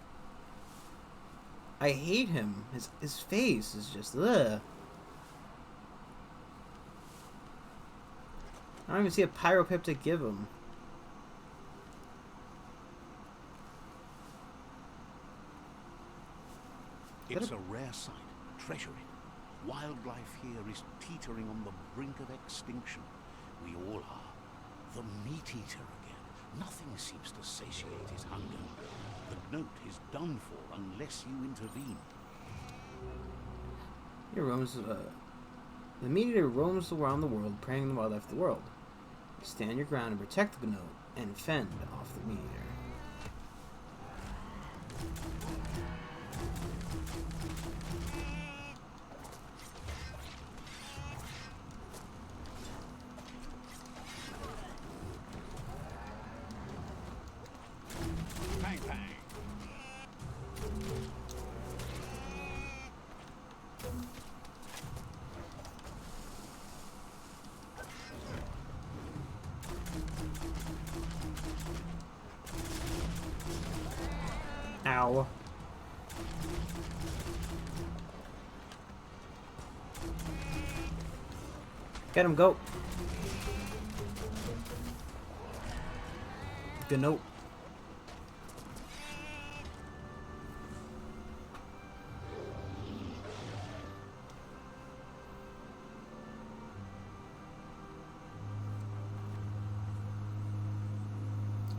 I hate him. His face is just ugh. I don't even see a pyro pip to give him. It's a rare sight. Treasure it. Wildlife here is teetering on the brink of extinction. We all are. The meat eater again. Nothing seems to satiate his hunger. The note is done for unless you intervene. He roams. The meat eater roams around the world, preying on the wildlife of the world. Stand your ground and protect the note, and fend off the meat eater. Bang, bang. Ow. Get him, go. Good note.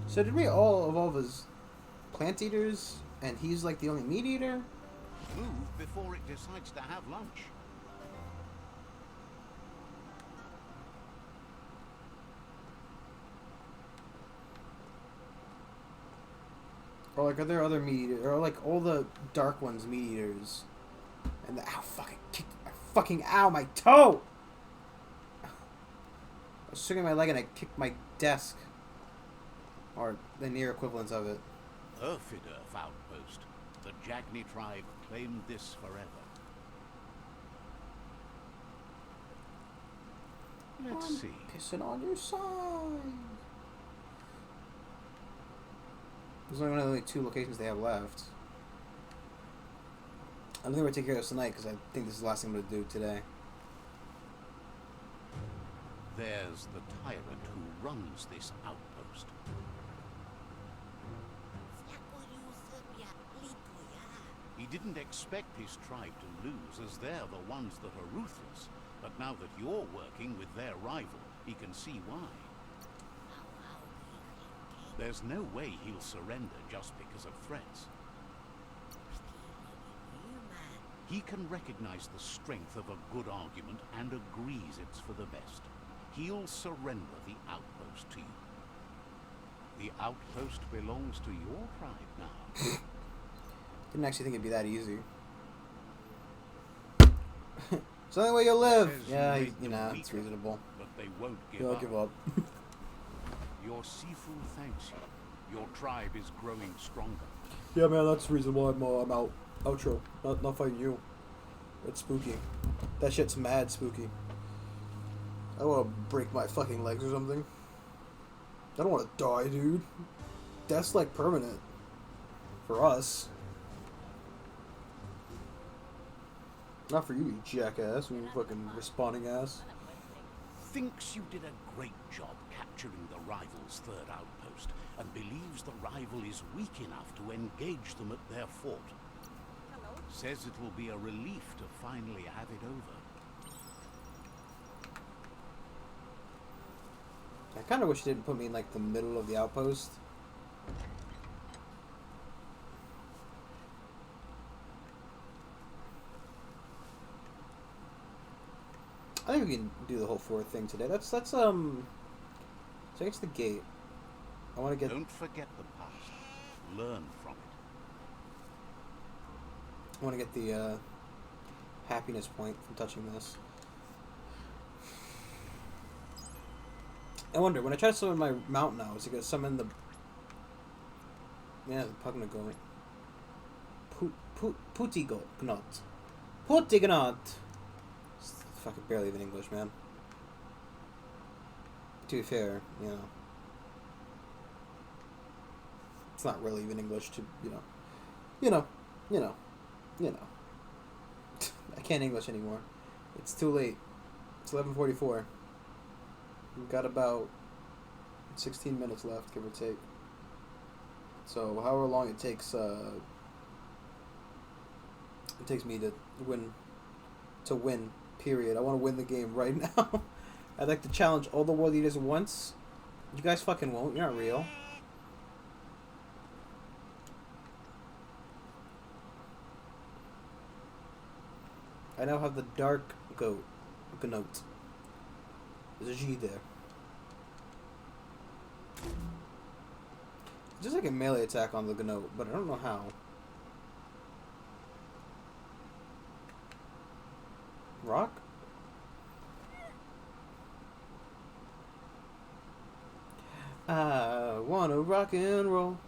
So did we all evolve as plant eaters, and he's like the only meat eater? Move before it decides to have lunch. Or like, are there other meat eaters? Or like all the dark ones meat eaters? And ow, fucking ow, my toe! I was swinging my leg and I kicked my desk. Or the near equivalent of it. Erfidurf outpost. The Jagni tribe claimed this forever. Let's see. Pissing on your side. There's only one of the only 2 locations they have left. I don't think we're gonna take care of this tonight because I think this is the last thing I'm gonna do today. There's the tyrant who runs this outpost. He didn't expect his tribe to lose, as they're the ones that are ruthless. But now that you're working with their rival, he can see why. There's no way he'll surrender just because of threats. He can recognize the strength of a good argument and agrees it's for the best. He'll surrender the outpost to you. The outpost belongs to your tribe now. Didn't actually think it'd be that easy. It's the only way you'll live. Yeah, you know, it's reasonable. But they won't give They'll up. give up. Your Sifu thanks you. Your tribe is growing stronger. Yeah, man, that's reasonable. I'm out. Outro. Not fighting you. It's spooky. That shit's mad spooky. I want to break my fucking legs or something. I don't want to die, dude. That's like permanent. For us. Not for you, you jackass. You fucking responding ass. Thinks you did a great job capturing the rival's third outpost, and believes the rival is weak enough to engage them at their fort. Says it will be a relief to finally have it over. I kind of wish you didn't put me in like the middle of the outpost. I think we can do the whole fort thing today. That's so I guess the gate. I want to get. Don't forget the past. Learn from it. I want to get the happiness point from touching this. I wonder, when I try to summon my mount now, is it going to summon the... Yeah, the Pugnagoat. Putignot. Putignot! It's fucking barely even English, man. To be fair, you know. It's not really even English to, you know. I can't English anymore. It's too late. It's 11:44. We've got about 16 minutes left, give or take. So, however long it takes me to win, period. I want to win the game right now. I'd like to challenge all the world leaders at once. You guys fucking won't. You're not real. I now have the dark goat. Gnote. There's a G there. Just like a melee attack on the Gnote, but I don't know how. Rock? I wanna rock and roll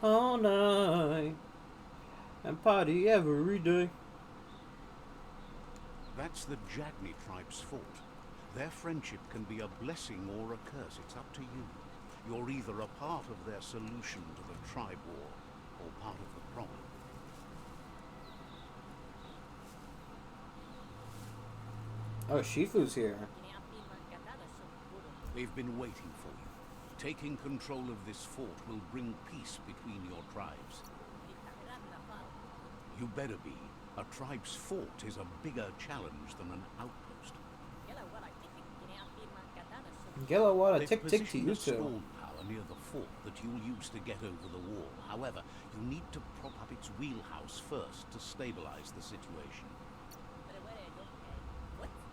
all night and party every day. That's the Jagni tribe's fort. Their friendship can be a blessing or a curse. It's up to you. You're either a part of their solution to the tribe war, or part of the problem. Oh, Shifu's here. They've been waiting for you. Taking control of this fort will bring peace between your tribes. You better be. A tribe's fort is a bigger challenge than an outpost. Gelawada, They've tick tick to positioned you a two. storm tower near the fort that you'll use to get over the wall. However, you need to prop up its wheelhouse first to stabilize the situation.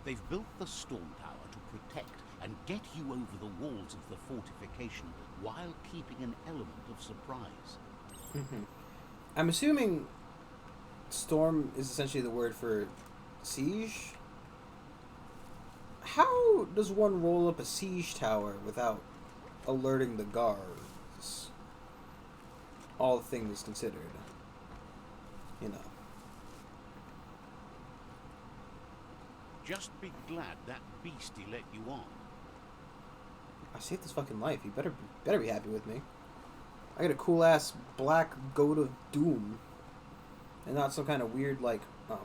They've built the storm tower to protect and get you over the walls of the fortification while keeping an element of surprise. I'm assuming storm is essentially the word for siege. How does one roll up a siege tower without alerting the guards? All things considered. You know. Just be glad that beastie let you on. I saved his fucking life. You better be happy with me. I got a cool ass black goat of doom. And not some kind of weird, like, oh.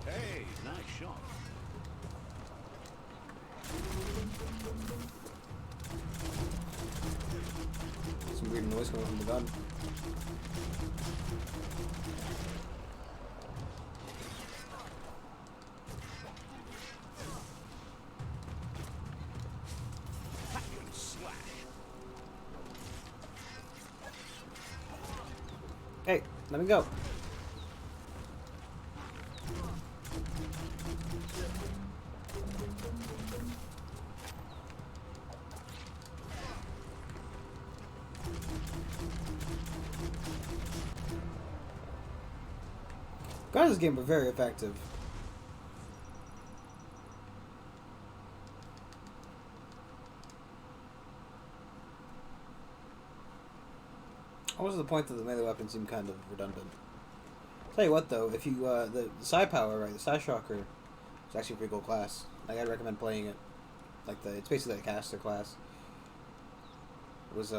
Hey, nice shot. Some weird noise coming from the gun. Hack and slash. Hey, let me go. Guys, this game were very effective. What was the point that the melee weapon seemed kind of redundant? Tell you what though, if you the psi power, right, the psi shocker, it's actually a pretty cool class. Like, I'd recommend playing it. Like it's basically like a caster class. It was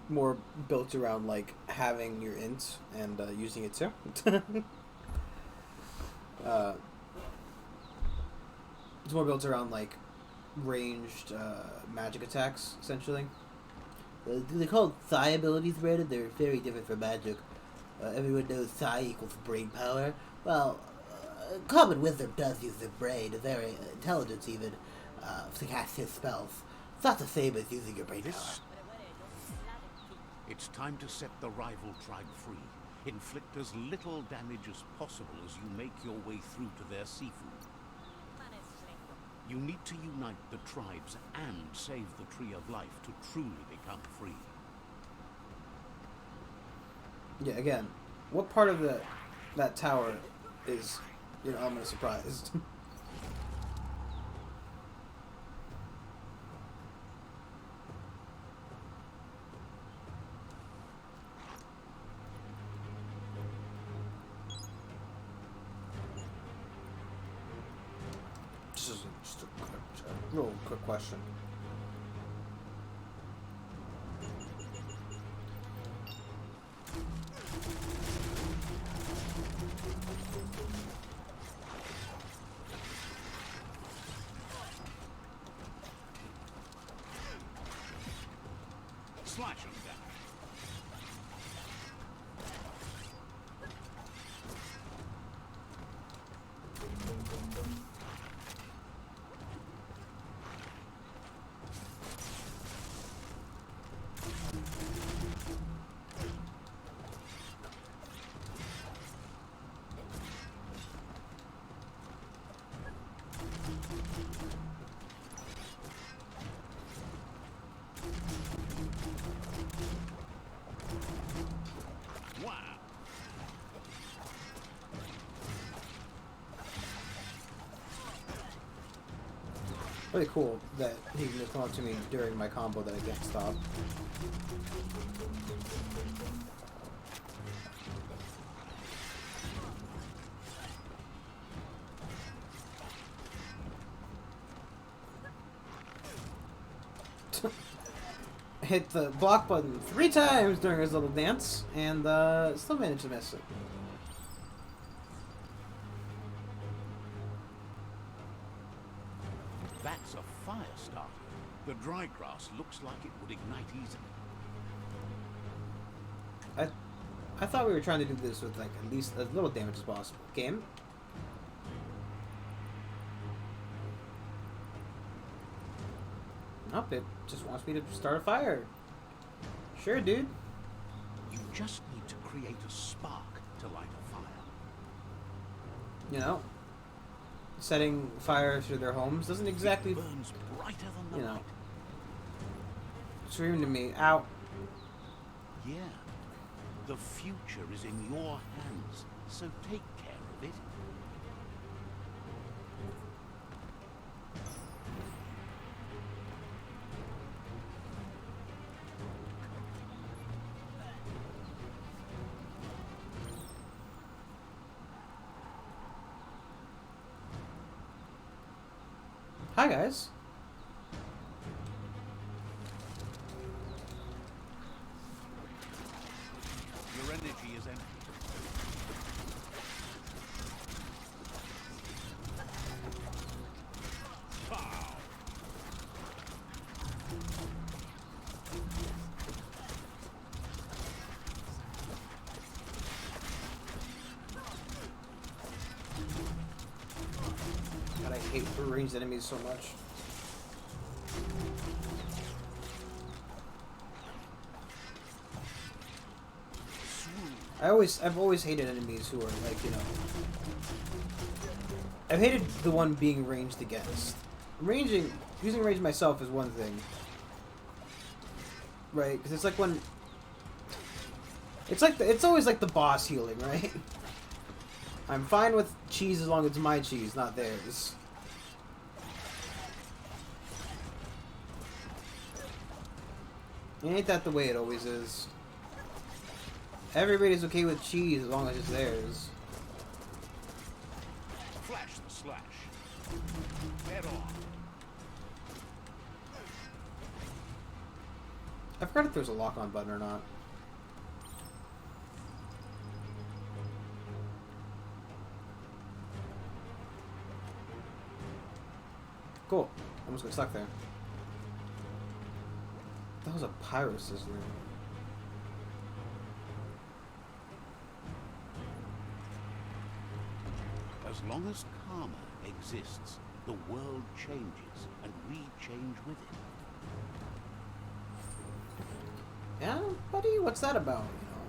more built around like having your int and using it too. It's more built around like ranged magic attacks, essentially. They're called psi abilities, Brandon. They're very different from magic. Everyone knows psi equals brain power. Well, common wisdom does use their brain, their intelligence even, to cast his spells. It's not the same as using your brain power. It's time to set the rival tribe free. Inflict as little damage as possible as you make your way through to their seafood. You need to unite the tribes and save the Tree of Life to truly become free. Yeah, again, what part of that tower is your element of surprise? Just a real quick question. Slash them down. Wow. Really cool that he can just come up to me during my combo that I can't stop. Hit the block button 3 times during his little dance, and still managed to miss it. That's a fire starter. The dry grass looks like it would ignite easily. I thought we were trying to do this with like at least as little damage as possible. Game? Nope, it just wants me to start a fire. Sure, dude. You just need to create a spark to light a fire. You know, setting fire to their homes doesn't exactly, It burns brighter than the you know, light. scream to me, ow. Yeah. The future is in your hands, so take care of it. Hi, guys. Your energy is empty. Pow! God, I hate ranged enemies so much. I've always hated enemies who are like, you know, I've hated the one being ranged against. Using range myself is one thing, right? Because it's like when, it's always like the boss healing, right? I'm fine with cheese as long as it's my cheese, not theirs. Ain't that the way it always is? Everybody's okay with cheese as long as it's theirs. Flash the slash. Head on. I forgot if there's a lock-on button or not. Cool. Almost got stuck there. That was a pyro sizzler. As long as karma exists, the world changes, and we change with it. Yeah, buddy, what's that about? You know,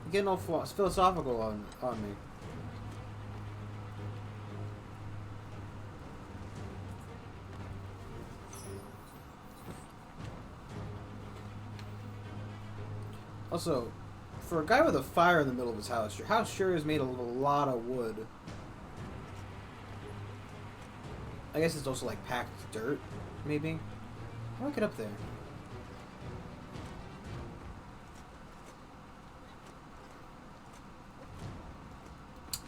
you're getting all philosophical on me. Also, for a guy with a fire in the middle of his house, your house sure is made of a lot of wood. I guess it's also like packed dirt, maybe. How do I get up there?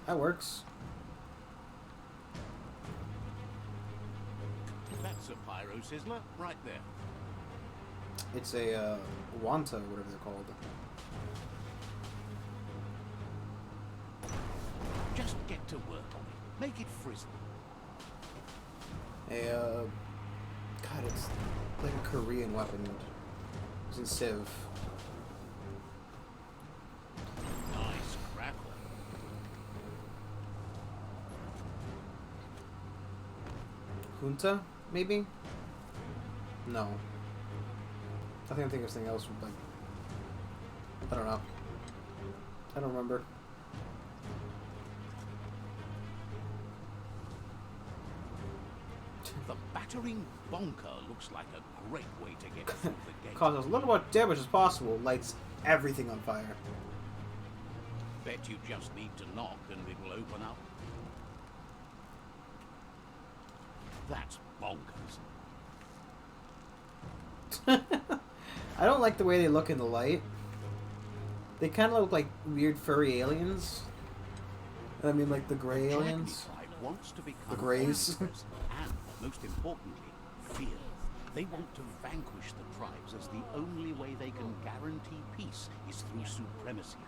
That works. That's a pyro sizzler right there. It's a Wanta, whatever they're called. Just get to work on it. Make it frizzle. God, it's like a Korean weapon. It's in Civ. Nice crackle. Junta, maybe? No. I think I'm thinking of something else. Like, I don't know. I don't remember. The battering bonker looks like a great way to get through the gate. Cause as little more damage as possible, lights everything on fire. Bet you just need to knock and it'll open up. That's bonkers. I don't like the way they look in the light. They kind of look like weird furry aliens. I mean, like the gray aliens. Wants to become The Greys. prosperous and, most importantly, feared. They want to vanquish the tribes as the only way they can guarantee peace is through supremacy.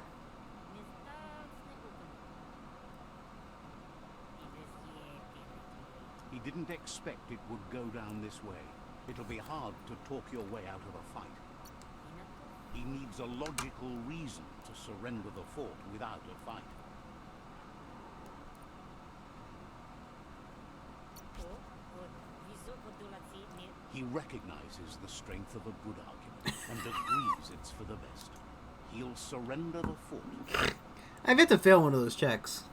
He didn't expect it would go down this way. It'll be hard to talk your way out of a fight. He needs a logical reason to surrender the fort without a fight. He recognizes the strength of a good argument and agrees it's for the best. He'll surrender the fort. I've yet to fail one of those checks.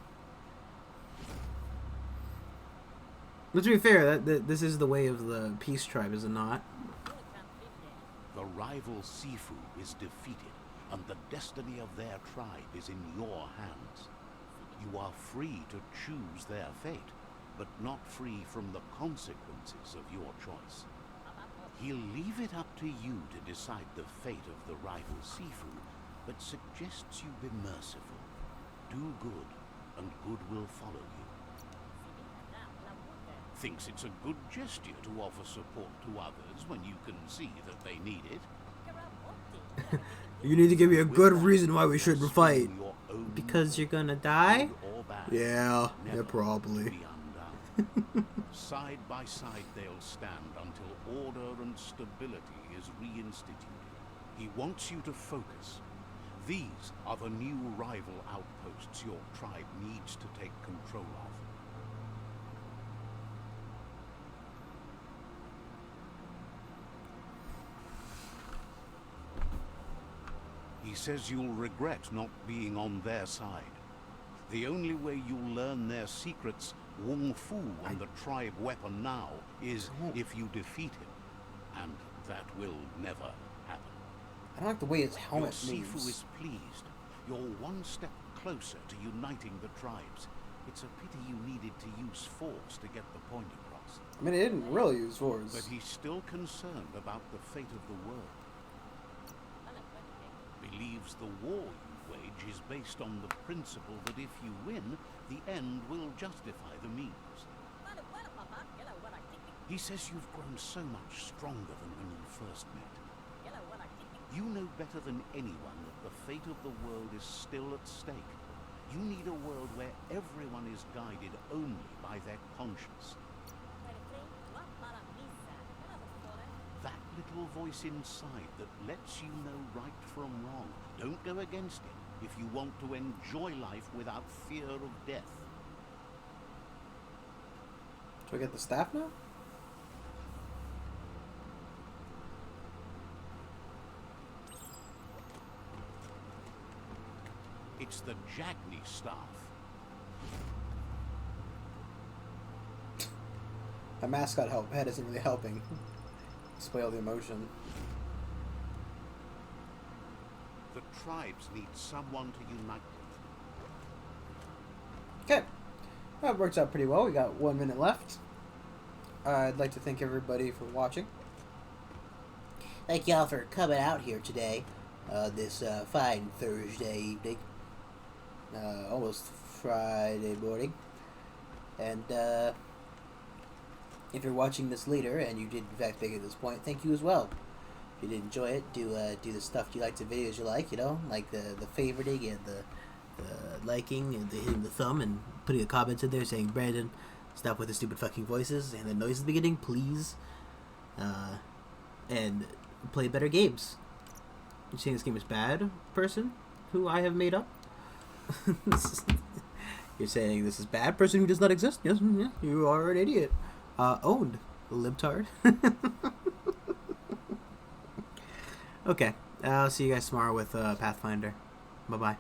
But to be fair, this is the way of the peace tribe, is it not? The rival Sifu is defeated, and the destiny of their tribe is in your hands. You are free to choose their fate, but not free from the consequences of your choice. He'll leave it up to you to decide the fate of the rival Sifu, but suggests you be merciful. Do good, and good will follow you. thinks it's a good gesture to offer support to others when you can see that they need it. You need to give me a With good that, reason why we you're shouldn't fight. spinning your own Because you're world, gonna die? good or bad, Yeah, never probably. to be undone. Side by side they'll stand until order and stability is reinstituted. He wants you to focus. These are the new rival outposts your tribe needs to take control of. He says you'll regret not being on their side. The only way you'll learn their secrets, Wung Fu and the tribe weapon now, is if you defeat him. And that will never happen. I don't like the way his Your helmet Sifu moves. is pleased. You're one step closer to uniting the tribes. It's a pity you needed to use force to get the point across. I mean, he didn't really use force. But he's still concerned about the fate of the world. Believes the war you wage is based on the principle that if you win, the end will justify the means. He says you've grown so much stronger than when you first met. You know better than anyone that the fate of the world is still at stake. You need a world where everyone is guided only by their conscience. That little voice inside that lets you know right from wrong. Don't go against it if you want to enjoy life without fear of death. Do I get the staff now? It's the Jagni staff. My mascot head isn't really helping. Spoil the emotion. The tribes need someone to unite them. Okay. That works out pretty well. We got 1 minute left. I'd like to thank everybody for watching. Thank y'all for coming out here today. This fine Thursday evening. Almost Friday morning. And if you're watching this later and you did in fact make it to this point, thank you as well. If you did enjoy it, do the stuff you like, the videos you like, you know, like the favoriting and the liking and the hitting the thumb and putting a comment in there saying, Brandon, stop with the stupid fucking voices and the noise at the beginning, please. And play better games. You're saying this game is bad, person who I have made up? You're saying this is bad, person who does not exist? Yes, yeah, you are an idiot. Owned, libtard. Okay, I'll see you guys tomorrow with Pathfinder. Bye-bye.